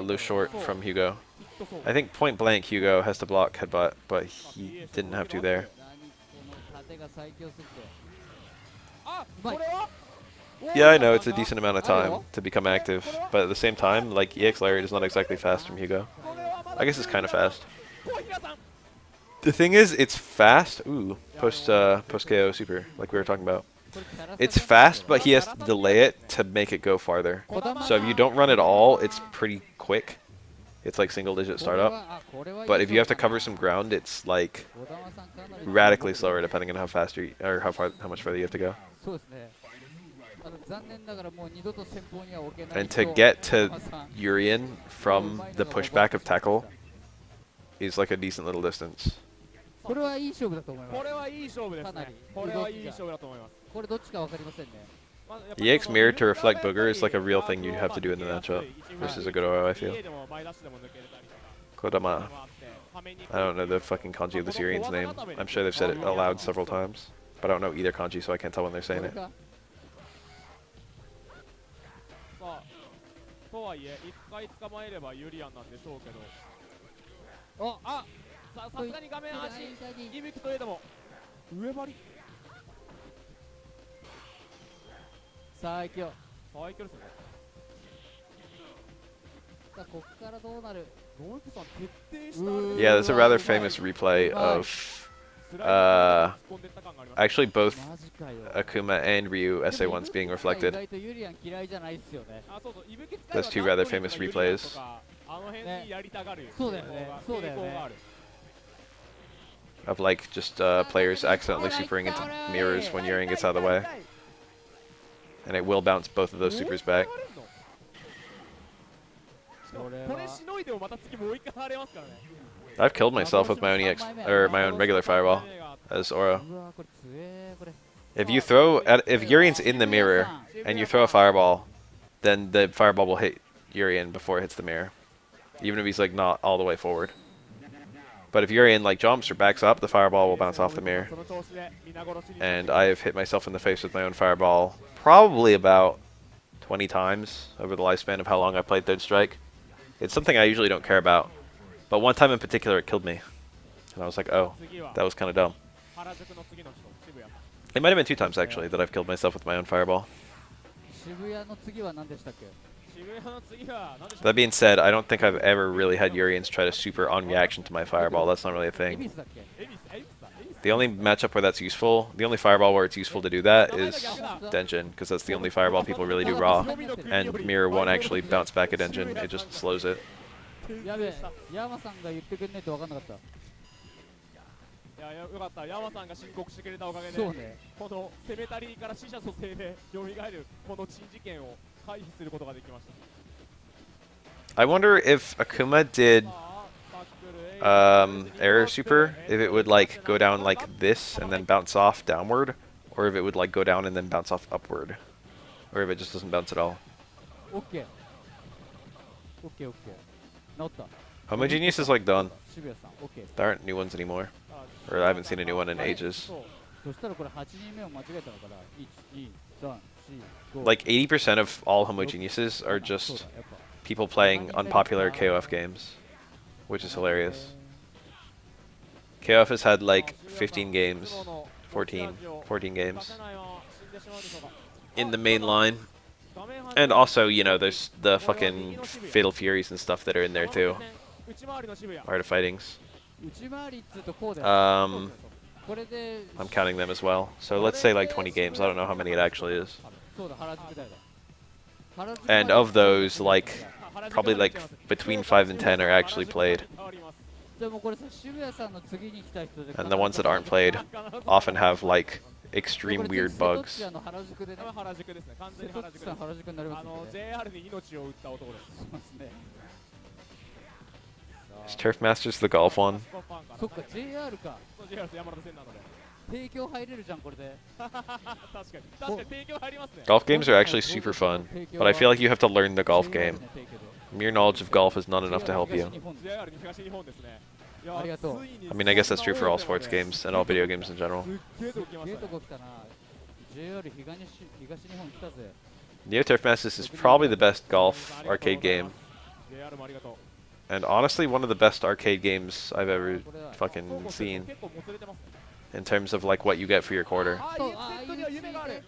loose short from Hugo. きっとそう。 I think point blank Hugo has to block headbutt, but he didn't have to there. 何この盾が最強すぎて。あ、うまいこれは Yeah, I know it's a decent amount of time to become active, but at the same time, like EX Lariat is not exactly fast from Hugo. これはまだ I guess it's kind of fast. 小平さん。 The thing is, it's fast. Ooh, post KO super, like we were talking about. これキャラ It's fast, but he has to delay it to make it go farther. So if you don't run at all, it's pretty quick. It's like single digit startup. But if you have to cover some ground, it's like radically slower depending on how fast you or how much further you have to go. そうですね。残念ながらもう二度と先方には置けない。 And to get to Urian from the pushback of tackle is like a decent little distance. これはいい勝負だと思います。これはいい勝負ですかなりね。これはいい勝負だと思います。これどっちかわかりませんね。まあやっぱり EX mirror to reflect booger is like a real thing you have to do in the matchup versus a good OO, I feel. 家でも前ダッシュでも抜けれたりとか Kodama. もあってはめに I don't know the fucking kanji of this Urian's name. I'm sure they've said it aloud several times, but I don't know either kanji, so I can't tell when they're こ saying れ it. か。さあとはいえ一回捕まえればユリアンなんでしょうけどお、あさすがに画面端いびきといえども上張り最強。最強ですね。さあこっからどうなる。ロイクさん徹底したあれですね Yeah, there's a rather famous replay of スライドに突っ込んでった感があります actually both マジかよ。 Akuma and Ryu SA1s being 意 reflected. 外とユリアン嫌いじゃないっすよね。あそうそういびき使いは Those two rather famous ユリアン replays. とかあの辺にやりたがるそうだよねそうだよね傾向がある Of like just players accidentally supering into mirrors when Urian gets out of the way. And it will bounce both of those supers back. これしのいでもまた次もう一回晴れますからね I've killed myself with my own EX or my own regular fireball as Aura. うわこれ強えこれ。 If Urian's in the mirror and you throw a fireball, then the fireball will hit Urian before it hits the mirror, even if he's like not all the way forward. But if Urian like jumps or backs up, the fireball will bounce off the mirror. その調子で皆殺しに And I have hit myself in the face with my own fireball probably about 20 times over the lifespan of how long I played Third Strike. It's something I usually don't care about, but one time in particular it killed me. And I was like, oh, 次は that was kind of dumb. 原宿の次の人渋谷 It might have been 2 times actually that I've killed myself with my own fireball. 渋谷の次は何でしたっけ？渋谷の次は何でしょう That being said, I don't think I've ever really had Urians try to super on reaction to my fireball. That's not really a 恵 thing. 比寿だっけ？恵比寿恵比寿さん恵比寿 The only matchup where that's useful, the only fireball where it's useful to do that is 名前が逆だ Denjin, because that's the only fireball people really do raw. And Mirror won't actually bounce back at Denjin, it just slows it. やべえ、山さんが言ってくれないと分かんなかった。いやよかった山さんが申告してくれたおかげでそうね。このセメタリーから死者蘇生で蘇るこの珍事件を回避することができました I wonder if Akuma did さあタックル Error Super, if it would like go down like this and then bounce off downward, or if it would like go down and then bounce off upward, or if it just doesn't bounce at all. オッケー。オッケーオッケー。治った。 Homogeneous is like done. 渋谷さん、オッケー。 There aren't new ones anymore, or I haven't seen a new one in ages. そうそしたらこれ8人目を間違えたのかな。1、2、3、4、5。 Like 80% of all homogeneuses are そう just だやっぱ people playing unpopular KOF games, which is hilarious. KOF has had like 15 games, 14 games in the main line. And also, you know, there's the fucking Fatal Furies and stuff that are in there too. Art of Fightings. 内回りっつうとこうだよ。 これで I'm counting them as well. So let's say like 20 games. I don't know how many it actually is. そうだ原宿だよ。原宿 And of those, like, probably like between 5 and 10 are actually played. でもこれさ渋谷さんの次に来た人で And the ones that aren't played often have like extreme weird bugs. 瀬戸内原宿でね。原宿ですね完全瀬戸内に原宿ですさん原宿になりますんでね。 JR に命を打った男ですそうですね。 Is Turf Masters the golf one? そっか JR か。そう JR と山手線なので提供入れるじゃんこれで。確かに提供入りますね Golf games are actually super fun, but I feel like you have to learn the golf game. Mere knowledge of golf is not enough to help you. JR 東日本ですねいやありがとうついに I mean, I guess that's true for all sports games and all video games in general. すっげえとこ来まゲーしたねトコ来たな。JR 東日本来たぜ。 Neo Turf Masters is probably the best golf arcade game, JR もありがとう and honestly one of the best arcade games I've ever fucking そうですね seen 結構もつれてますね in terms of like what you get for your quarter. そう EX には夢がある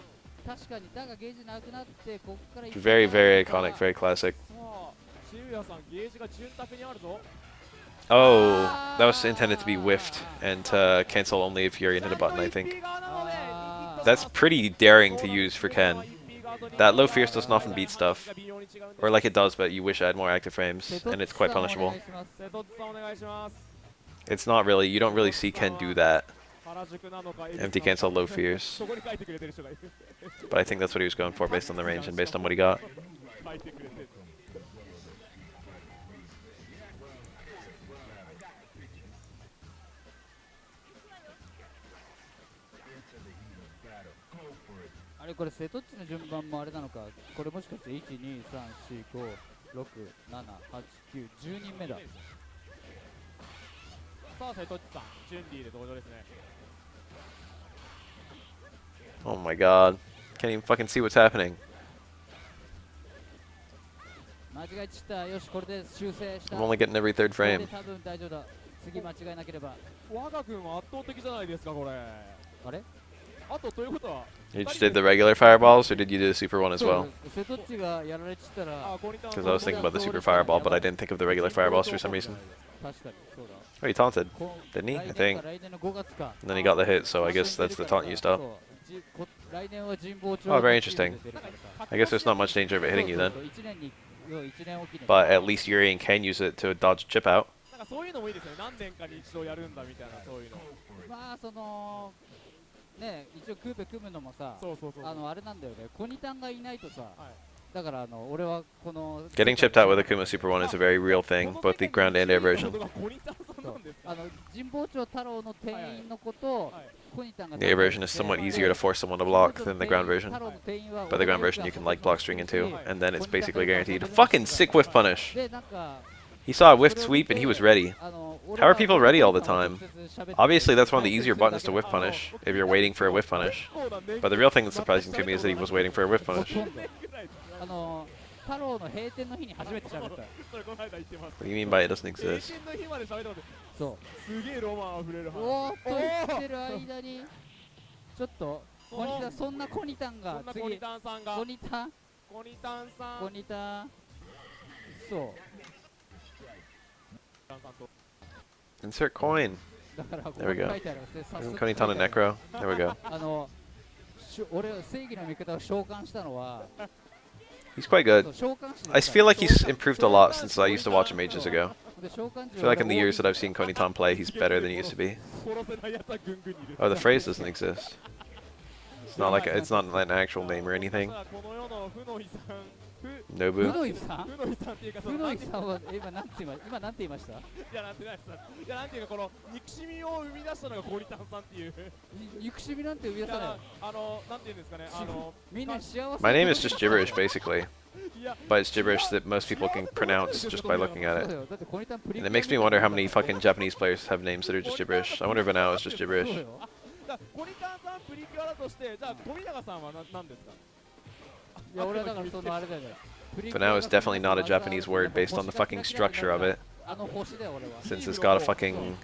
確かにだがゲージなくなってこっから Very, very iconic, very classic. さあ渋谷さんゲージが潤沢にあるぞ Oh, that was intended to be whiffed and to cancel only if Urian hit a button, I think. That's pretty daring to use for Ken. That low fierce doesn't often beat stuff. Or like it does, but you wish it had more active frames, and it's quite punishable. 瀬戸内さんお願いします It's not really, you don't really see Ken do that. 原宿なのか Empty cancel low fears. そこに書いてくれてる人がいる But I think that's what he was going for based on the range and based on what he got. 書いてくれてるあれこれ瀬戸内の順番もあれなのかこれもしかして1、2、3、4、5、6、7、8、9、10人目ださあ瀬戸内さんチュンリーで登場ですね Oh my god. Can't even fucking see what's happening. 間違えちったよしこれで修正した I'm only getting every third これ frame. で多分大丈夫だ次間違えなければ我が軍は圧倒的じゃないですかこれあれあとということは You just did the regular fireballs, or did you do the super one as そう well? 瀬戸内がやられちったらあここに Because I was thinking about the super fireball, but I didn't think of the regular fireballs for some reason. 確かにそうだ Oh, he taunted, こ didn't he? 来 I 年 think. か来年の5月か And then he got the hit, so I guess that's the taunt used up. そう来年は神保町 Oh, very interesting. 出てるからさ I guess there's not much danger of it hitting you then. そう1年に1年おきに But at least Urian can use it to dodge chip out. なんかそういうのもいいですね何年かに一度やるんだみたいなそういうのまあそのね一応クーペ組むのもさそうそうそうあれなんだよねコニタンがいないとさはいだから俺はこの Getting chipped out with Akuma Super 1 is a very real thing, both the ground and air version. コニタンさんなんですか神保町太郎の店員のことをはいコニタンが The air version is somewhat easier to force someone to block than the ground version. 太郎の店員は But the ground version you can like block string into, and then it's basically guaranteed. Fucking sick whiff punish! でなんか He saw a whiff sweep and he was ready. 俺 How は are people ready all the 直 time? 接喋って Obviously that's one of the easier buttons to whiff punish, if you're waiting for a whiff punish. But the real thing that's surprising to me is that he was waiting for a whiff ほ punish. とんど太郎の閉店の日に初めて喋った。それこの間言ってます。 What do you mean by it doesn't 閉 exist? 店の日まで喋ってます。そすげえロマンあふれるう。話。おーっと言ってる間に、ちょっと、コニタン、そんなコニタンがそんなコニ次、タンさんがコニタンコニタンさんコニタンそInsert coin. う。だから、ここ There we に go. 書いてあるんですね。早 Isn't 速 Konitana 書いてある Necro? There we go. 俺、正義の味方を召喚したのは、He's quite そう good. 召喚士 I です feel から like he's improved a lot since I used to watch him ages ago. で召喚 I 士 feel like in the 俺 years that I've seen Konitan play, he's better than he used to be. 殺せないやつはぐんぐんにいる。 Oh, the phrase doesn't exist. It's not like it's not an actual name or anything. この世の負の遺産、ふ Nobu. のいさん負の遺産っていうか、そふののなんていさんは今なんて言いましたいやなんてないです。いやなんていうかこの憎しみを生み出したのがコニタンさんっていう。憎しみなんて生み出さないなんていうんですかね。みんな幸せ My name is just gibberish, basically. いや But it's gibberish that most people can pronounce just by looking そう at だ it. よだってコニタンプリ And it makes me wonder how many fucking Japanese players have names that are just gibberish. I wonder if Vanao is just そう gibberish. よだコニタンさんプリキュアだとしてじゃあ富永さんは何ですか。いや俺はだからそのあれだよね Vanao is definitely not a Japanese word based on the fucking structure of it, あの星だよ俺は since it's got a fucking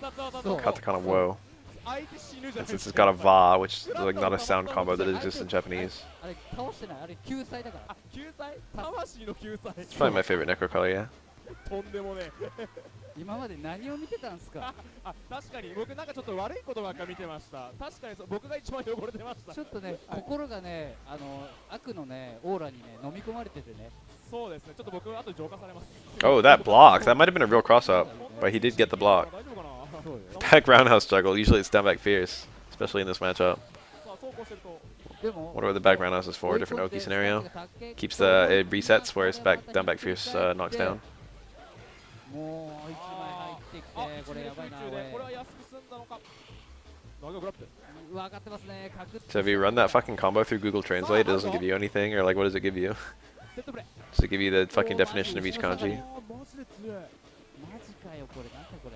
そう katakana wo. 相手死ぬじゃ And ないで since す it's か。 got a va, which is like not a sound combo that exists in Japanese. あれ倒してないあれ救済だからあ救済魂の救済。 It's probably my favorite Necro color, yeah. とんでもねえ。今まで何を見てたんすかあ確かに僕なんかちょっと悪いことばっか見てました。確かにそう僕が一番汚れてましたち。ょっとね心がね悪のねオーラにね飲み込まれててねそうですね。ちょっと僕後で浄化されます。 Oh, that block! That might have been a real cross up, but he did get the block. 大丈夫かな。そうよ Back roundhouse juggle. Usually it's down back fierce, especially in this matchup. さあそうこうしてると。でも Wonder what the back roundhouse is for. Different Oki scenario. Keeps it resets where it's back down back fierce knocks down. もう一枚入ってきてあこれやばいな空中でこれは安く済んだのか。投げグラップ。分かってますね確 So if you run that fucking combo through Google Translate, it doesn't give you anything, or like what does it give you? セットプレー。 Does it give you the fucking definition of each kanji? マジで強い。マジかよこれなんだこれ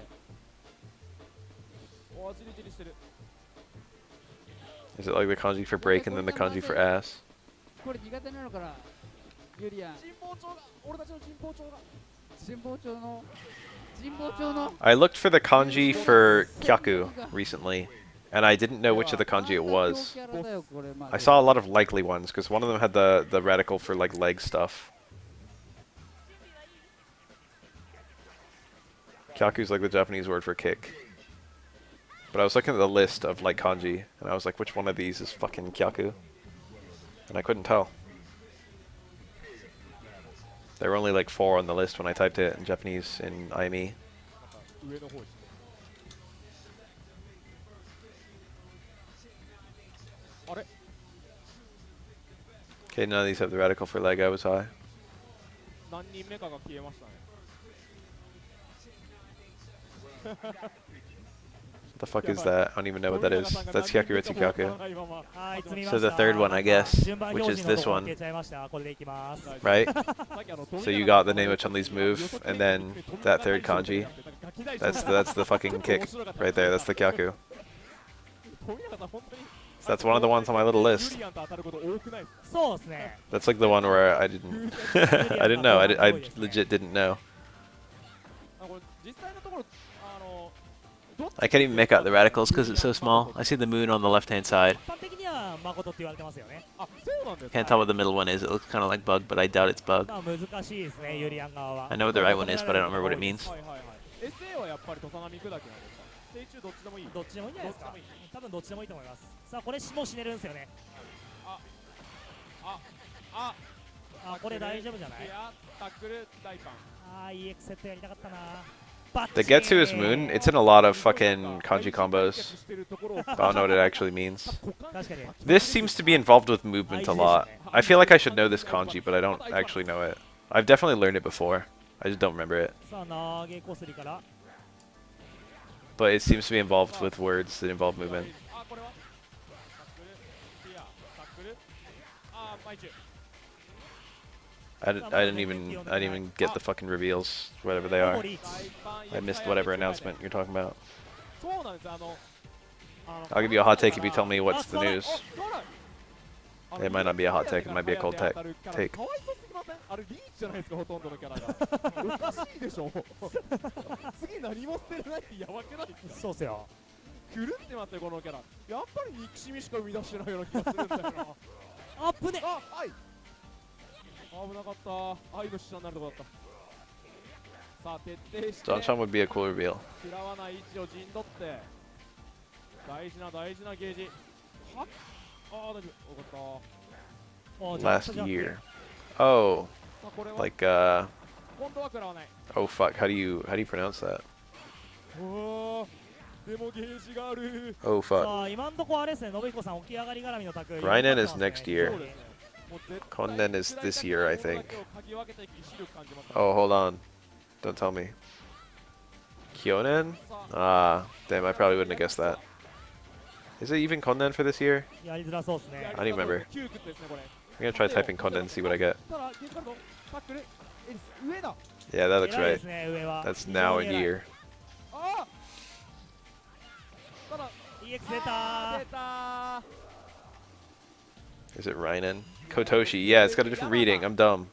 おーじりじりしてる。 Is it like the kanji for break and then the kanji for ass? これ苦手なのかなユリアン神保町が俺たちの神保町が。神保町の神保町の I looked for the kanji for kyaku recently, and I didn't know which of the kanji it was. I saw a lot of likely ones, because one of them had the radical for like leg stuff. Kyaku's like the Japanese word for kick. But I was looking at the list of like kanji, and I was like, which one of these is fucking kyaku? And I couldn't tell. There were only like 4 on the list when I typed it in Japanese in IME. 上の方に。あれ Okay, none of these have the radical for leg I was high. 何人目かが消えましたね。 What the fuck is that? I don't even know what that is. That's Hyakuretsu Kyaku. はい積みま So し the た third one, I guess, 順番 which 表 is 示の this とこ one, 消えちゃいましたこれでいきます right? さっき富 So 永 you got the name of Chun-Li's move, and then that third kanji. That's the fucking kick right there. That's the Kyaku. 富永さん本当に So that's one of the ones on my little ユ list. リアンと当たること多くないですか。そうですね That's like the one where I didn't, I didn't know. I legit didn't know. これ実際のところどっち I can't even make out the radicals because it's so small. I see the moon on the left-hand side. 一般的には誠って言われてますよねあそうなんですか。 Can't tell what the middle one is. It looks kind of like bug, but I doubt it's bug. まあ難しいですねユリアン側は I know what the right one is, but I don't remember what it means. はいはいはい。SA はやっぱり土佐並砕きなんですか。成虫どっちでもいい。どっちでもいいんじゃないですかどっちでもいい。多分どっちでもいいと思いますさあこれもう死ねるんですよねああこれ大丈夫じゃないいやタックル大パン。あー EX セットやりたかったなバッ The チ Getsu is moon. It's in a lot of fucking kanji combos. してるところを I don't know what it actually means. 確かに This seems to be involved with movement a lot. I feel like I should know this kanji, but I don't actually know it. I've definitely learned it before. I just don't remember it. さあ投げこすりから But it seems to be involved with words that involve movement. あこれはタックルピアタックルあマイチュ I didn't even get the fucking reveals, whatever they are. リーチ I missed whatever announcement you're talking about. そうなんです。I'll give you a hot take if you tell me what's the news. そうなん It might not be a hot take, it might be a cold take. かわいそうすぎまません？あれリーチじゃないですか、ほとんどのキャラが。おかしいでしょ。次何も捨てれないってやばくないですか？そうっすよ。狂ってますよこのキャラ。やっぱり憎しみしか生み出してないような気がするんだよな。あっぶね。あ、愛。危なかった。愛の使者になるとこだった。さあ徹底して John would be a cool reveal. 嫌わない位置を陣取って大事なゲージ。はっ、ああ大丈夫。よかった。Last year. Oh, さあこれは like 今度は食らわない。 oh fuck. How do you pronounce that? おー、でもゲージがある。 Oh fuck. さあ今んとこあれですね、信彦さん起き上がり絡みの卓。Rainen is next そ year. うですね。もう絶対 Konden is this year, I think. これだけを嗅ぎ分けて意志力感じますね。 Oh, hold on. Don't tell me. Kyonen? Ah, damn, I probably wouldn't have guessed that. Is it even Konden for this year? やりづらそうですね。 I don't remember. 窮屈ですねこれ。 I'm gonna try typing Konden and see what I get. ただゲージカードタックルエリス上だ。 Yeah, that looks 偉いで right. すね、上は。 That's now a 非常に偉い。 year. ああ、ただ EX 出た出た。 Is it Rainen? Kotoshi. Yeah, it's got a different reading. I'm dumb.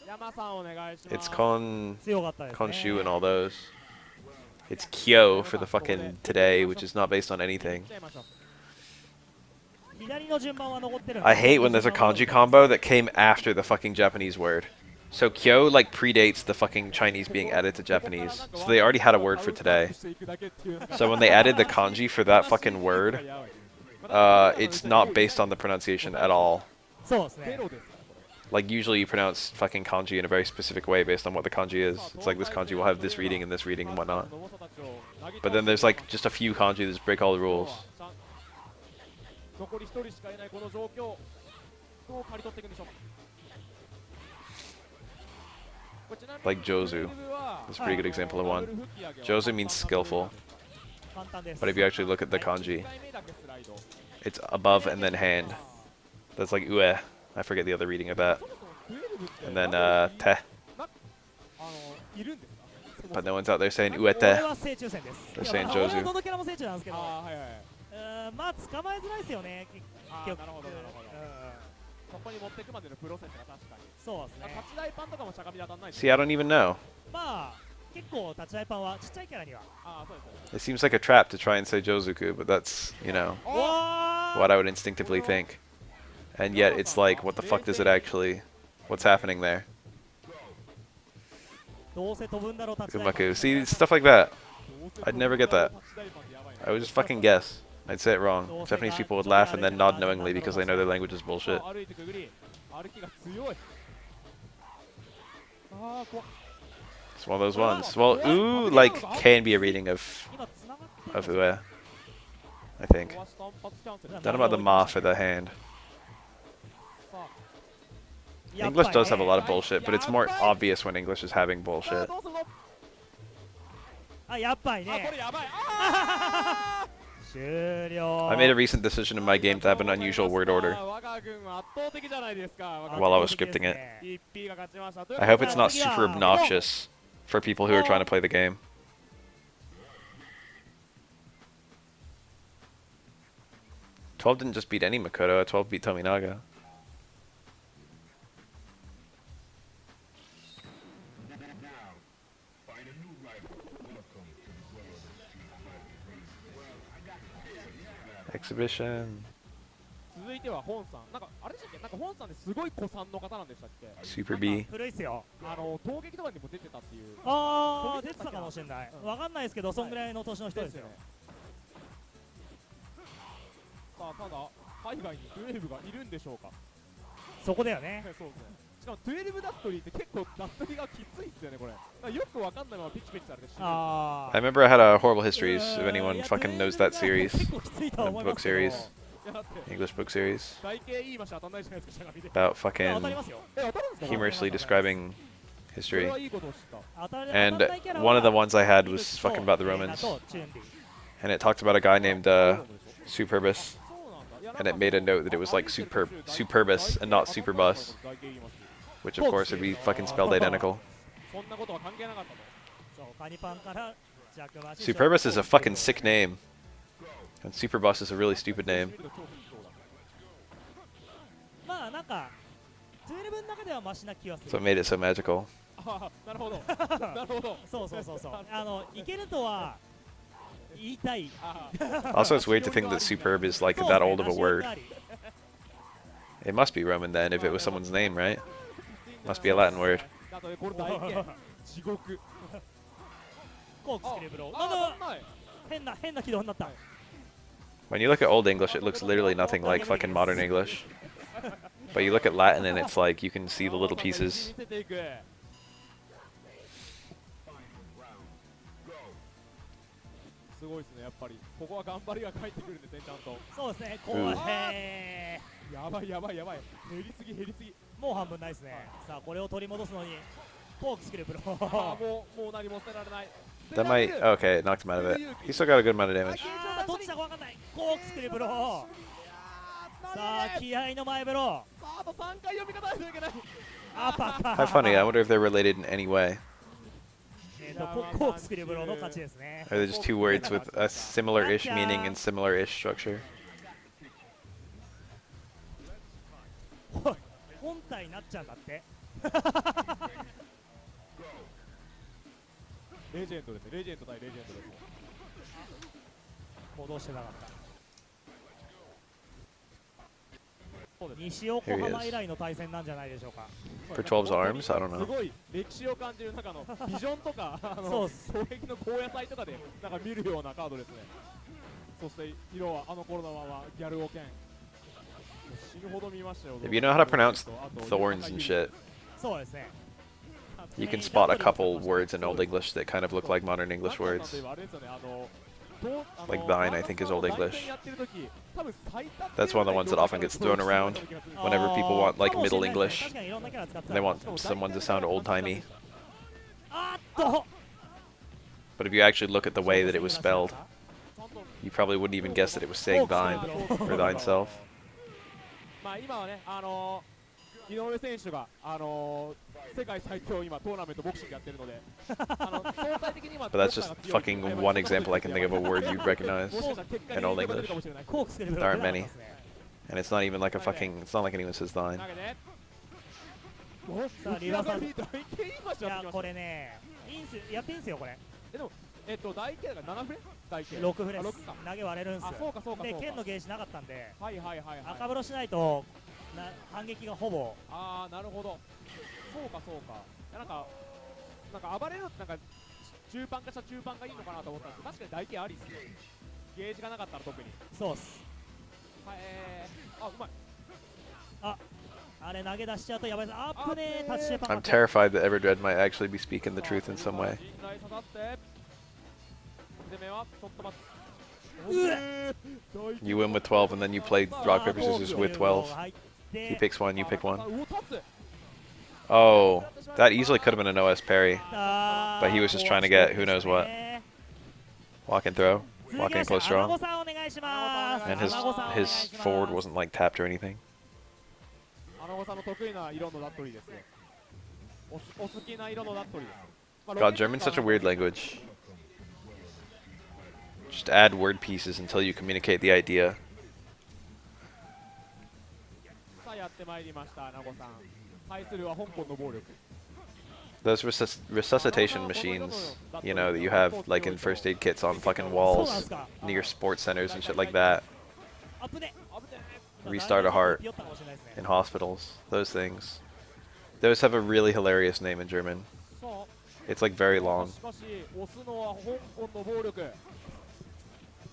山さんお願いします。 It's Kon 強かったですね。 Konshu and all those. It's Kyo for the fucking today, which is not based on anything. 左の順番は残ってるんで I hate when there's a kanji combo that came after the fucking Japanese word. So Kyo like predates the fucking Chinese being added to Japanese. So they already had a word for today. So when they added the kanji for that fucking word, it's not based on the pronunciation at all. そうですね。 Like usually you pronounce fucking kanji in a very specific way based on what the kanji is. It's like this kanji will have this reading and whatnot. But then there's like just a few kanji that just break all the rules. 残り一人しかいないこの状況。どう刈り取っていくんでしょうか。 Like Jozu. That's a pretty good example of one. Jozu means skillful. 簡単です。 But if you actually look at the kanji, it's above and then hand. That's like ue. I forget the other reading of that. And then te. いるんですか。 But no one's out there saying これ uete. は正中線です。 They're saying 俺は Jozu. どのキャラも正中なんですけど、ああはいはいはい。まあ捕まえづらいですよね。あ結局。ーなるほどなるほど。そこに持っていくまでのプロセスが確かに。そうですね。立ち台パンとかもしゃがみ当たんないです。 See, I don't even know. まあ結構立ち台パンはちっちゃいキャラには。ああそうです。 It seems like a trap to try and say Jozuku, but that's, you know, わ what I would instinctively think. And yet it's like, what the fuck does it actually... What's happening there? どうせ飛ぶんだろう立ち台パン。 Umaku. See, stuff like that. I'd never get that. I would just fucking guess. I'd say it wrong. Japanese people would laugh and then nod knowingly because they know their language is bullshit. 歩いてくぐり、歩きが強い。ああ怖っ。 It's one of those ones. Well, ooh, like, can be a reading of 今繋がってる of ue, I think. 壊し単発キャンセル。 Don't know about the ma for the hand. さ English does have a lot of bullshit, but it's more obvious when English is having あ、 bullshit. どうするの。あ、やっぱりあ、こねれ。やばい。ああ。終了。 I made a recent decision in my game to have an unusual word order 我が軍は圧倒的じゃないですか。 while I was scripting it. 一匹が勝ちました。 I hope it's not super obnoxious for people who are trying to play the game. "12 didn't just beat any Makoto, 12 beat Tominaga. Exhibition. 続いては本さん。なんかあれでしたっけ？なんか本さんですごい古参の方なんでしたっけ？ Super B. 古いっすよ。攻撃とかにも出てたっていう。ああ、出てたかもしれない。わかんないですけど、そんぐらいの年の人ですよ。さあ、ただ海外に12がいるんでしょうか。そこだよね。そうですね。しかも12ダットリーって結構ダットリーがきついっすよねこれ。なんかよくわかんないままピチピチされて死ぬ。あ I remember I had a horrible histories, if anyone fucking knows that series. 結構きついとは The 思いま book すけど。 series. いやだって English book series. 外形いい場所当たんないじゃないですかしゃがみで。 About いや当た fucking りますよ。当たるんですか？ humorously describing それ history. はいいことを知った。当たる And 当たんないキャラは one of the ones I had was と fucking about the レイナ Romans. とチュンリー。 And it talked about a guy named Superbus. そうなんだ。いや And it made a note that it was like Superbus and not Superbus, which of course would be fucking spelled identical. そんなことは関係なかったと。そう、カニパンからジャックマシ Superbus is a fucking sick name. And Superbus is a really stupid name. まあなんか12の中ではマシな気がす That's る what made it so magical. ああなるほどなるほどそうそうそうそういけるとは言いたい Also, it's weird to think that superb is like that old of a word. It must be Roman then if it was someone's name, right? Must be a Latin word. あとねこれ大剣地獄コークスクリブロあなんだ危ない変な軌道になった When you look at Old English, it looks literally nothing like fucking modern English. But you look at Latin and it's like you can see the little pieces. 見せていくすごいですねやっぱりここは頑張りが返ってくるんですねちゃんとそうですねこうんれやばいやばいやばい減りすぎ減りすぎもう半分ないですねさあこれを取り戻すのにコークスクリブロあーもう何も捨てられない That might... Okay, it knocked him out of it. He still got a good amount of damage. あーどっちだか分かんないコークスクリブロさあ気合の前風呂さああと3回読み方ないといけないあパカ How funny. I wonder if they're related in any way. コークスクリブロの勝ちですね Or they're just two words with a similar-ish meaning and similar-ish structure. 本体になっちゃうんだってレジェンドですレジェンド対レジェンドです戻してなかったそうです西横浜以来の対戦なんじゃないでしょうか For 12's arms? I don't す know. ごい歴史を感じる中のビジョンとかそうっす攻撃の高野菜とかでなんか見るようなカードですねそして色はあの頃のままギャルオケン死ぬほど見ましたよ If you know how to pronounce thorns and shit, そうですね you can spot a couple words in Old English that kind of look like modern English words. Like thine, I think, is Old English. That's one of the ones that often gets thrown around whenever people want like Middle English. They want someone to sound old-timey. あっと But if you actually look at the way that it was spelled, you probably wouldn't even guess that it was saying thine or thine self. まあ今はね井上選手が世界最強今トーナメントボクシングやってるので相対的に今 But that's just fucking one example I can think of a word you'd recognize in Old English. コークスクリブロ There aren't many. And it's not even like a fucking... It's not like anyone says thine. さあリバさんい大剣今しやこやってきましたれねいいんすやっていいんすよこれでも大剣だから7フレ大剣6フレス6か投げ割れるんすあそうかそうかでそうか剣のゲージなかったんではいはいはいはい赤風呂しないと反撃がほぼああなるほどそうかそうかいやなんか暴れるなんか中盤化した中盤がいいのかなと思ったんですけど確かに大剣ありっすねゲージがなかったら特にそうっすはいあうまいあれ投げ出しちゃうとやばいですアップねタッチシェパ I'm terrified that Everdread might actually be speaking the truth in some way. 陣内刺さって攻めはちょっと待つ You win with 12 and then you play rock, paper, scissors with 12. 入っ He て picks one, you pick one. うお立つ Oh, that easily could have been an OS parry. あー But he was just trying to get who knows what. ね Walk and throw. 続 Walk きま in して close アナ strong. ゴさんお願いします And アナゴさんお願い his します forward wasn't like tapped or anything. アナゴさんの得意な色のダットリーですねお好きな色のダットリーですまあ God, German's such a weird language. Just add word pieces until you communicate the idea. さあやってまいりましたアナゴさん対するは香港の暴力 Those resuscitation machines, you know, that you have like in first aid kits on fucking walls near sports centers and shit like that. 危ね Restart a heart 酔ったかもしれないですね in hospitals. Those things. Those have a really hilarious name in German. さあ It's like very long. しかし押すのは香港の暴力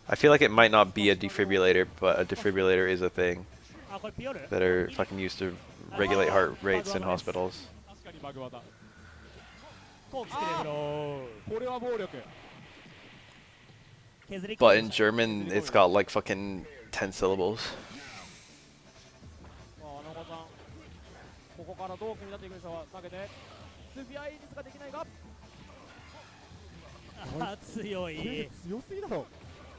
I feel like it might not be a defibrillator, but a defibrillator is a thing あこれピオル that are fucking used to regulate heart rates in hospitals. 確かにバグ技コークスクリブロこれは暴力削り But in German, it's got like fucking 10 syllables. さあアナゴさんここからどう組み立てていくでしょう投げてスフィアイリスができないがあ強これい強すぎだろ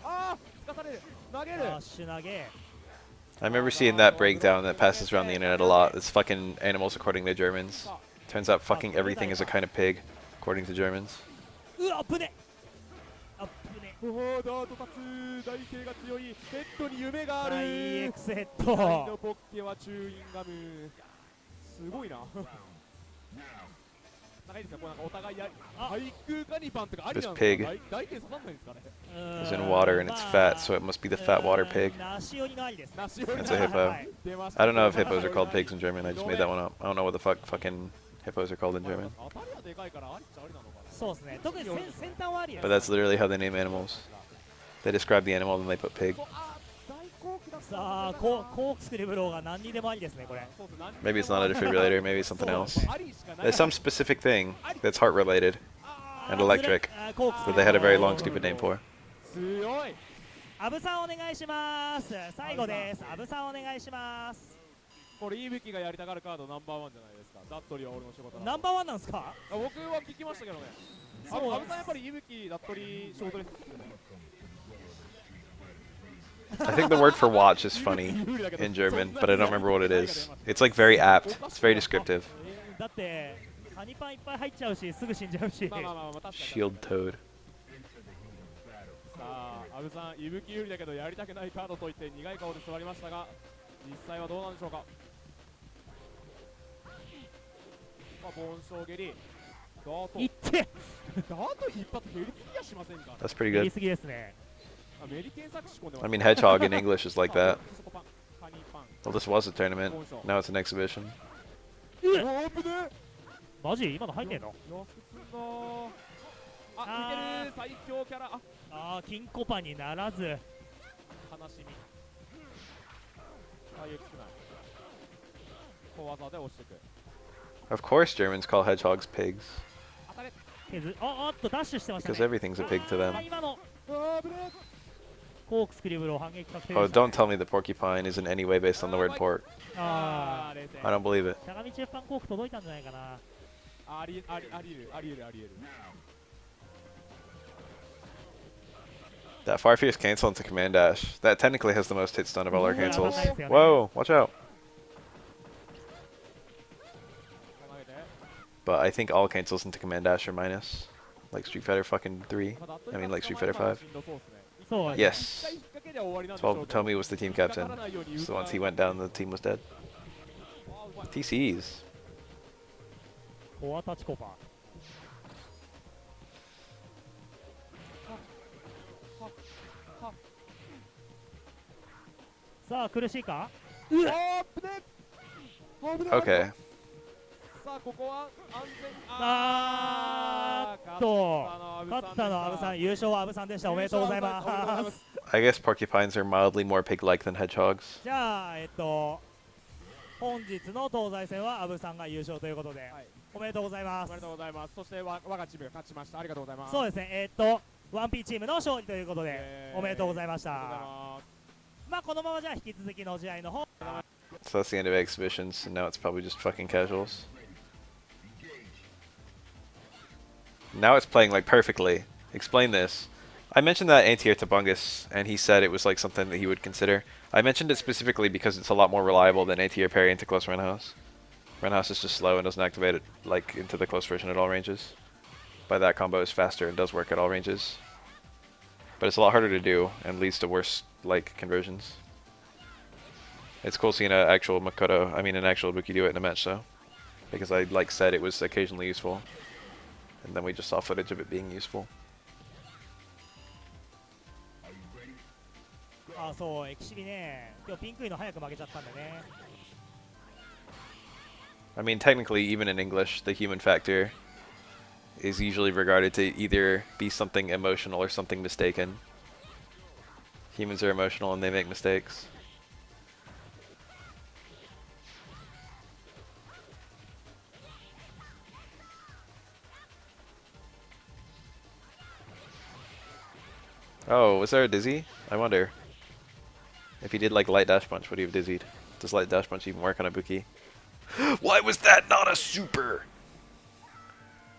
ああつかされる投げるラッシュ投げ I remember seeing that breakdown that passes around the internet a lot. It's fucking animals according to Germans. Turns out fucking everything is a kind of pig, according to Germans. うわ危ねあぶねおおダート立つ台形が強いヘッドに夢がある IX ヘッ大ドのポッケはチューインガムすごいな。なんかいいですね、こうなんかお互いやり、対空カニパンとかありなん This です pig か？大剣刺さんないんですかね。is in water and it's fat, so it must be the fat water pig. ナシ寄りのありです。なし寄り It's の a hippo. 出ました。 I don't know if hippos are called pigs in German. I just made that one up. I don't know what the fucking hippos are called in German. 当たりはでかいからありっちゃありなのかな。そうですね。特に先端はありです。 But that's literally how they name animals. They describe the animal, then they put pig. さあ、コークスクリブローが何にでもありですね、これ。 Maybe it's not a defibrillator, maybe it's something else. There's some specific thing that's heart related and electric コークスク that リ they ブロ had a ー very long stupid name for. 強い。アブさんお願いします。最後です。アブさんお願いします。これいぶきがやりたがるカードナンバーワンじゃないですか。ダットリは俺の仕事だ。ナンバーワンなんですか？僕は聞きましたけどね。そうアブさんやっぱりいぶき、ダットリショートですよね。 I think the word for watch is funny in German, but I don't remember what it is. It's like very apt. It's very descriptive. だってカニパンいっぱい入っちゃうし、すぐ死んじゃうし。まあまあまあまあ確かに。 Shield toad. さあ、アブさん、いぶき有利だけどやりたくないカードといって苦い顔で座りましたが、実際はどうなんでしょうか。まあ、盆章蹴り。ダート。いって。ダート一発蹴りすぎやしませんか。 That's pretty やり good. すぎですね。アメリケン作仕込んでま I す。 mean, hedgehog in English is like that. カニパン。 Well, this was a tournament. Now it's an exhibition. オープン。マジ今の入んねえの？安く積んだー。あ、似てる最強キャラ。あ、ああ、金庫パンにならず。悲しみ。ああいう少ない。小技で押していく。 Of course, Germans call hedgehogs pigs 当たれ。あっとダッシュしてました because ね。 everything's a pig to あ them. ー今のあぶねコークスクリブロー反撃確定 Oh, でしたね。 don't tell me the porcupine is in any way based on the word pork. あ冷静。 I don't believe it. あ、しゃがみ中パンコーク届いたんじゃないかな。ありえる。 That far fierce cancel into command dash. That technically has the most hit stun of all our Yeah, cancels. nice, yeah. Whoa, watch out. 投げて。 But I think all cancels into command dash are minus. Like Street Fighter fucking 3. まあダット I リ mean が like Street Fighter 5. しんどそうっすね。そう。 Yes. 一回引っ掛けりゃ終わりなんでしょうけど。 Tommy was the team captain. So once he went down, the team was dead. あうまい。 TCs. コアタチコパン。さあ苦しいか？オープン。危ない。 Okay. さあここは安全に。勝ったのはアブさん、優勝はアブさんでした。おめでとうございます。 I guess porcupines are mildly more pig-like than hedgehogs. じゃあ本日の東西戦はアブさんが優勝ということで、はい、おめでとうございます。おめでとうございます。そして我がチームが勝ちました。ありがとうございます。そうですね。1P チームの勝利ということで、おめでとうございました。まあこのままじゃあ引き続きの試合の方。 So that's the end of exhibitions, and now it's probably just fucking casuals. Now it's playing like perfectly. Explain this. I mentioned that anti-air to Bungus, and he said it was like something that he would consider. I mentioned it specifically because it's a lot more reliable than anti-air parry into close Renhouse. Renhouse is just slow and doesn't activate it like into the close version at all ranges. But that combo is faster and does work at all ranges. But it's a lot harder to do and leads to worse like conversions. It's cool seeing an actual an actual Buki do it in a match though. Because I like said it was occasionally useful. And then we just saw footage of it being useful. あ、そう、エキシビね。今日ピンクいの早く負けちゃったんでね。 I mean, technically, even in English, the human factor is usually regarded to either be something emotional or something mistaken. Humans are emotional and they make mistakes. Oh, was there a dizzy? I wonder. If he did like light dash punch, would he have dizzied? Does light dash punch even work on a Buki? Why was that not a super?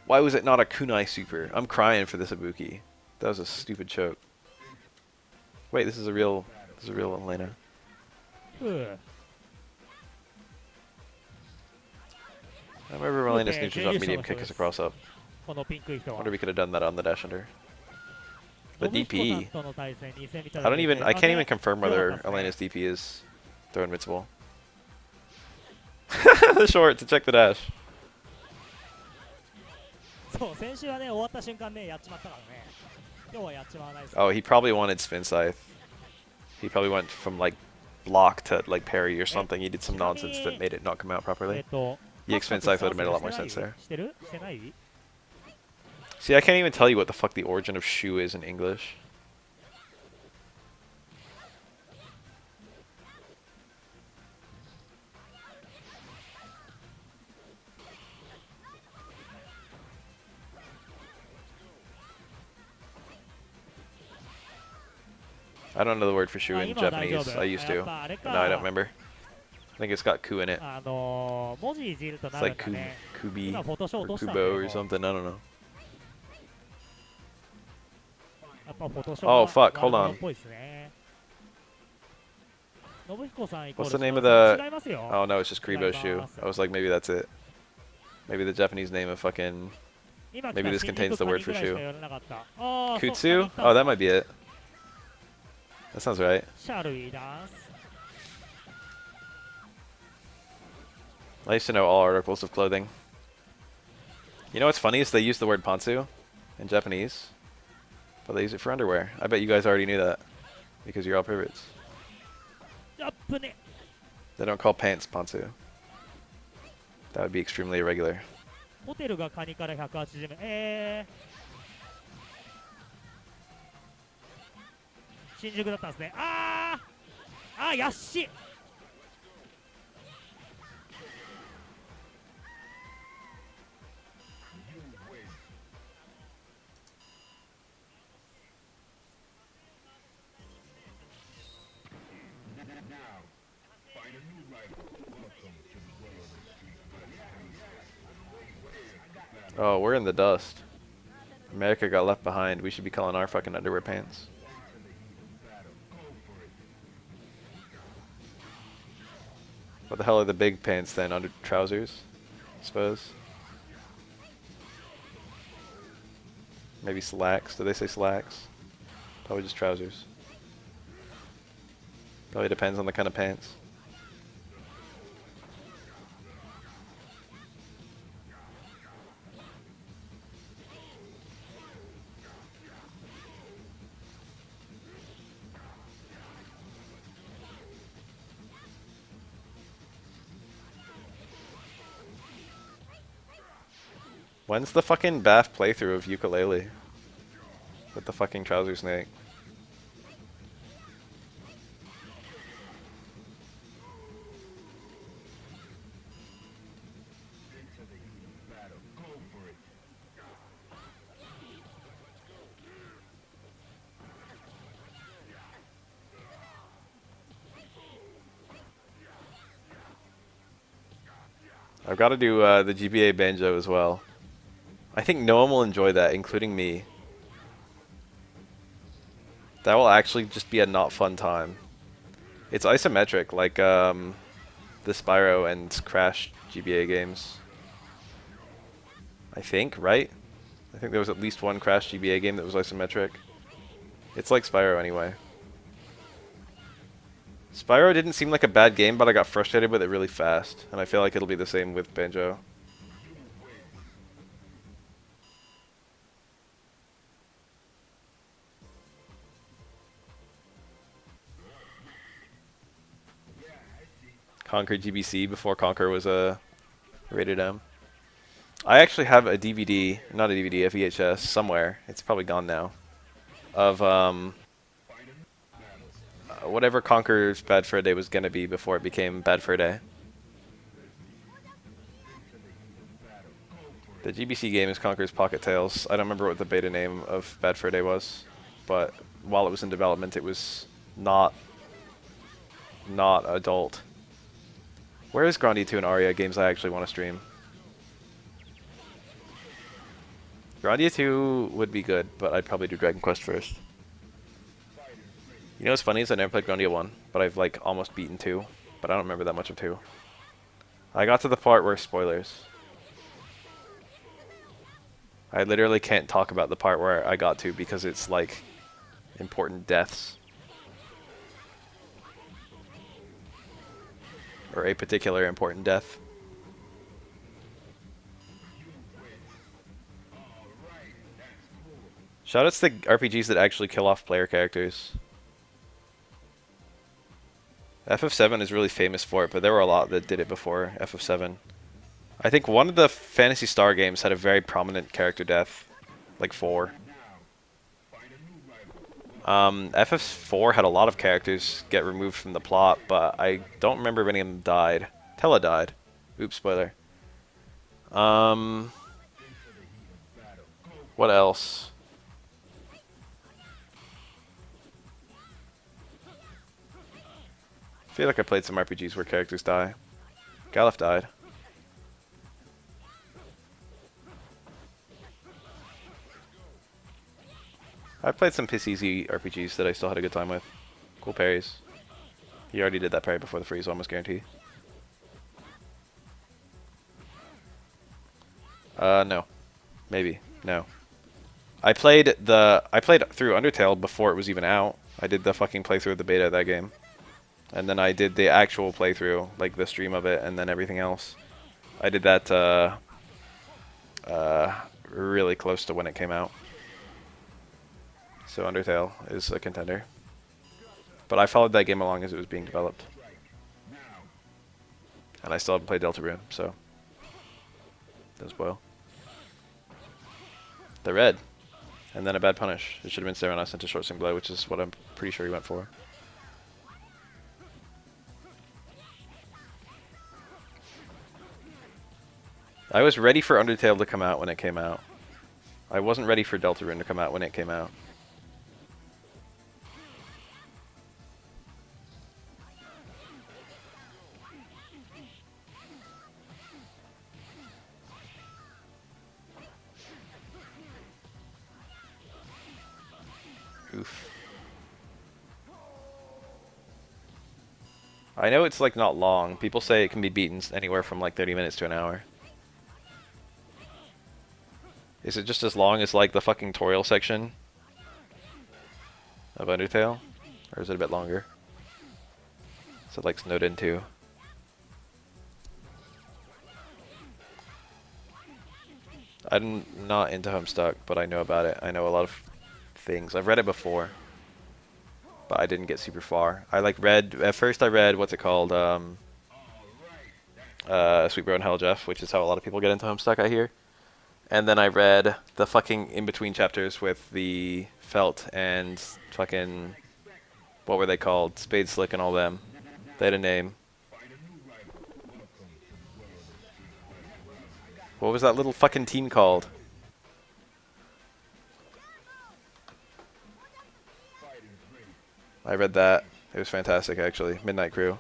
Why was it not a kunai super? I'm crying for this Ibuki. That was a stupid choke. Wait, this is a real Elena. ふう。 I remember Elena's neutral drop medium kick as a cross up. このピンクい人 I は wonder if we could have done that on the dash under. But トムヒコさん DP, との対戦2戦見た I だ don't けで even, I can't even confirm 強か whether ったですね Elena's DP is throw invincible. The short to check the dash. そう、先週はね、終わった瞬間ね、やっちまったからね。今日はやっちまわないです。 Oh, he probably wanted spin scythe. He probably went from like block to like parry or something. He did some nonsense that made it not come out properly. Yeah, spin scythe would have made a lot more sense there. してる？してない？ See, I can't even tell you what the fuck the origin of shoe is in English. I don't know the word for shoe in Japanese. I used to. But now I don't remember. I think it's got ku in it. 文字いじると It's なるん like だね。 kubi 今フォトショー or 落としたんだけ kubo ど or something. I don't know. やっぱフォトショー Oh, は fuck, ワー hold ル on. ドっぽいですね。信彦さんイコー What's ル the name of 違 the... いますよ。 Oh, no, it's just Kribo's shoe. I was like, maybe that's it. Maybe the Japanese name of fucking... 今来 Maybe た this 新 contains 宿 the word カ for ニぐらいし shoe. か寄らなかった。ああ、そう Kutsu? カニ Oh, that might be it. That sounds right. Shall we dance? I used to know all articles of clothing. You know what's funny is they use the word pantsu in Japanese, but they use it for underwear. I bet you guys already knew that because you're all perverts. アップね。 They don't call pants pantsu. That would be extremely irregular. ホテルがカニから180円。新宿だったんですね。ああ、やっし。Oh, we're in the dust. America got left behind. We should be calling our fucking underwear pants. What the hell are the big pants then? Under trousers? I suppose. Maybe slacks. Do they say slacks? Probably just trousers. Probably depends on the kind of pants. When's the fucking Bath playthrough of ukulele? With the fucking trouser snake. I've got to do the GBA banjo as well. I think no one will enjoy that, including me. That will actually just be a not fun time. It's isometric, like the Spyro and Crash GBA games. I think, right? I think there was at least one Crash GBA game that was isometric. It's like Spyro anyway. Spyro didn't seem like a bad game, but I got frustrated with it really fast, and I feel like it'll be the same with Banjo. Conquer GBC before Conquer was rated M. I actually have a DVD, not a DVD, a VHS somewhere. It's probably gone now. Of whatever Conquer's Bad Fur Day was gonna be before it became Bad Fur Day. The GBC game is Conquer's Pocket Tales. I don't remember what the beta name of Bad Fur Day was, but while it was in development, it was not adult. Where is Grandia 2 and Aria games I actually want to stream? Grandia 2 would be good, but I'd probably do Dragon Quest first. You know what's funny is I never played Grandia 1, but I've like almost beaten 2, but I don't remember that much of 2. I got to the part where spoilers. I literally can't talk about the part where I got to because it's like important deaths. or a particular important death. Shoutouts to RPGs that actually kill off player characters. FF7 is really famous for it, but there were a lot that did it before FF7. I think one of the Fantasy Star games had a very prominent character death, like 4. FF4 had a lot of characters get removed from the plot, but I don't remember if any of them died. Tella died. Oops, spoiler. What else? I feel like I played some RPGs where characters die. Galef died. I played some piss easy RPGs that I still had a good time with. Cool parries. He already did that parry before the freeze, almost guarantee. No. Maybe. No. I played through Undertale before it was even out. I did the fucking playthrough of the beta of that game. And then I did the actual playthrough, like the stream of it, and then everything else. I did that really close to when it came out. So Undertale is a contender. But I followed that game along as it was being developed. And I still haven't played Deltarune, so don't spoil. The red. And then a bad punish. It should have been Serenas into short swing blow, which is what I'm pretty sure he went for. I was ready for Undertale to come out when it came out. I wasn't ready for Deltarune to come out when it came out. Oof. I know it's like not long. People say it can be beaten anywhere from like 30 minutes to an hour. Is it just as long as like the fucking tutorial section of Undertale? Or is it a bit longer? So it like snowed in too. I'm not into Homestuck, but I know about it. I know a lot of things. I've read it before, but I didn't get super far. I like read, at first I read, what's it called? Sweet Bro and Hell Jeff, which is how a lot of people get into Homestuck, I hear. And then I read the fucking in-between chapters with the Felt and fucking, what were they called? Spade Slick and all them. They had a name. What was that little fucking team called? I read that. It was fantastic, actually. Midnight Crew.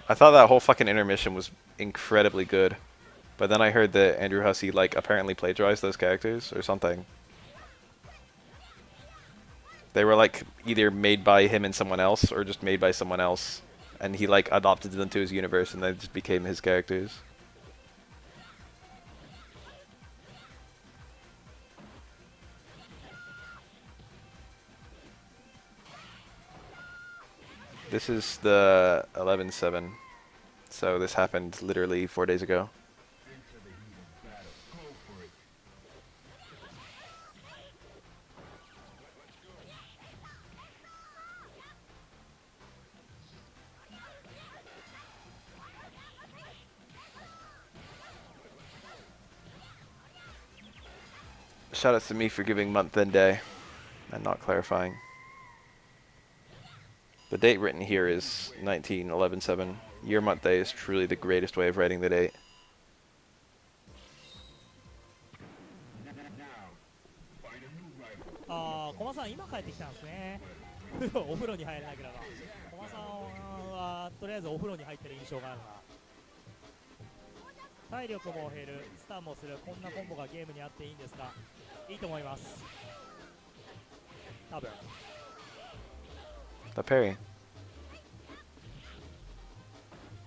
I thought that whole fucking intermission was incredibly good. But then I heard that Andrew Hussey, like, apparently plagiarized those characters or something. They were, like, either made by him and someone else or just made by someone else. And he, like, adopted them to his universe and they just became his characters. This is the 11/7, so this happened literally 4 days ago. Shoutouts to me for giving month and day and not clarifying. The date written here is 19/11/7. Year month day is truly the greatest way of writing the date. ああ、駒さん今帰ってきたんですね。お風呂に入れなければ。駒さんはとりあえずお風呂に入ってる印象があるな。体力も減る、スタンもする、こんなコンボがゲームにあっていいんですか？いいと思います。多分。The parry.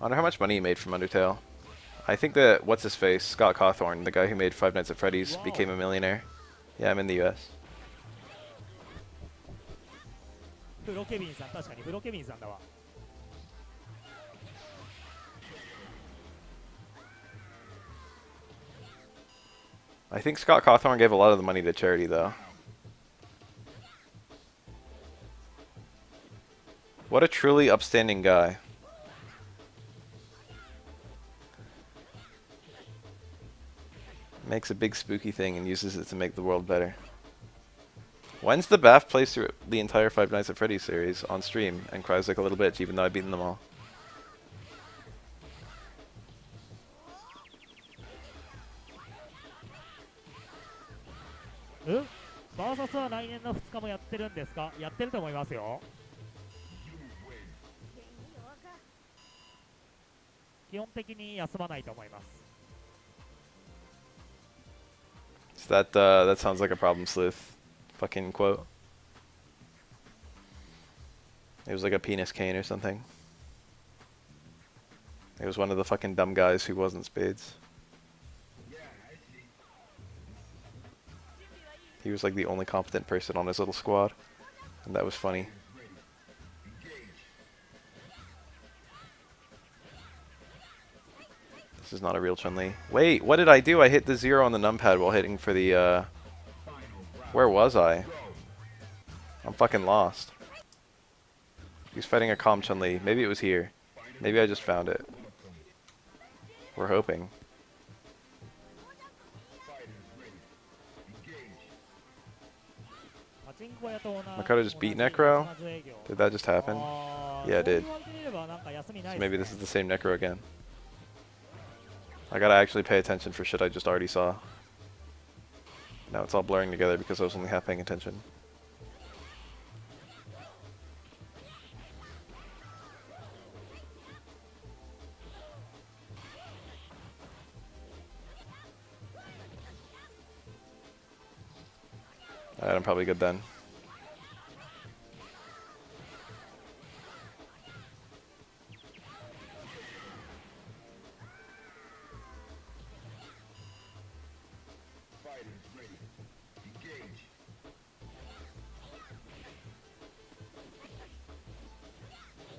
I wonder how much money he made from Undertale. I think that, what's his face? Scott Cawthorn, the guy who made Five Nights at Freddy's, Wow. became a millionaire. Yeah, I'm in the US. フロケビンさん、確かにフロケビンさんだわ。I think Scott Cawthorn gave a lot of the money to charity, though. What a truly upstanding guy. Makes a big spooky thing and uses it to make the world better. When's the Bath plays through the entire Five Nights at Freddy's series on stream and cries like a little bitch even though I've beaten them all? バーサスは来年の2日もやってるんですか？やってると思いますよ。基本的に休まないと思います。So that sounds like a problem sleuth fucking quote. It was like a penis cane or something. It was one of the fucking dumb guys who wasn't Spades. He was like the only competent person on his little squad, and that was funny. This is not a real Chun-Li. Wait, what did I do? I hit the 0 on the numpad while hitting for the, Where was I? I'm fucking lost. He's fighting a calm Chun-Li. Maybe it was here. Maybe I just found it. We're hoping. Makoto just beat Necro? Did that just happen? Yeah, it did. So maybe this is the same Necro again. I gotta actually pay attention for shit I just already saw. Now it's all blurring together because I was only half paying attention. Alright, I'm probably good then.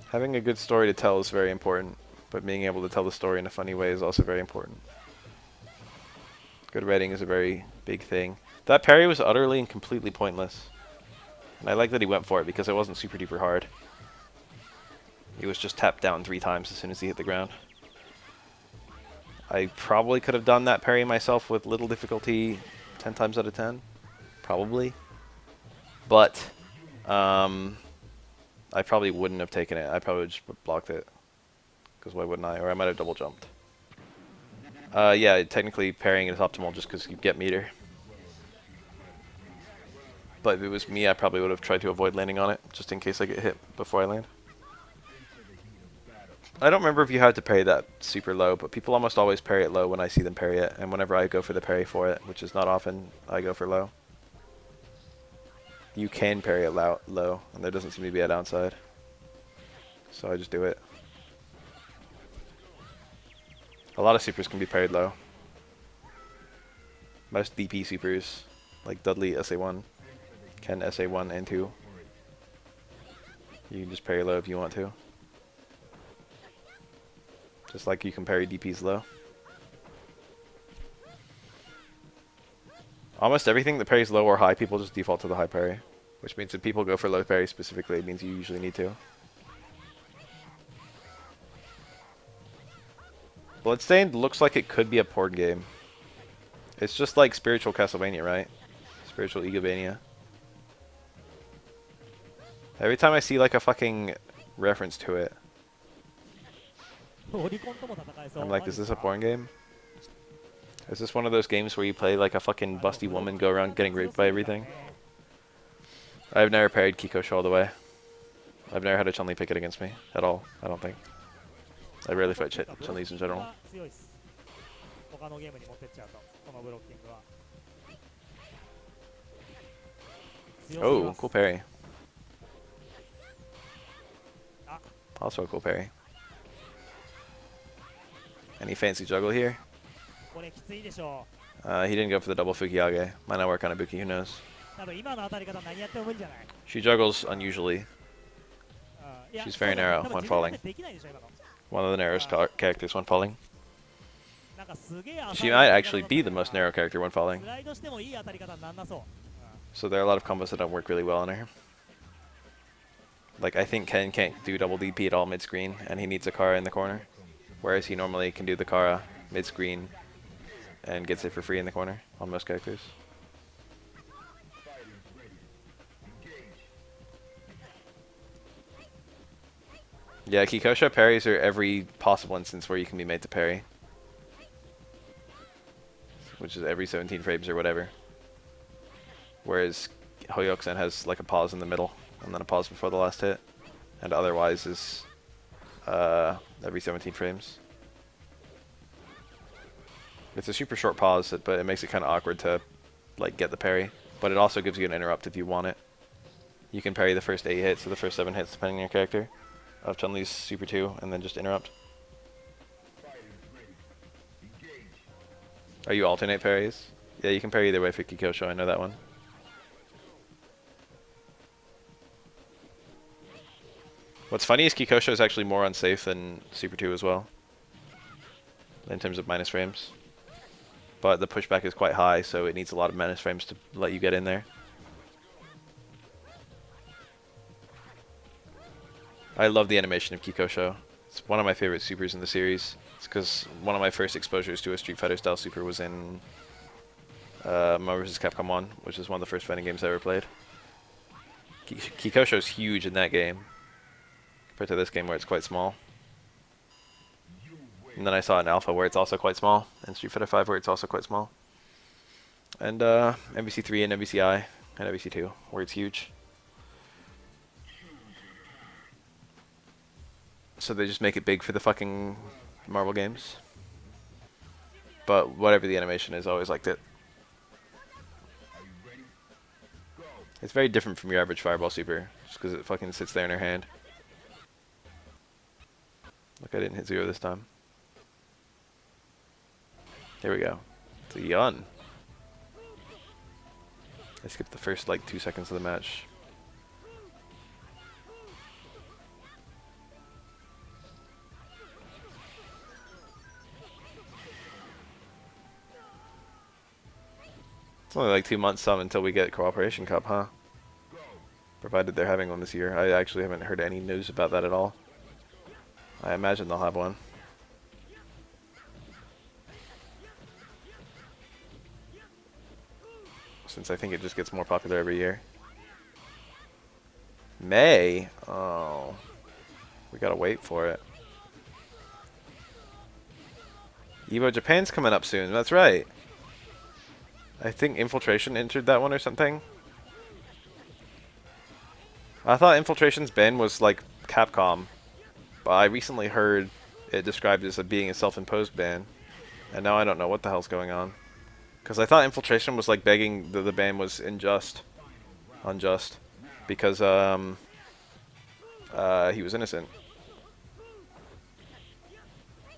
Having a good story to tell is very important, but being able to tell the story in a funny way is also very important. Good writing is a very big thing. That parry was utterly and completely pointless. And I like that he went for it because it wasn't super duper hard. He was just tapped down 3 times as soon as he hit the ground. I probably could have done that parry myself with little difficulty 10 times out of 10. Probably. But, I probably wouldn't have taken it. I probably just blocked it. Because why wouldn't I? Or I might have double jumped. Yeah, technically parrying is optimal just because you get meter. But if it was me, I probably would have tried to avoid landing on it, just in case I get hit before I land. I don't remember if you had to parry that super low, but people almost always parry it low when I see them parry it, and whenever I go for the parry for it, which is not often, I go for low. You can parry it low, and there doesn't seem to be a downside. So I just do it. A lot of supers can be parried low. Most DP supers, like Dudley SA1, can SA1 and 2. You can just parry low if you want to. Just like you can parry DPs low. Almost everything that parries low or high, people just default to the high parry. Which means if people go for low parry specifically, it means you usually need to. Bloodstained looks like it could be a porn game. It's just like Spiritual Castlevania, right? Spiritual Egomania. Every time I see like a fucking reference to it, I'm like, is this a porn game? Is this one of those games where you play like a fucking busty woman go around getting raped by everything? I've never parried Kikosho all the way. I've never had a Chun-Li pick it against me at all, I don't think. I rarely fight Chun-Lis in general. Oh, cool parry. Also a cool parry. Any fancy juggle here? これきついでしょ He didn't go for the double Fukiage. Might not work on Ibuki, who knows? う。多分今の当たり方何やっても無理じゃない。 She juggles unusually. いや She's そう very だね narrow 多分 when 自分 falling. でできないでしょ今の。 One of the narrowest characters when falling. なんかすげえ当た She り might 方 actually be the most narrow character when falling. スライドしてもいい当たり方になんなそう。 So there are a lot of combos that don't work really well on her. Like, I think Ken can't do double DP at all mid-screen, and he needs a Kara in the corner. Whereas he normally can do the Kara mid-screen and gets it for free in the corner on most characters. Yeah, Kikosha parries are every possible instance where you can be made to parry. Which is every 17 frames or whatever. Whereas Hoyoksen has like a pause in the middle and then a pause before the last hit. And otherwise is every 17 frames. It's a super short pause, but it makes it kind of awkward to like get the parry. But it also gives you an interrupt if you want it. You can parry the first 8 hits or the first 7 hits depending on your character of Chun-Li's Super 2 and then just interrupt. Are you alternate parries? Yeah, you can parry either way for Kikosho, I know that one. What's funny is Kikosho is actually more unsafe than Super 2 as well. In terms of minus frames. But the pushback is quite high, so it needs a lot of minus frames to let you get in there. I love the animation of Kikosho. It's one of my favorite supers in the series. It's because one of my first exposures to a Street Fighter style super was in Marvel vs. Capcom 1, which is one of the first fighting games I ever played. Kikosho's huge in that game, compared to this game where it's quite small. And then I saw it in Alpha where it's also quite small, and Street Fighter 5 where it's also quite small. And MVC3 and MVCI and MVC2 where it's huge. So they just make it big for the fucking Marvel games. But whatever the animation is, I always liked it. It's very different from your average Fireball Super, just because it fucking sits there in her hand. Look, I didn't hit 0 this time. Here we go. It's a yawn. I skipped the first like 2 seconds of the match. It's only like 2 months some until we get Cooperation Cup, huh? Provided they're having one this year. I actually haven't heard any news about that at all. I imagine they'll have one. Since I think it just gets more popular every year. May? Oh. We gotta wait for it. Evo Japan's coming up soon, that's right. I think Infiltration entered that one or something. I thought Infiltration's ban was like Capcom, but I recently heard it described as being a self-imposed ban, and now I don't know what the hell's going on. Because I thought Infiltration was like begging the ban was unjust, because he was innocent.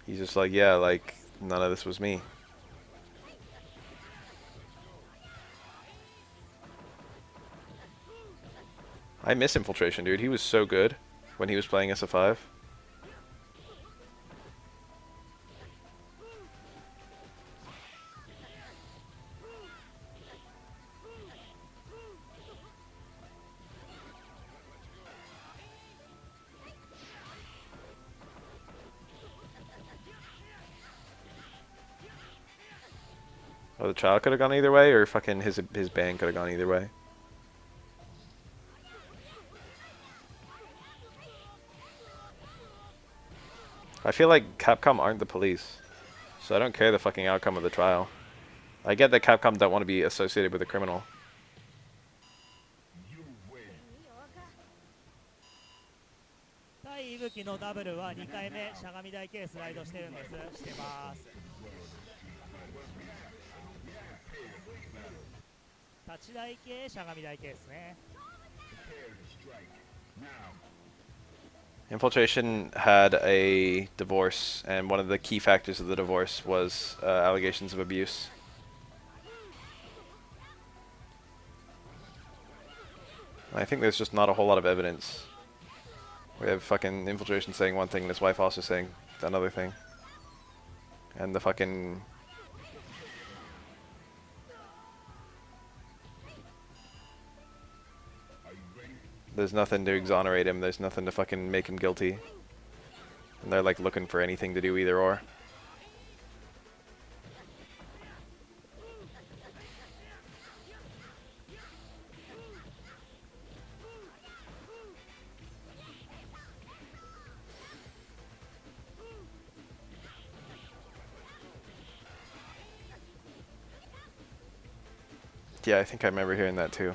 He's just like, yeah, like none of this was me. I miss Infiltration, dude. He was so good when he was playing SF5. Oh, the trial could have gone either way, or fucking his ban could have gone either way. I feel like Capcom aren't the police, so I don't care the fucking outcome of the trial. I get that Capcom don't want to be associated with a criminal. 対伊吹のダブルは2回目しゃがみ台系スライドしてるんです。してます。立ち台系しゃがみ台系ですね。Infiltration had a divorce, and one of the key factors of the divorce was allegations of abuse. I think there's just not a whole lot of evidence. We have fucking Infiltration saying one thing and his wife also saying another thing. And the fucking... There's nothing to exonerate him, there's nothing to fucking make him guilty. And they're like looking for anything to do either or. Yeah, I think I remember hearing that too.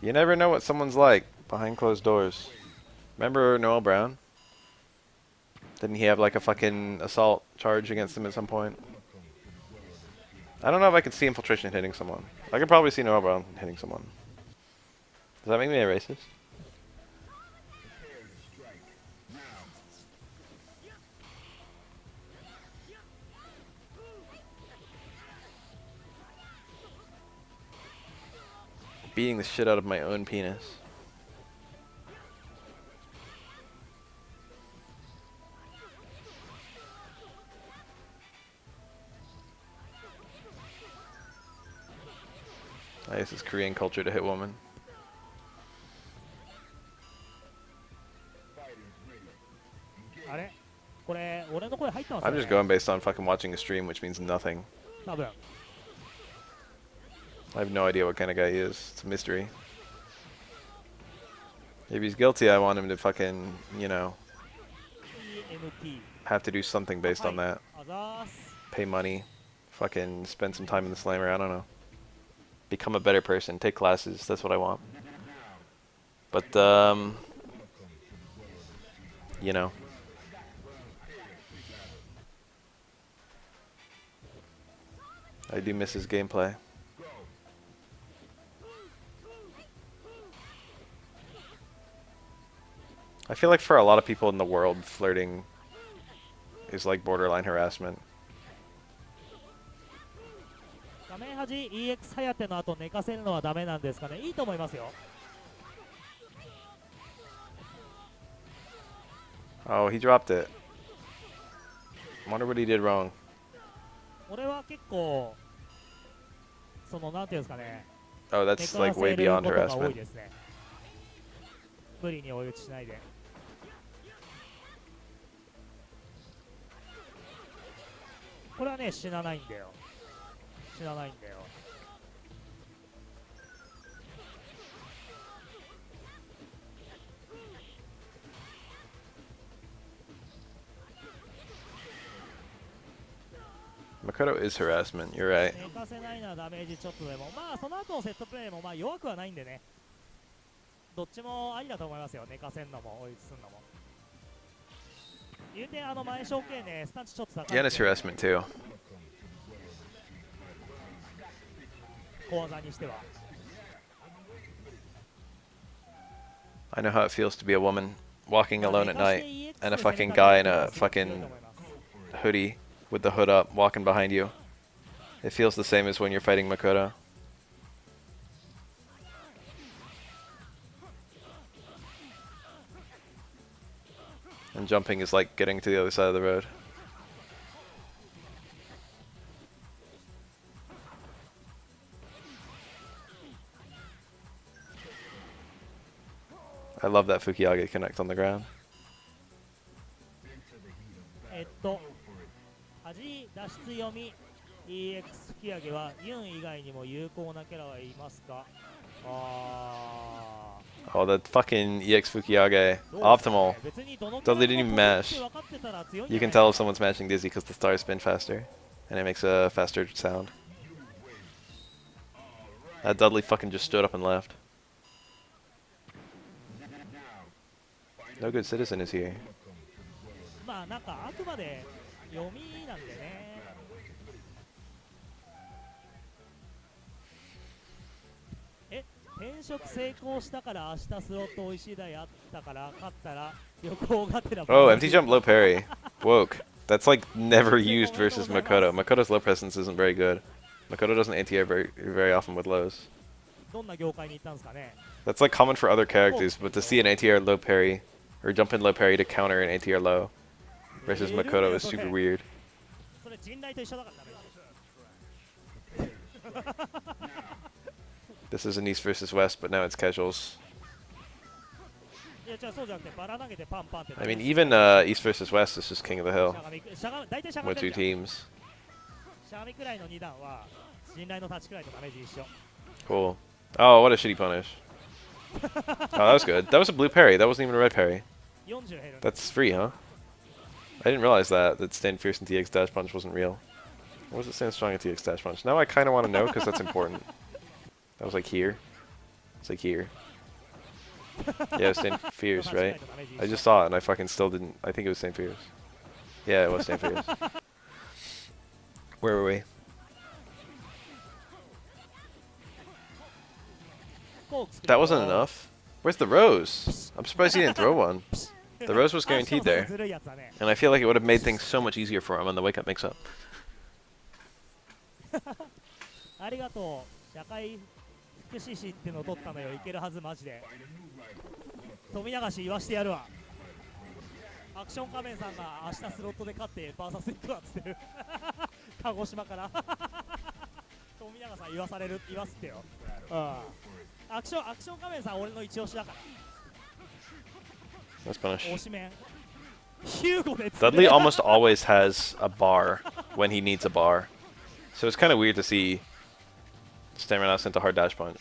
You never know what someone's like behind closed doors. Remember Noel Brown? Didn't he have like a fucking assault charge against him at some point? I don't know if I could see Infiltration hitting someone. I could probably see Noel Brown hitting someone. Does that make me a racist? Beating the shit out of my own penis. I guess it's Korean culture to hit women. I'm just going based on fucking watching a stream, which means nothing. I have no idea what kind of guy he is. It's a mystery. If he's guilty, I want him to fucking, you know, have to do something based on that. Pay money. Fucking spend some time in the slammer, I don't know. Become a better person. Take classes. That's what I want. But, you know. I do miss his gameplay. I feel like for a lot of people in the world, flirting is like borderline harassment. 画面端 EX ハヤテの後寝かせるのはダメなんですかね。いいと思いますよ。 Oh, he dropped it. Wonder what he did wrong. 俺は結構そのなんていうんですかね。 Oh, that's like way beyond harassment. 無理に追い打ちしないで。これはね死なないんだよ。死なないんだよ。Makoto is harassment, you're right. 寝かせないならダメージちょっとでも、まあその後のセットプレーもまあ弱くはないんでね。どっちもありだと思いますよ。寝かせんのも追い打ちすんのも。言うて前小系ねスタンチちょっと高い。Yeah, it's harassment too. 小技にしては。I know how it feels to be a woman walking alone at night and a fucking guy in a fucking hoodie with the hood up walking behind you. It feels the same as when you're fighting Makoto. And jumping is like getting to the other side of the road. I love that Fukiage connect on the ground. 端脱出読み EX 吹き上げはユン以外にも有効なキャラはいますか？ Oh, the fucking EX Fukiage. Optimal. Totally didn't even mash. You can tell if someone's mashing Dizzy because the stars spin faster. And it makes a faster sound. That Dudley fucking just stood up and left. No good citizen is here. まあなんかあくまで読みなんでね。転職成功したから明日スロット美味しい台あったから勝ったら旅行がてら Oh, empty jump low parry. Woke. That's like never used versus Makoto. Makoto's low presence isn't very good. Makoto doesn't anti-air very often with lows. どんな業界に行ったんですかね。 That's like common for other characters, but to see an anti-air low parry, or jump in low parry to counter an anti-air low versus Makoto is super weird. それ陣内と一緒だからダメ。 This is an East versus West, but now it's casuals. いや違うそうじゃなくてバラ投げてパンパンって。 I mean, even East versus West is just King of the Hill 大体しゃがみ with two teams. しゃがみくらいの2段は陣内の立ちくらいとダメージ一緒。 Cool. Oh, what a shitty punish. Oh, that was good. That was a blue parry. That wasn't even a red parry. 40減る。 That's free, huh? I didn't realize that Stand Fierce and TX Dash Punch wasn't real. What was it Stand Strong and TX Dash Punch? Now I kind of want to know because that's important. That was like here. It's like here. Yeah, it was Stand Fierce, right? I just saw it and I fucking still didn't. I think it was Stand Fierce. Yeah, it was Stand Fierce. Where were we? That wasn't enough. Where's the rose? I'm surprised he didn't throw one. The rose was guaranteed there. And I feel like it would have made things so much easier for him on the wake up mix up. ありがとう。社会福祉士ってのを取ったのよ。いけるはずマジで。富永氏言わしてやるわ。アクション仮面さんが明日スロットで勝ってバーサス行くわっつってる。鹿児島から。富永さん言わすってよ。アクション仮面さん俺の一押しだから。 That's punish. Dudley almost always has a bar when he needs a bar. So it's kind of weird to see Stamina sent a hard dash punch.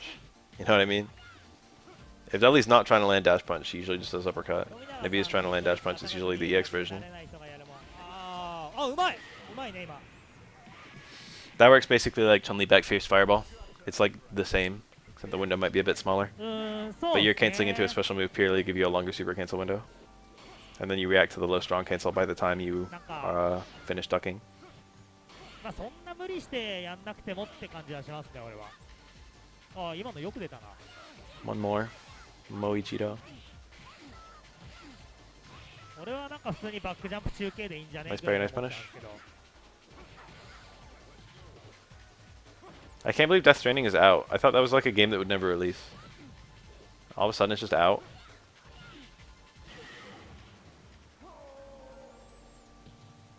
You know what I mean? If Dudley's not trying to land dash punch, he usually just does uppercut. If he is trying to land dash punch, it's usually the EX version. That works basically like Chun-Li back fierce fireball. It's like the same, except the window might be a bit smaller. But you're canceling into a special move purely to give you a longer super cancel window. And then you react to the low strong cancel by the time you finish ducking. まあそんな無理してやんなくてもって感じはしますね俺は。ああ今のよく出たな。 One more. Moichiro. 俺はなんか普通にバックジャンプ中継でいいんじゃねえ Nice parry, nice punish. I can't believe Death Stranding is out. I thought that was like a game that would never release. All of a sudden it's just out.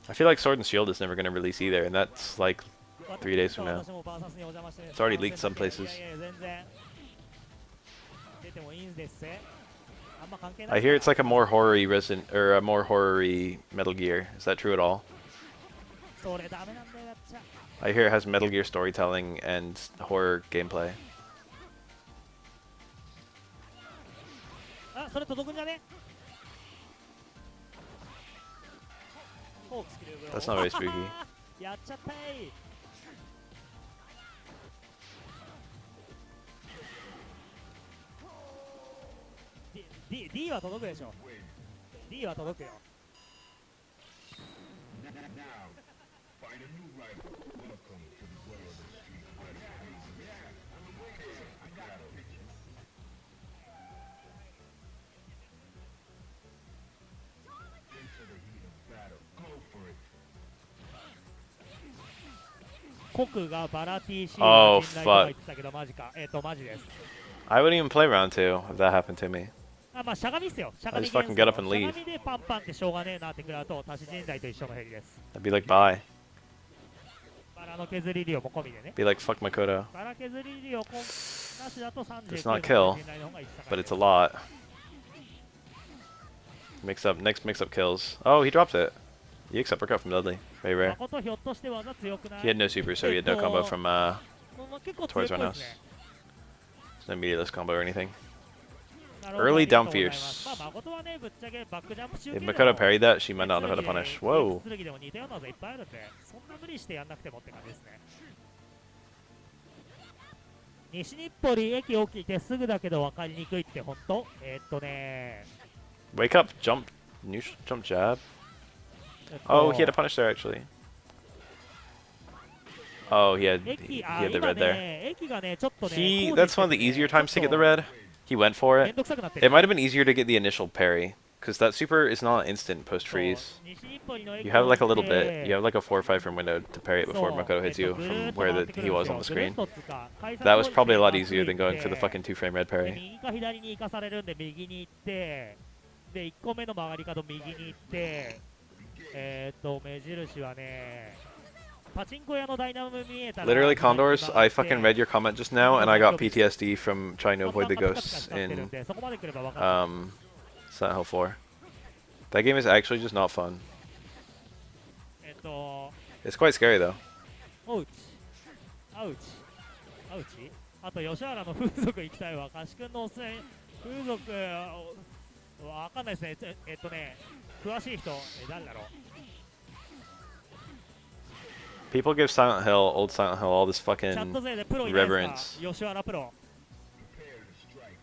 I feel like Sword and Shield is never going to release either, and that's like 3 days from now. It's already leaked some places. I hear it's like a more horror-y Resident or a more horror-y Metal Gear. Is that true at all? I hear it has Metal Gear storytelling and horror gameplay. That's not very spooky. D は届くでしょ。D は届くよ。国がバラ TC が陣内とか言ってたけどマジか。マジです。I wouldn't even play round 2 if that happened to me. あ、まあしゃがみっすよ。しゃが I み just fucking get up and しゃ leave. がみでパンパンってしょうがねえなってくらうと足し陣内と一緒のヘリです。 I'd be like, bye. バラの削り量も込みでね。 Be like, fuck Makoto. バラ削り量なしだと39 It's not kill, 陣内の方がいいっすか but ら it's a lot. Next mix up kills. Oh, he dropped it. EX uppercut from Dudley. Very rare. 誠ひょっとして技強くない He had no super, so he had no combo from 結構強 towards いっ Roundhouse. すね。 There's no meatless combo or anything. なるほど Early ありがとう down ございます fierce. まあ誠はねぶっちゃけバックジャンプ中継 If の Makoto parried that, she might not know how to punish. Whoa. 剣でも似たような技いっぱいあるんでそんな無理してやんなくてもって感じですね。西日暮里駅起きてすぐだけど分かりにくいって本当Wake up, jump, neutral, jump jab. Oh, he had a punish there actually. Oh, he had 駅、 he あ、 had the 今 red there. ね、駅がね、ちょっとね、 He 工事 that's して one of て the easier ね、ちょっ times to get the と red. He went for め it. んどくさくなって It る。 might have been easier to get the initial parry because that super is not instant post そう freeze. 西日暮里の駅 You を have 降 like り a little bit. て You have like a 4 or 5 frame window to parry it そ before う Makoto hits you ぐるー from っと where 回って the, く he るん was です on よ the ぐるっ screen. とつうか改札 That 降 was り probably a て lot まっ easier すぐ than going 行 for the って fucking 2 frame red で parry. 右か左に行かされるんで右に行ってで1個目の曲がり角右に行って目印はねパチンコ屋のダイナム見えたら Literally, 左に曲 Condors, が I って fucking read your comment just now, and I got PTSD from trying to 看 avoid 板 the がピカピカ ghosts 光ってるん in でそこまで来れば分かる Silent Hill 4. That game is actually just not fun. お It's quite scary though. うちあうちあうちあと吉原の風俗行きたいわかしくんのおすすめ風俗わかんないですね詳しい人誰だろう People give Silent Hill, old Silent Hill, all this チャッ fucking ト勢でプロいないです reverence. か吉原プロ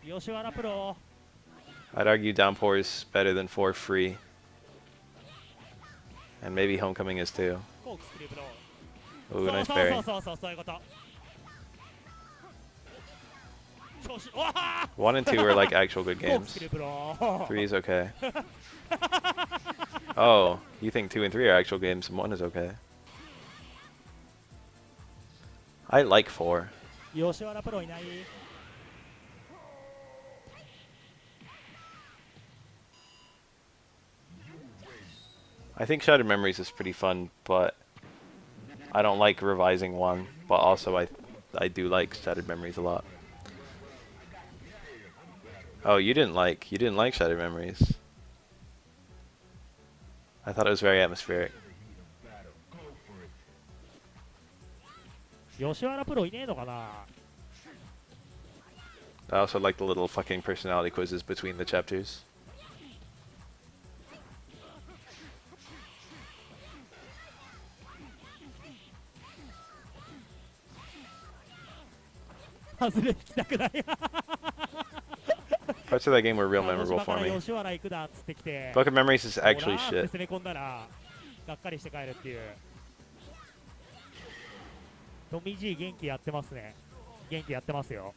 吉原プロ I'd argue Downpour is better than 4 free. And maybe Homecoming is too. コークスクリプロ Ooh, そう nice そう parry. そうそうそういうこと調子わあ 1 and 2 are like actual good コークス games. クリプロ 3 is okay. Oh, you think 2 and 3 are actual games and 1 is okay. I like 4. 吉原プロいない I think Shattered Memories is pretty fun, but I don't like revising 1. But also I do like Shattered Memories a lot. Oh, you didn't like Shattered Memories. I thought it was very atmospheric. 吉原プロいねえのかな I also like the little fucking personality quizzes between the chapters. 外れ引きたくない Parts of that game were real 鹿児 memorable 島か for ら me. 吉原行くだっつってきて Book of Memories is ほら actually ーって shit. 攻め込んだらがっかりして帰るっていうトミー G 元気やってますね元気やってますよ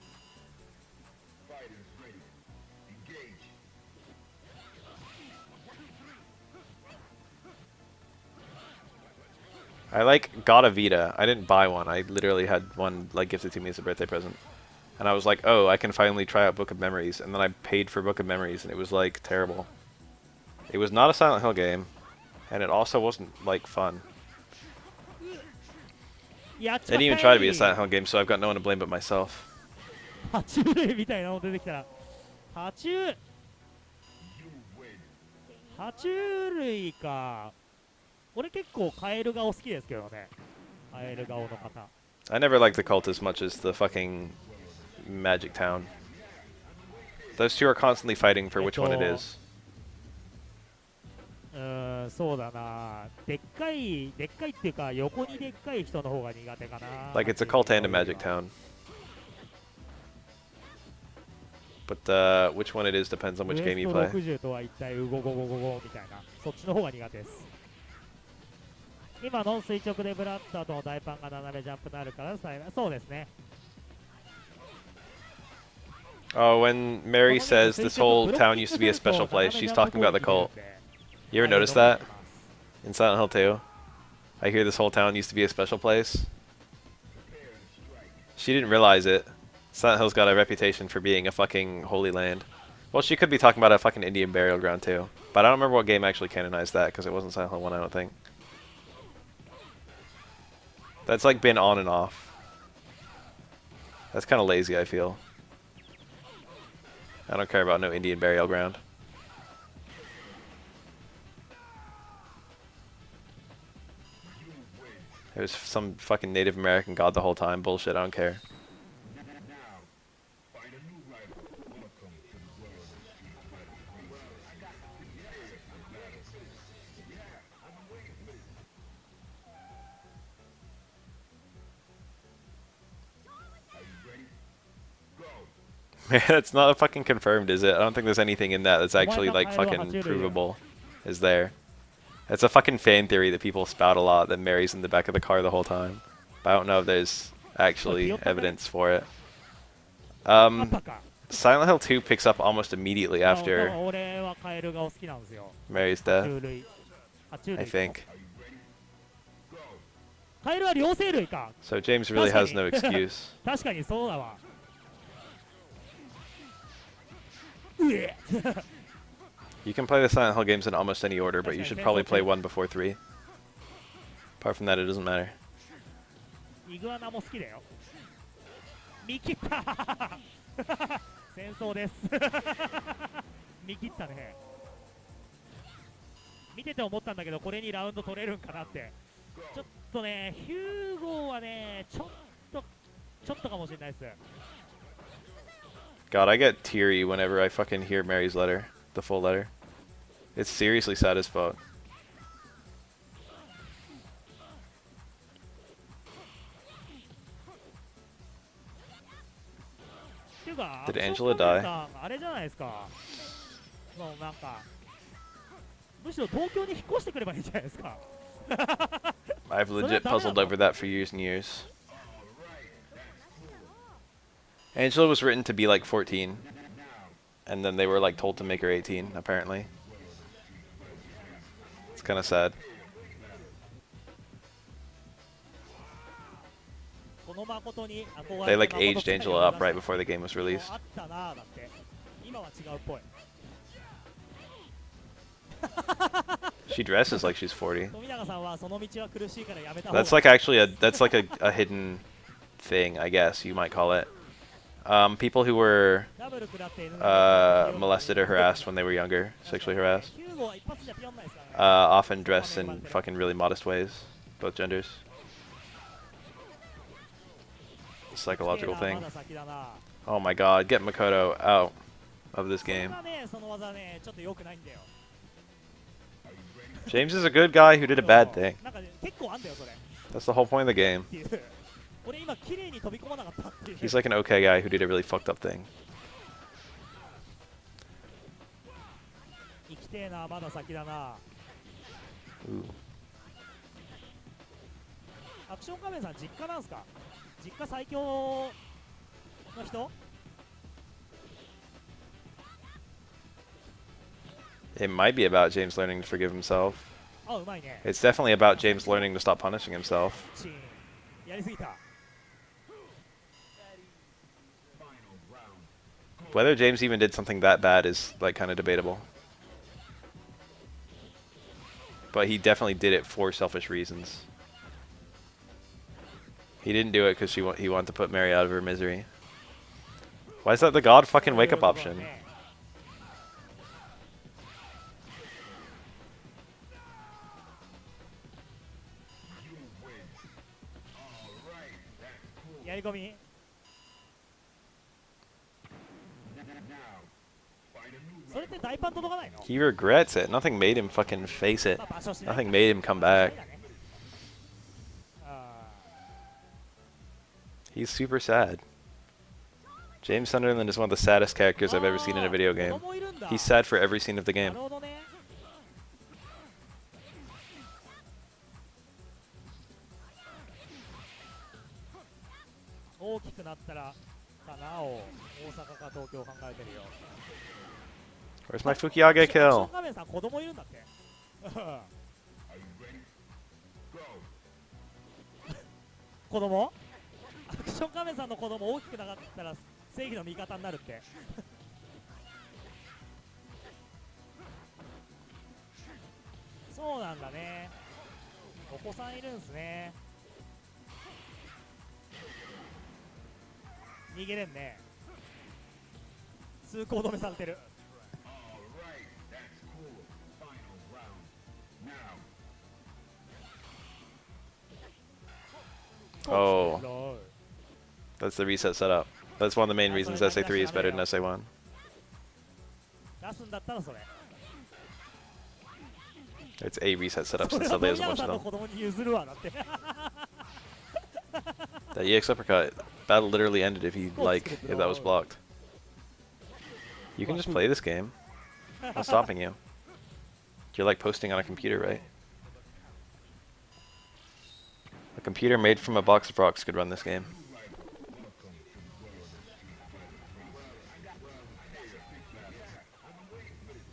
I like got a Vita. I didn't buy one. I literally had one like gifted to me as a birthday present. And I was like, oh, I can finally try out Book of Memories. And then I paid for Book of Memories, and it was like terrible. It was not a Silent Hill game, and it also wasn't like fun. やっ It ちまった didn't い even try to be a Silent Hill game, so I've got no one to blame but myself. 爬虫類みたいなの出てきたら爬虫類か俺結構カエル顔好きですけどねカエル顔の方 I never liked the cult as much as the fucking Magic Town. Those two are constantly fighting for which one it is. そうだなでっかいっていうか横にでっかい人の方が苦手かな Like it's a cult and a Magic Town. But which one it is depends on which game you ウエ play. スト60とは一体うごごごごごみたいなそっちの方が苦手です今の垂直でブラッターとの大パンが斜めジャンプになるからそうですね Oh, when Mary says this whole town used to be a special place, she's talking about the cult. You ever notice that? In Silent Hill 2? I hear this whole town used to be a special place. She didn't realize it. Silent Hill's got a reputation for being a fucking holy land. Well, she could be talking about a fucking Indian burial ground too. But I don't remember what game actually canonized that, because it wasn't Silent Hill 1, I don't think. That's like been on and off. That's kind of lazy, I feel. I don't care about no Indian burial ground. It was some fucking Native American god the whole time. Bullshit, I don't care. It's not fucking confirmed, is it? I don't think there's anything in that that's actually like fucking provable. Is there? It's a fucking fan theory that people spout a lot that Mary's in the back of the car the whole time. But I don't know if there's actually evidence for it. あったか Silent Hill 2 picks up almost immediately あ after 俺はカエルが好きなんですよ Mary's 爬 death, 虫類爬虫類 I think. カエルは両生類か So James really has no excuse. 確かにそうだわうえ You can play the Silent Hill games in almost any order, but you should probably play 1 before 3. Apart from that, it doesn't matter. イグアナも好きだよ見切った戦争です見切ったね見てて思ったんだけどこれにラウンド取れるんかなってちょっとねヒューゴーはねちょっとかもしれないです God, I get teary whenever I fucking hear Mary's letter, the full letter. It's seriously sad as fuck. Did Angela die? あれじゃないですかもうなんかむしろ東京に引っ越してくればいいじゃないですか I've legit puzzled over that for years and years. Angela was written to be like 14, and then they were like told to make her 18, apparently. It's kind of sad. They like aged Angela up right before the game was released. She dresses like she's 40. That's like actually a hidden thing, I guess you might call it. People who were molested or harassed when they were younger, sexually harassed, often dress in fucking really modest ways, both genders. Psychological thing. Oh my god, get Makoto out of this game. James is a good guy who did a bad thing. That's the whole point of the game. He's like an okay guy who did a really fucked up thing. Ooh. アクション仮面さん実家なんすか実家最強の人 It might be about James learning to forgive himself. あうまいね It's definitely about James learning to stop punishing himself. チーンやりすぎた Whether James even did something that bad is like kind of debatable. But he definitely did it for selfish reasons. He didn't do it because he wanted to put Mary out of her misery. Why is that the god fucking wake up option? He regrets it. Nothing made him fucking face it. Nothing made him come back. He's super sad. James Sunderland is one of the saddest characters I've ever seen in a video game. He's sad for every scene of the game. Where's my Fukiage kill? 子供アクション仮面さんの子供大きくなかったら正義の味方になるってそうなんだねお子さんいるんすね逃げれんね通行止めされてる Oh. That's the reset setup. That's one of the main reasons SA3 is better than SA1. It's a reset setup since Sudley has a bunch of them. That EX uppercut battle literally ended if if that was blocked. You can just play this game. I'm not stopping you. You're like posting on a computer, right? computer made from a box of rocks could run this game.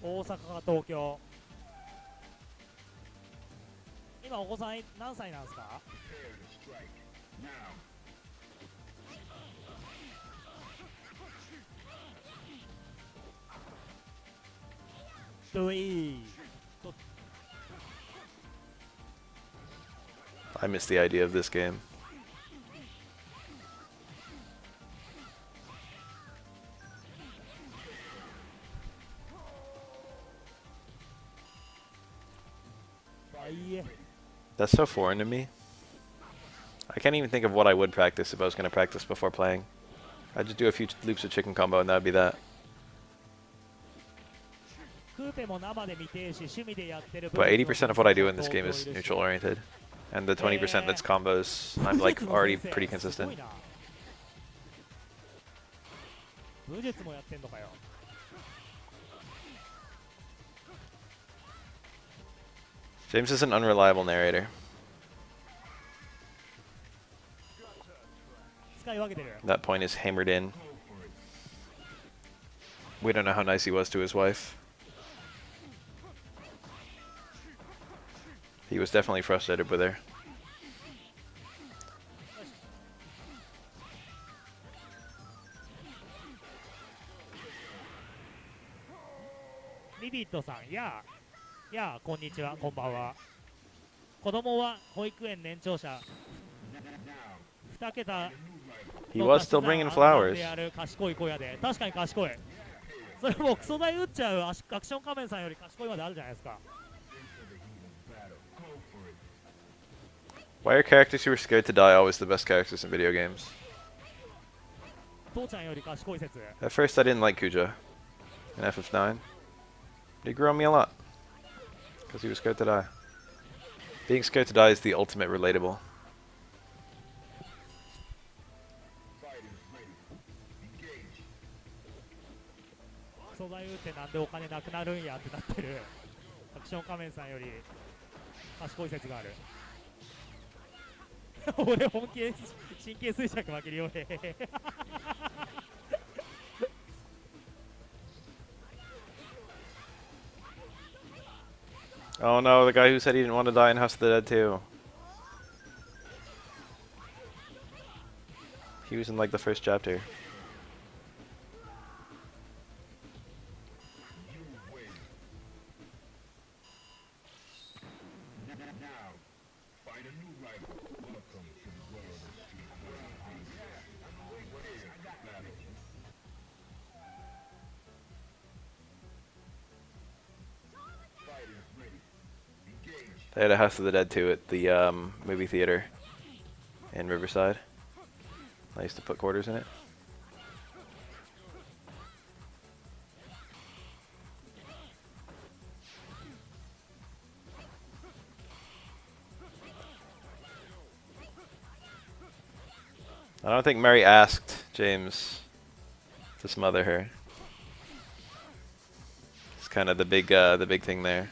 大阪か東京。今お子さん何歳なんですか？I miss the idea of this game. That's so foreign to me. I can't even think of what I would practice if I was going to practice before playing. I'd just do a few loops of chicken combo and that would be that. But 80% of what I do in this game is neutral oriented. And the 20% that's combos, I'm like already pretty consistent. James is an unreliable narrator. That point is hammered in. We don't know how nice he was to his wife. He was definitely frustrated with her. Vivid さん、やあ、こんにちは、こんばんは。子供は保育園年長者。2桁。He was still bringing flowers. 賢い子やで。確かに賢い。それもクソ台打っちゃうアクション仮面さんより賢いまであるじゃないですか。Why are characters who are scared to die always the best characters in video games? 父ちゃんより賢い説。At first I didn't like Kuja in FF9. He grew on me a lot. Because he was scared to die. Being scared to die is the ultimate relatable. Oh no, the guy who said he didn't want to die in House of the Dead too. He was in like the first chapter. They had a House of the Dead 2 at the movie theater in Riverside. I used to put quarters in it. I don't think Mary asked James to smother her. It's kind of the big thing there.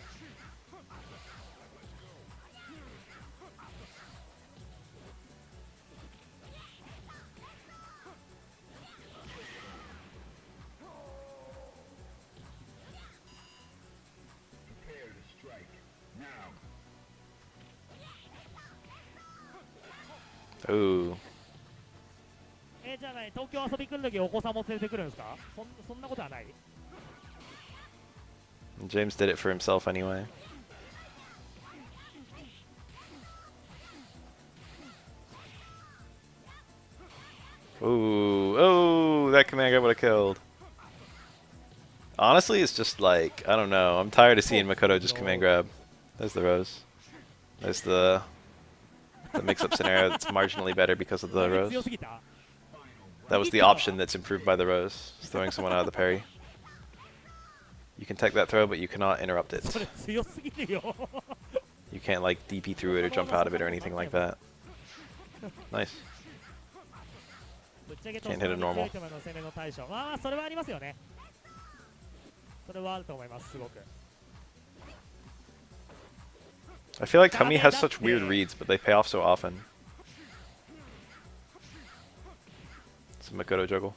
Ooh. じゃあ東京遊び来るときお子さんも連れてくるんですか？そんなことはない？ James did it for himself anyway. Ooh, oh, that command grab would have killed. Honestly, it's just like, I don't know. I'm tired of seeing Makoto just command grab. There's the Rose. There's the mix-up scenario that's marginally better because of the Rose. That was the option that's improved by the Rose, is throwing someone out of the parry. You can tech that throw, but you cannot interrupt it. You can't like DP through it or jump out of it or anything like that. Nice. Can't hit a normal. I feel like Cammy has such weird reads, but they pay off so often. It's a Makoto juggle.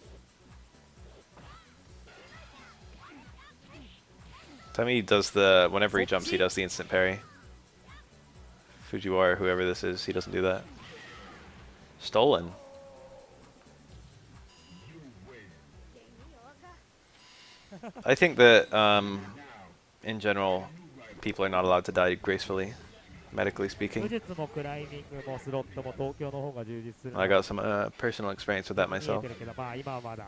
Time he does the, whenever he jumps, he does the instant parry. Fujiwara, whoever this is, he doesn't do that. Stolen. I think that, in general, people are not allowed to die gracefully, medically 武 speaking. 術もクライミングもスロットも東京の方が充実するの I は got some personal experience with that 見え myself. てるけど、まあ今はまだ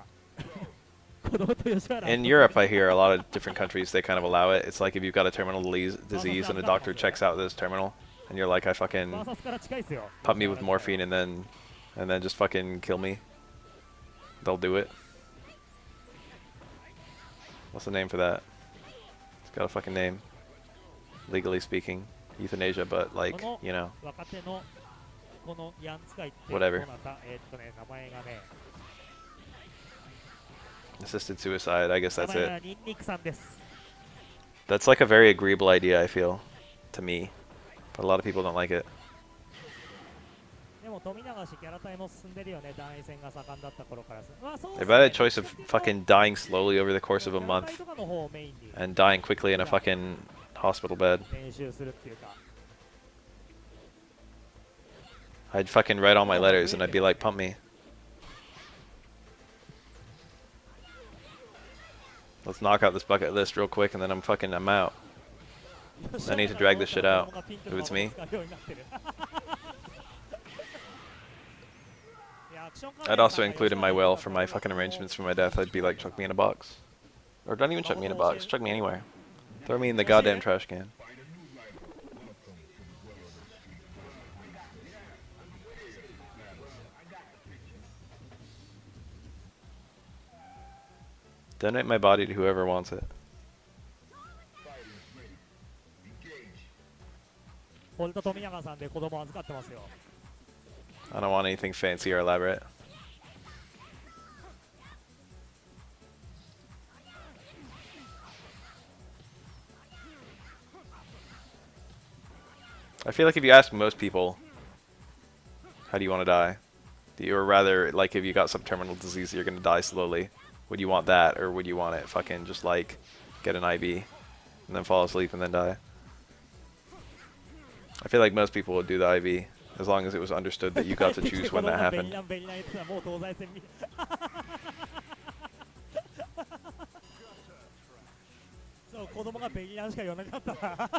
子供と吉原 In Europe, I hear a lot of different countries, they kind of allow it. It's like if you've got a terminal disease and a doctor checks out this terminal, and you're like, I fucking バーサスから近いですよ pump me with morphine and then just fucking kill me. They'll do it. What's the name for that? It's got a fucking name. Legally speaking. Euthanasia, but like, you know. 若手のこのヤン使いって Whatever. どなた名前がね Assisted suicide, I guess 名 that's 前 it. がニンニクさんです That's like a very agreeable idea, I feel. To me. But a lot of people don't like it. でも富永氏キャラ隊も進んでるよね団員戦が盛んだった頃からすまあそう If I had a choice of fucking dying slowly over the course of a キャラ month 隊とかの方をメインに and dying quickly in a fucking hospital bed, 練習するっていうか I'd fucking write all my letters and I'd be like, pump me. Let's knock out this bucket list real quick and then I'm out. I need to drag this shit out. If it's me. I'd also include in my will for my fucking arrangements for my death, I'd be like, chuck me in a box. Or don't even chuck me in a box, chuck me anywhere. Throw me in the goddamn trash can. Donate my body to whoever wants it. 堀田富永さんで子供預かってますよ I don't want anything fancy or elaborate. I feel like if you ask most people, how do you want to die? Or rather, like if you got some terminal disease, you're going to die slowly. Would you want that, or would you want it fucking just like get an IV and then fall asleep and then die? I feel like most people would do the IV as long as it was understood that you got to choose when that happened. ベリランベリランやつはもう東西線見 そう子供がベリランしか言わなかった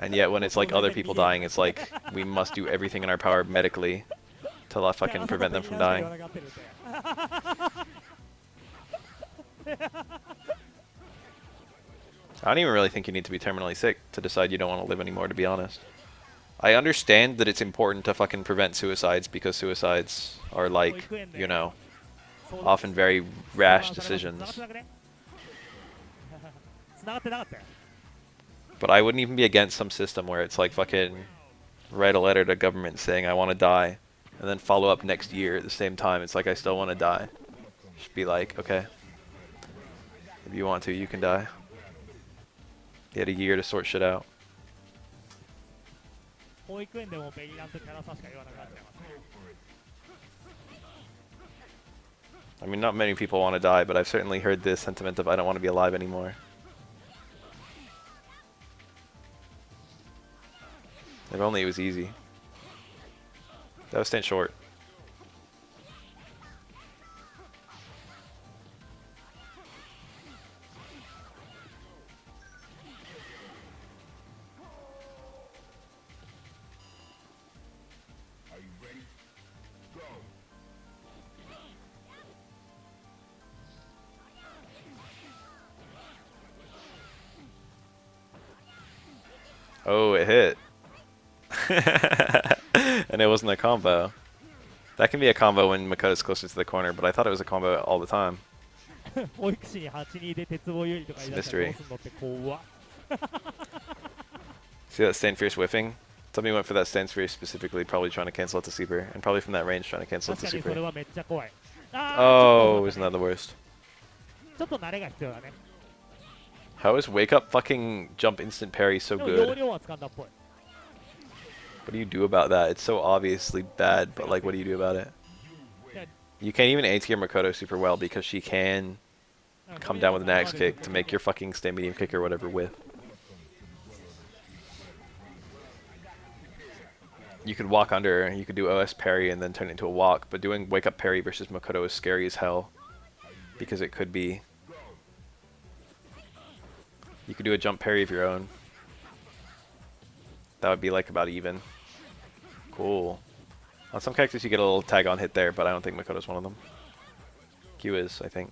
And yet when it's like other people dying, it's like we must do everything in our power medically to fucking prevent them from dying. I don't even really think you need to be terminally sick to decide you don't want to live anymore, to be honest. I understand that it's important to fucking prevent suicides because suicides are like, you know, often very rash decisions. 繋がってなかったよ But I wouldn't even be against some system where it's like fucking write a letter to government saying I want to die and then follow up next year at the same time. It's like I still want to die. Just be like, okay, if you want to, you can die. You had a year to sort shit out. 保育園でもベリランとキャラさしか言わなくなっちゃいます I mean, not many people want to die, but I've certainly heard this sentiment of I don't want to be alive anymore. If only it was easy. That was staying short. Oh, it hit. And it wasn't a combo. That can be a combo when Makoto's closer to the corner, but I thought it was a combo all the time. 保育士に8-2で鉄棒有利とか言い出したらどうすんのって怖っ See that Stand Fierce whiffing? Somebody went for that Stand Fierce specifically, probably trying to cancel out the Super, and probably from that range trying to cancel out 確 the かにそれ Super. はめっちゃ怖いあー Oh, ちょ isn't っと that the worst? ちょっと慣れが必要だね How is Wake Up fucking jump instant parry so でも容 good? 量は掴んだっぽい What do you do about that? It's so obviously bad, but like, what do you do about it? Yeah. You can't even A-tier Makoto super well because she can come down with an axe kick to make your fucking stay medium kick or whatever with. You could walk under, you could do OS parry and then turn it into a walk, but doing wake up parry versus Makoto is scary as hell because it could be. You could do a jump parry of your own. That would be like about even. Cool. On some characters you get a little tag on hit there, but I don't think Makoto's one of them. Q is, I think.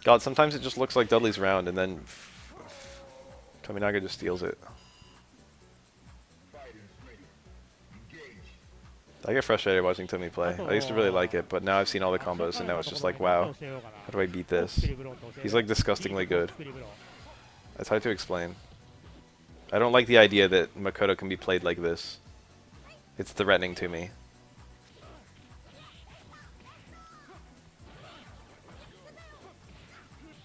God, sometimes it just looks like Dudley's round and then Tominaga just steals it. I get frustrated watching Tomi play. I used to really like it, but now I've seen all the combos and now it's just like, wow, how do I beat this? He's like disgustingly good. It's hard to explain. I don't like the idea that Makoto can be played like this. It's threatening to me.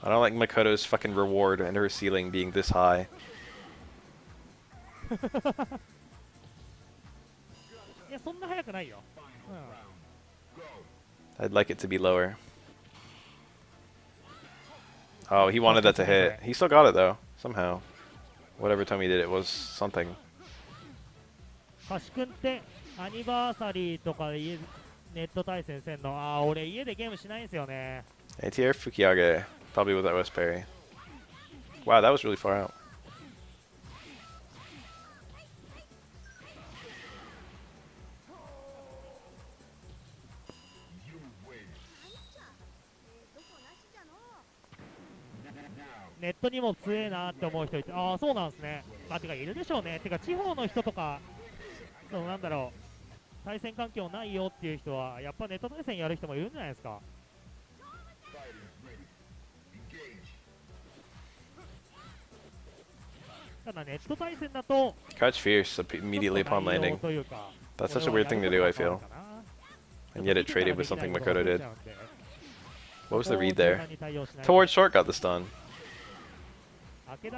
I don't like Makoto's fucking reward and her ceiling being this high. I'd like it to be lower. Oh, he wanted that to hit. He still got it though, somehow. Whatever Tomi did, it was something. カシ君ってアニバーサリーとかネット対戦せんの。ああ、俺家でゲームしないんですよね。A-tier Fukiage, probably with that OS parry. Wow, that was really far out.ネットにも強えなって思う人いて、ああ、そうなんですね。まあ、てか、いるでしょうね。てか、地方の人とか、そのなんだろう、対戦環境ないよっていう人は、やっぱネット対戦やる人もいるんじゃないですか。ただ、ネット対戦だと、 Crouch fierce immediately upon landing. That's such a weird thing to do, I feel. And yet it traded with something Makoto did. What was the read there? Towards short got the stun. It's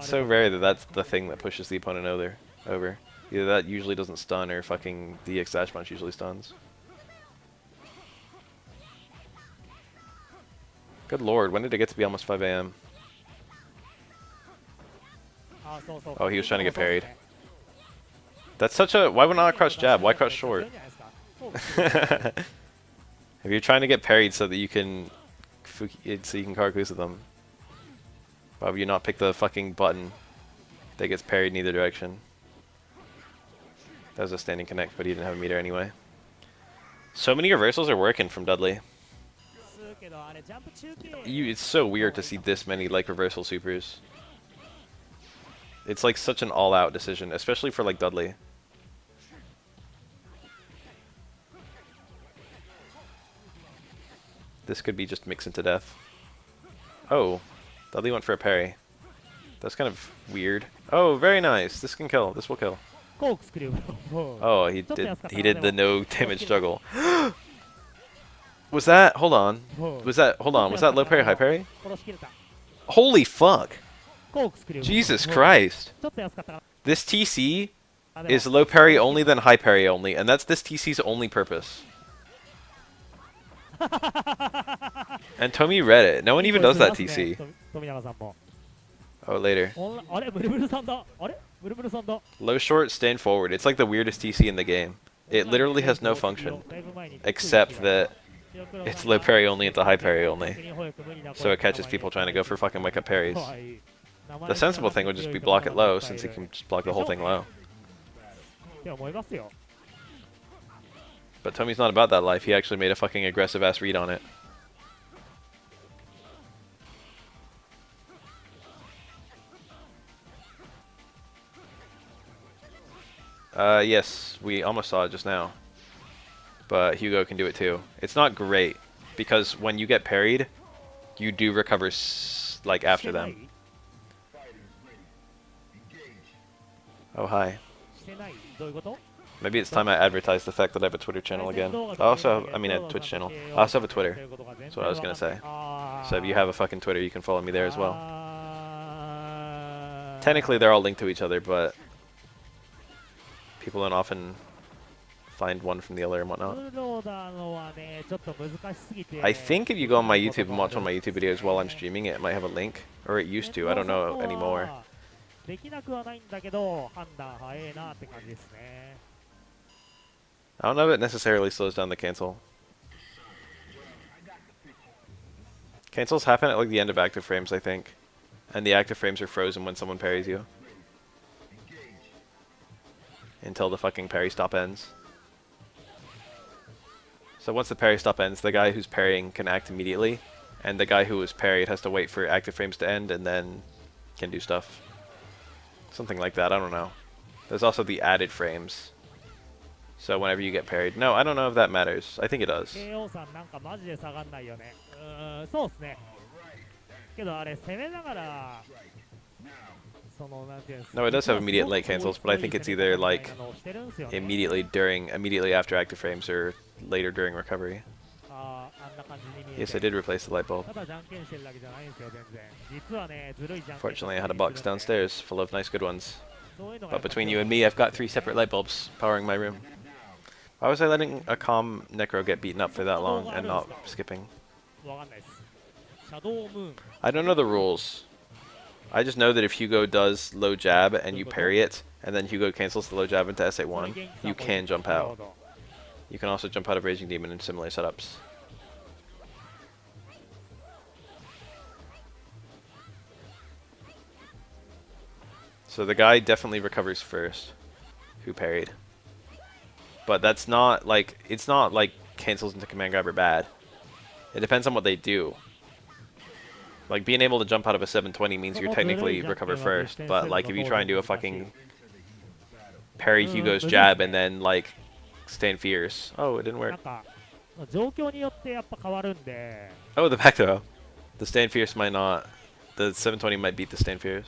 so rare that that's the thing that pushes the opponent over. Either that usually doesn't stun or fucking DX dash punch usually stuns. Good lord, when did it get to be almost 5 AM? Oh, he was trying to get parried. That's such a... Why would not crouch jab? Why crouch short? If you're trying to get parried so that you can... so you can Karakusa them, why would you not pick the fucking button that gets parried in either direction? That was a standing connect, but he didn't have a meter anyway. So many reversals are working from Dudley. It's so weird to see this many like reversal supers. It's like such an all-out decision, especially for like Dudley. This could be just mixing to death. Oh, Dudley went for a parry. That's kind of weird. Oh, very nice. This can kill. This will kill. Oh, he did the no damage juggle. Was that? Hold on. Was that? Hold on. Was that low parry, high parry? Holy fuck! Jesus Christ! This TC is low parry only, then high parry only, and that's this TC's only purpose. And Tomi read it. No one even does that TC. Oh, later. Low short, stand forward. It's like the weirdest TC in the game. It literally has no function, except that it's low parry only, it's a high parry only. So it catches people trying to go for fucking wake up parries. The sensible thing would just be block it low, since he can just block the whole thing low. But Tomi's not about that life. He actually made a fucking aggressive ass read on it. Yes, we almost saw it just now. But Hugo can do it too. It's not great, because when you get parried, you do recover like after them. Oh, hi. Maybe it's time I advertise the fact that I have a Twitter channel again. I also have, I mean a Twitch channel. I also have a Twitter. That's what I was going to say. So if you have a fucking Twitter, you can follow me there as well. Technically, they're all linked to each other, but people don't often find one from the other and whatnot. フルローダーのはね、ちょっと難しすぎて。 I think if you go on my YouTube and watch one of my YouTube videos while I'm streaming it, it might have a link. Or it used to, I don't know anymore. できなくはないんだけど、判断早いなって感じですね。I don't know if it necessarily slows down the cancel. Cancels happen at like the end of active frames, I think. And the active frames are frozen when someone parries you. Until the fucking parry stop ends. So once the parry stop ends, the guy who's parrying can act immediately. And the guy who was parried has to wait for active frames to end and then can do stuff. Something like that, I don't know. There's also the added frames. So whenever you get parried. No, I don't know if that matters. I think it does. KO さんなんかマジで下がんないよね。そうっすね。けどあれ攻めながら、そのなんていうんですか。 No, it does have immediate late cancels, but I think it's either like immediately after active frames or later during recovery. あんな感じに見えて。 Yes, I did replace the light bulb. ただじゃんけんしてるだけじゃないんですよ全然。実はね、ずるいじゃんけん。 Fortunately, I had a box downstairs full of nice good ones. そういうのが But between you and me, I've got 3 separate light bulbs powering my room. Why was I letting a calm Necro get beaten up for that long and not skipping? わかんないです。シャドウムーン。 I don't know the rules. I just know that if Hugo does low jab and you parry it, and then Hugo cancels the low jab into SA1, you can jump out. You can also jump out of Raging Demon in similar setups. So the guy definitely recovers first, who parried. But that's not like, it's not like cancels into command grab are bad. It depends on what they do. Like being able to jump out of a 720 means you're technically recover first, but like if you try and do a fucking parry Hugo's jab and then like stand fierce. Oh, it didn't work. なんか状況によってやっぱ変わるんで。 Oh, the back throw. The stand fierce might not. The 720 might beat the stand fierce.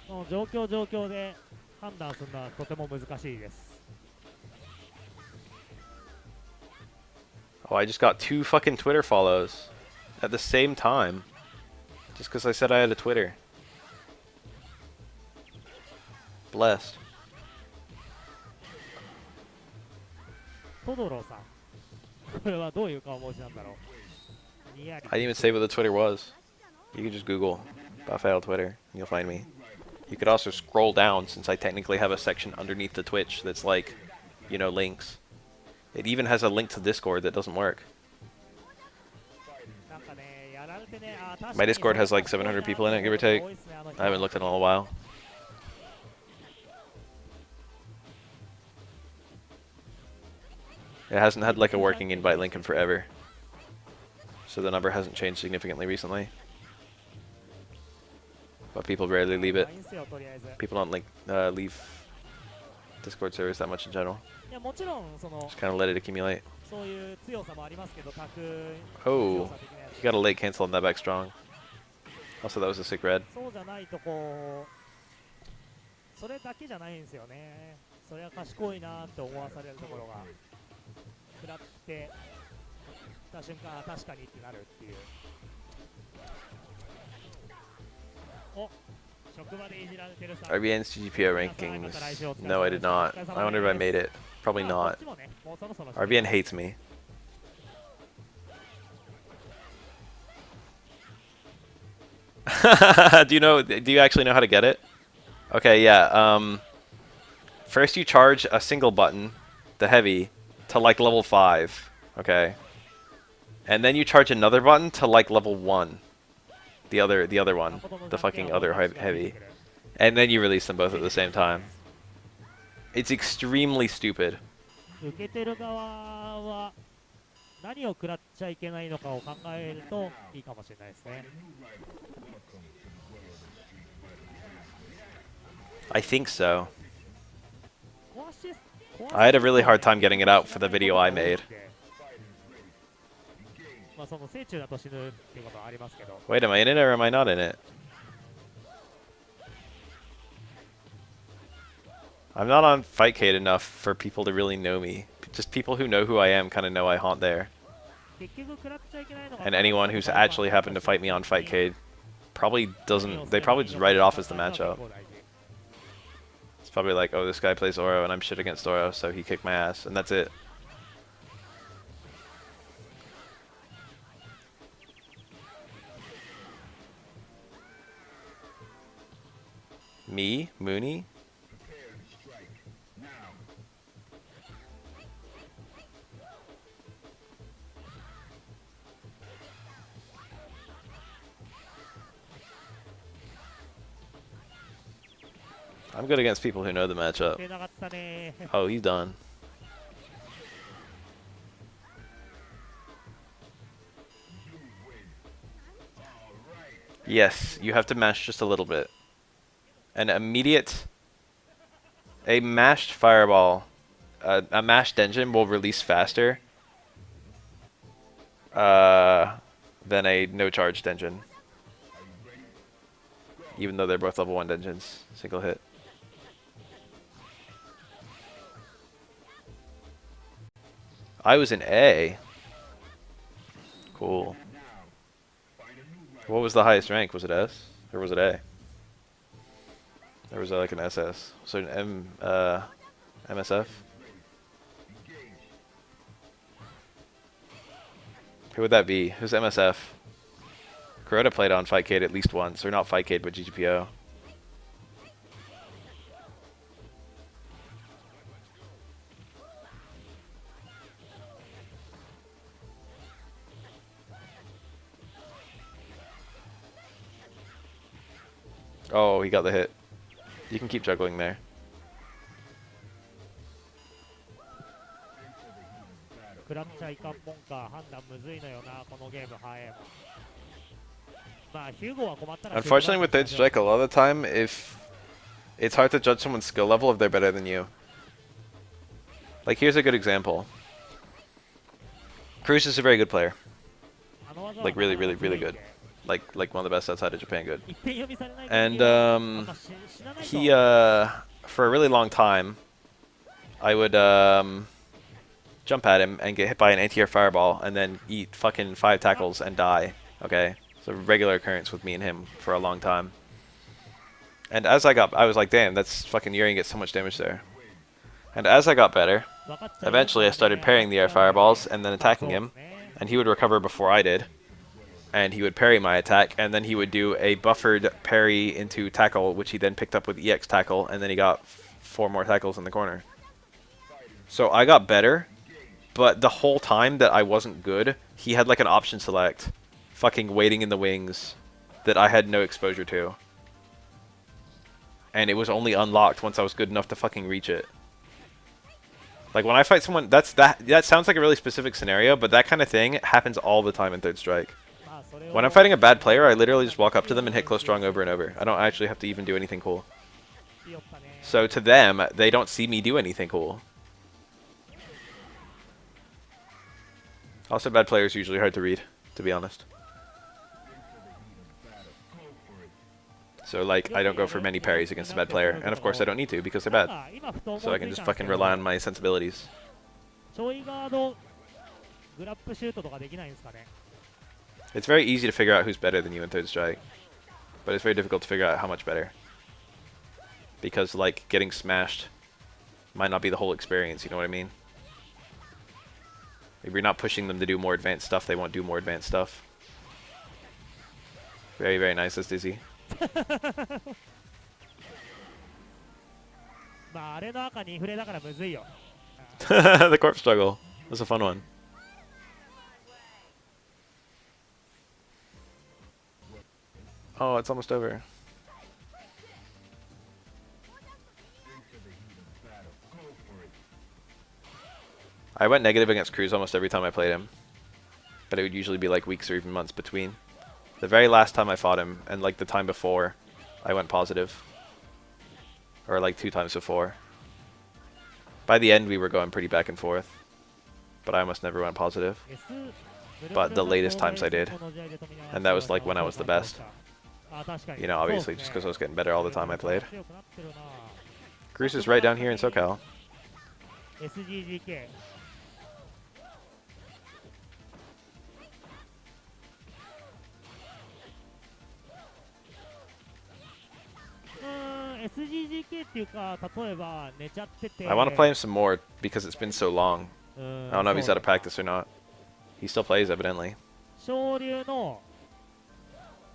その状況で判断するのはとても難しいです。 Oh, I just got 2 fucking Twitter follows at the same time. Just because I said I had a Twitter. Blessed. トドロさん。これはどういう顔文字なんだろう。にやり。 I didn't even say what the Twitter was. You can just Google Buffalo Twitter and you'll find me. You could also scroll down since I technically have a section underneath the Twitch that's like, you know, links. It even has a link to Discord that doesn't work. My Discord has like 700 people in it, give or take. I haven't looked in a little while. It hasn't had like a working invite link in forever. So the number hasn't changed significantly recently. But people rarely leave it. People don't leave Discord servers that much in general. いやもちろんその Just kind of let it accumulate. そういう強さもありますけど、卓 Oh, he got a late cancel on that back strong. Also, that was a sick red. そうじゃないとこうそれだけじゃないんですよね。それは賢いなって思わされるところが食らってた瞬間確かにってなるっていう。お、職場でいじられてるさ。 RBN's GGPO rankings. No, I did not. I wonder if I made it. Probably not. RBN hates me. Do you actually know how to get it? Okay, yeah. First you charge a single button, the heavy, to like level 5. Okay. And then you charge another button to like level 1. The other one. The fucking other heavy. And then you release them both at the same time. It's extremely stupid. 受けてる側は何を食らっちゃいけないのかを考えるといいかもしれないですね。 I think so. I had a really hard time getting it out for the video I made. まあその成虫だと死ぬっていうことはありますけど。 Wait, am I in it or am I not in it? I'm not on Fightcade enough for people to really know me. Just people who know who I am kind of know I haunt there. And anyone who's actually happened to fight me on Fightcade probably doesn't. They probably just write it off as the matchup. It's probably like, oh, this guy plays Oro and I'm shit against Oro, so he kicked my ass, and that's it. Me? Mooney? I'm good against people who know the matchup. 出なかったね。 Oh, he's done. Yes, you have to mash just a little bit. An immediate... A mashed fireball, a mashed engine will release faster than a no-charged engine. Even though they're both level 1 engines. Single hit. I was in A. Cool. What was the highest rank? Was it S? Or was it A? Or was it like an SS? So an MSF? Who would that be? Who's MSF? Kuroda played on Fightcade at least once. Or not Fightcade, but GGPO. Oh, he got the hit. You can keep juggling there. 食らっちゃいかんもんか判断むずいのよなこのゲーム早いもん。まあヒューゴは困ったら。 Unfortunately, with third strike, a lot of the time, if it's hard to judge someone's skill level if they're better than you. Like, here's a good example. Cruz is a very good player. Like, really, really, really good. Like one of the best outside of Japan good. And he for a really long time, I would jump at him and get hit by an anti-air fireball and then eat fucking 5 tackles and die. Okay, it's a regular occurrence with me and him for a long time. And as I was like, damn, that's fucking Yuri gets so much damage there. And as I got better, eventually I started parrying the air fireballs and then attacking him, and he would recover before I did. And he would parry my attack, and then he would do a buffered parry into tackle, which he then picked up with EX tackle, and then he got 4 more tackles in the corner. So I got better, but the whole time that I wasn't good, he had like an option select, fucking waiting in the wings, that I had no exposure to. And it was only unlocked once I was good enough to fucking reach it. Like when I fight someone, that sounds like a really specific scenario, but that kind of thing happens all the time in Third Strike. When I'm fighting a bad player, I literally just walk up to them and hit close strong over and over. I don't actually have to even do anything cool. So to them, they don't see me do anything cool. Also, bad players are usually hard to read, to be honest. So like, I don't go for many parries against a bad player, and of course I don't need to because they're bad. So I can just fucking rely on my sensibilities. It's very easy to figure out who's better than you in Third Strike, but it's very difficult to figure out how much better. Because, like, getting smashed might not be the whole experience, you know what I mean? If you're not pushing them to do more advanced stuff, they won't do more advanced stuff. Very, very nice, that's Dizzy. The corpse struggle was a fun one. Oh, it's almost over. I went negative against Cruz almost every time I played him. But it would usually be like weeks or even months between. The very last time I fought him, and like the time before, I went positive. Or like 2 times before. By the end, we were going pretty back and forth. But I almost never went positive. But the latest times I did. And that was like when I was the best. You know, obviously, just because I was getting better all the time I played. Cruz is right down here in SoCal. SGGK っていうか、例えば寝ちゃってて I want to play him some more because it's been so long. I don't know if he's out of practice or not. He still plays, evidently. 昇竜の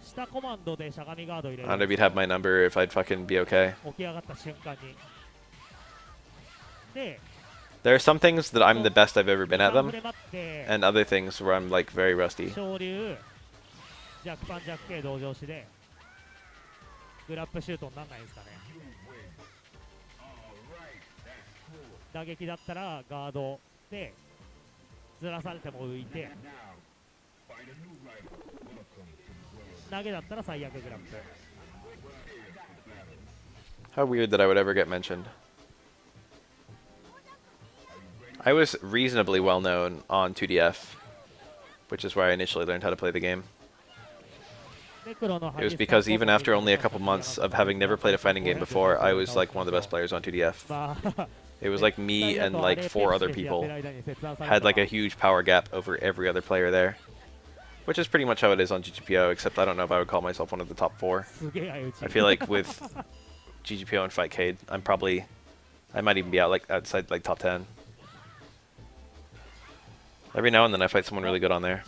下コマンドでしゃがみガード入れ I る don't know if he'd have my number, if I'd fucking be okay. 起き上がった瞬間にで There are some things that I'm the best I've ever been at 3 them, フレ待って and other things where I'm like very rusty. 昇竜弱パン弱系同乗しでグラップシュートにならないですかね。打撃だったらガードでずらされても浮いて、投げだったら最悪グラップ。 How weird that I would ever get mentioned. I was reasonably well known on 2DF, which is where I initially learned how to play the game. It was because even after only a couple months of having never played a fighting game before, I was like one of the best players on 2DF. It was like me and like 4 other people had like a huge power gap over every other player there. Which is pretty much how it is on GGPO, except I don't know if I would call myself one of the top 4. I feel like with GGPO and Fightcade, I might even be outside like top 10. Every now and then I fight someone really good on there.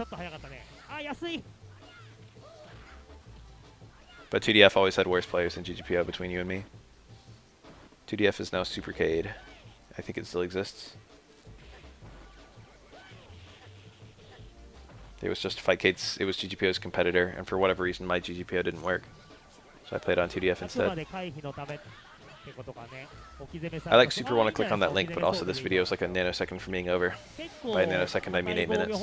But 2DF always had worse players than GGPO between you and me. 2DF is now Supercade. I think it still exists. It was just Fightcade's, it was GGPO's competitor, and for whatever reason my GGPO didn't work. So I played on 2DF instead. I like super want to click on that link, but also this video is like a nanosecond from being over. By a nanosecond I mean 8 minutes.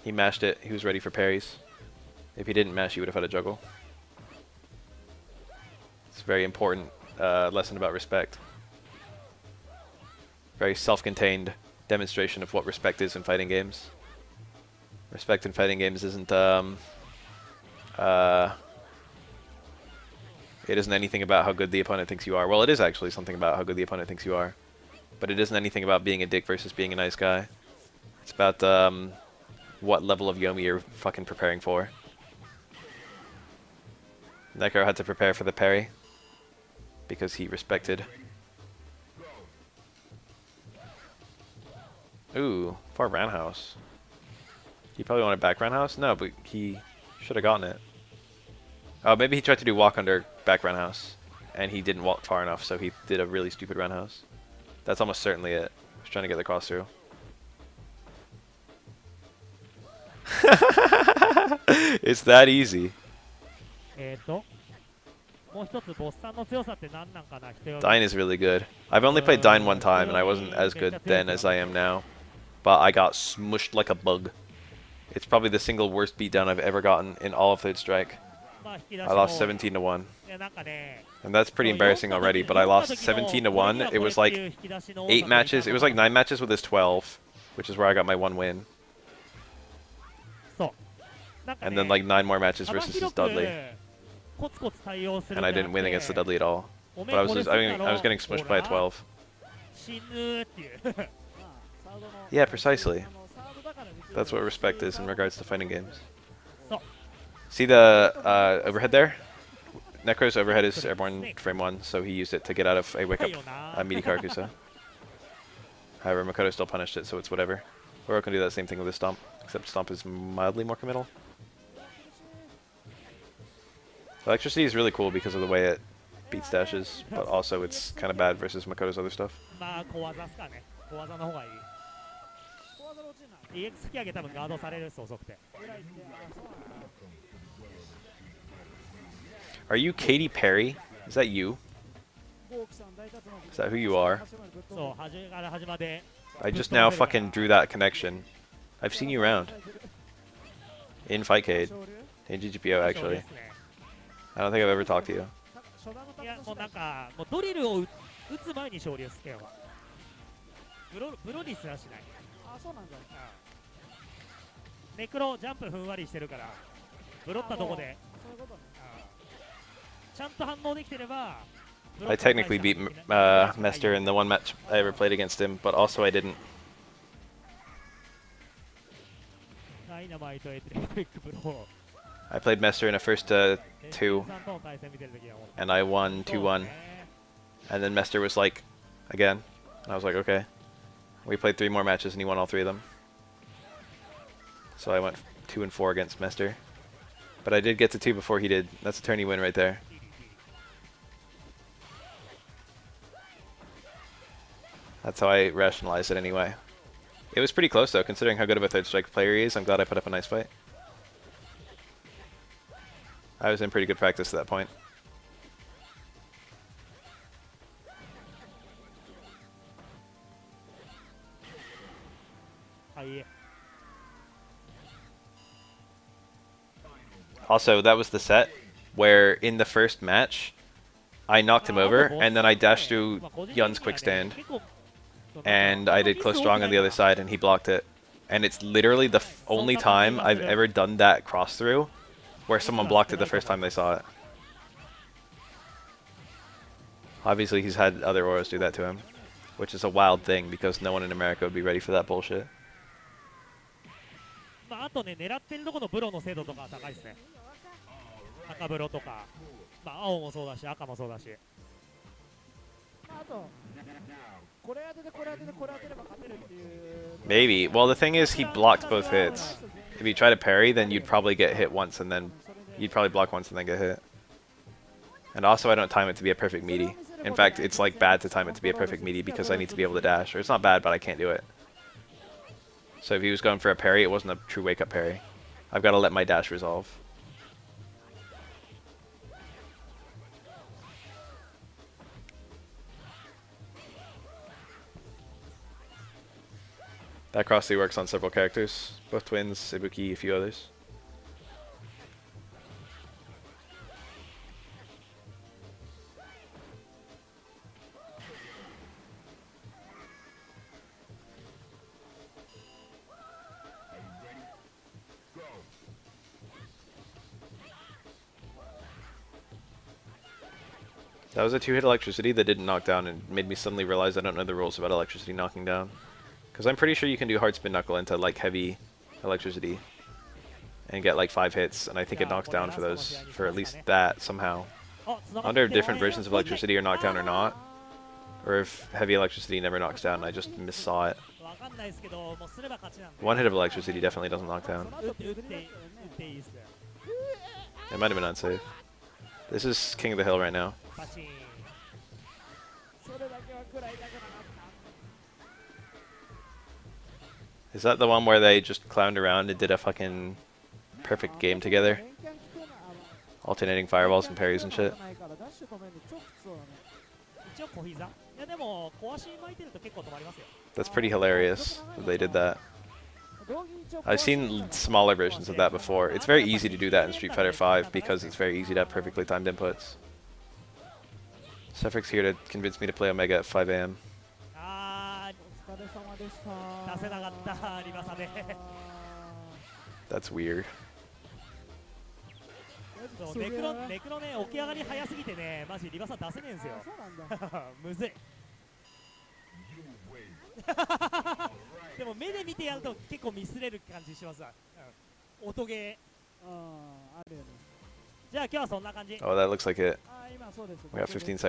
He mashed it, he was ready for parries. If he didn't mash, he would have had a juggle. It's a very important lesson about respect. Very self-contained demonstration of what respect is in fighting games. Respect in fighting games isn't it isn't anything about how good the opponent thinks you are. Well, it is actually something about how good the opponent thinks you are. But it isn't anything about being a dick versus being a nice guy. It's about what level of Yomi you're fucking preparing for. Neko had to prepare for the parry because he respected. Ooh, far roundhouse. He probably wanted back roundhouse? No, but he should have gotten it. Oh, maybe he tried to do walk under back roundhouse and he didn't walk far enough, so he did a really stupid roundhouse. That's almost certainly it. I was trying to get the cross through. It's that easy. Dine is really good. I've only played Dine one time and I wasn't as good then as I am now. But I got smushed like a bug. It's probably the single worst beatdown I've ever gotten in all of Third Strike. I lost 17-1. And that's pretty embarrassing already, but I lost 17-1. It was like 8 matches. It was like 9 matches with his 12, which is where I got my 1 win. And then like 9 more matches versus his Dudley. And I didn't win against the Dudley at all. But I was getting smushed by a 12. Yeah, precisely. That's what respect is in regards to fighting games. See the overhead there? Necro's overhead is airborne frame 1, so he used it to get out of a wake-up Midi Karakusa. However, Makoto still punished it, so it's whatever. Oro can do that same thing with his Stomp, except Stomp is mildly more committal. Electricity is really cool because of the way it beats dashes, but also it's kind of bad versus Makoto's other stuff. Are you Katy Perry? Is that you? Is that who you are? I just now fucking drew that connection. I've seen you around. In Fightcade. In GGPO, actually. I don't think I've ever talked to you. ブロったとこでそういうことね。ちゃんと反応できてれば I technically beat Mester in the one match I ever played against him, but also I didn't. ダイナマイトエテレクトリックブロ I played Mester in a first ー two, さんとの対戦見てる時はもう and I won そう 2-1. ね And then Mester was like, again. And I was like, okay. We played 3 more matches and he won all 3 of them. So I went 2-4 against Mester. But I did get to 2 before he did. That's a tourney win right there. That's how I rationalize it anyway. It was pretty close though, considering how good of a third strike player he is. I'm glad I put up a nice fight. I was in pretty good practice at that point. Also, that was the set where in the first match, I knocked him over, and then I dashed through Yun's quick stand, and I did close strong on the other side, and he blocked it. And it's literally the only time I've ever done that cross through where someone blocked it the first time they saw it. Obviously, he's had other auras do that to him, which is a wild thing because no one in America would be ready for that bullshit. まあ、あとね、狙ってるとこのブロの精度とかは高いですね。赤ブロとか、まあ、青もそうだし、赤もそうだし。あとこれ当ててこれ当ててこれ当てれば勝てるっていう Maybe. Well, the thing is, he blocked both hits. If you try to parry, then you'd probably get hit once, and then you'd probably block once and then get hit. And also, I don't time it to be a perfect meaty. In fact, it's like bad to time it to be a perfect meaty because I need to be able to dash. Or it's not bad, but I can't do it. So if he was going for a parry, it wasn't a true wake-up parry. I've got to let my dash resolve. That cross-through works on several characters. Both twins, Ibuki, a few others. That was a 2-hit electricity that didn't knock down and made me suddenly realize I don't know the rules about electricity knocking down. Because I'm pretty sure you can do hard spin knuckle into like heavy electricity and get like 5 hits, and I think it knocks down for those, for at least that somehow. I wonder if different versions of electricity are knocked down or not, or if heavy electricity never knocks down and I just missaw it. わかんないですけど、もうすれば勝ちなんで。 One hit of electricity definitely doesn't knock down. 打っていいですよ。 It might have been unsafe. This is King of the Hill right now. パチン。それだけは食らいたくなかった Is that the one where they just clowned around and did a fucking perfect game together? 連キャン効くな Alternating fireballs and parries and shit. ないからダッシュ止めるの超きつそうだね一応小膝。いやでも、小足巻いてると結構止まりますよ。 That's pretty hilarious that they did that. I've seen smaller versions of that before. It's very easy to do that in Street Fighter V because it's very easy to have perfectly timed inputs. Suffix here to convince me to play Omega at 5 a.m. あお疲れ様でしたー、出せなかった、リバサで。 That's weird. そうネクロね、起き上がり早すぎてね、マジリバサ出せねえんですよ。そうなんだむずい。でも目で見てやると結構ミスれる感じしますわ。うん、音ゲー。あるよねじゃあ今日はそんな感じ。 Oh, that looks like it. 今そうです We got 15 seconds.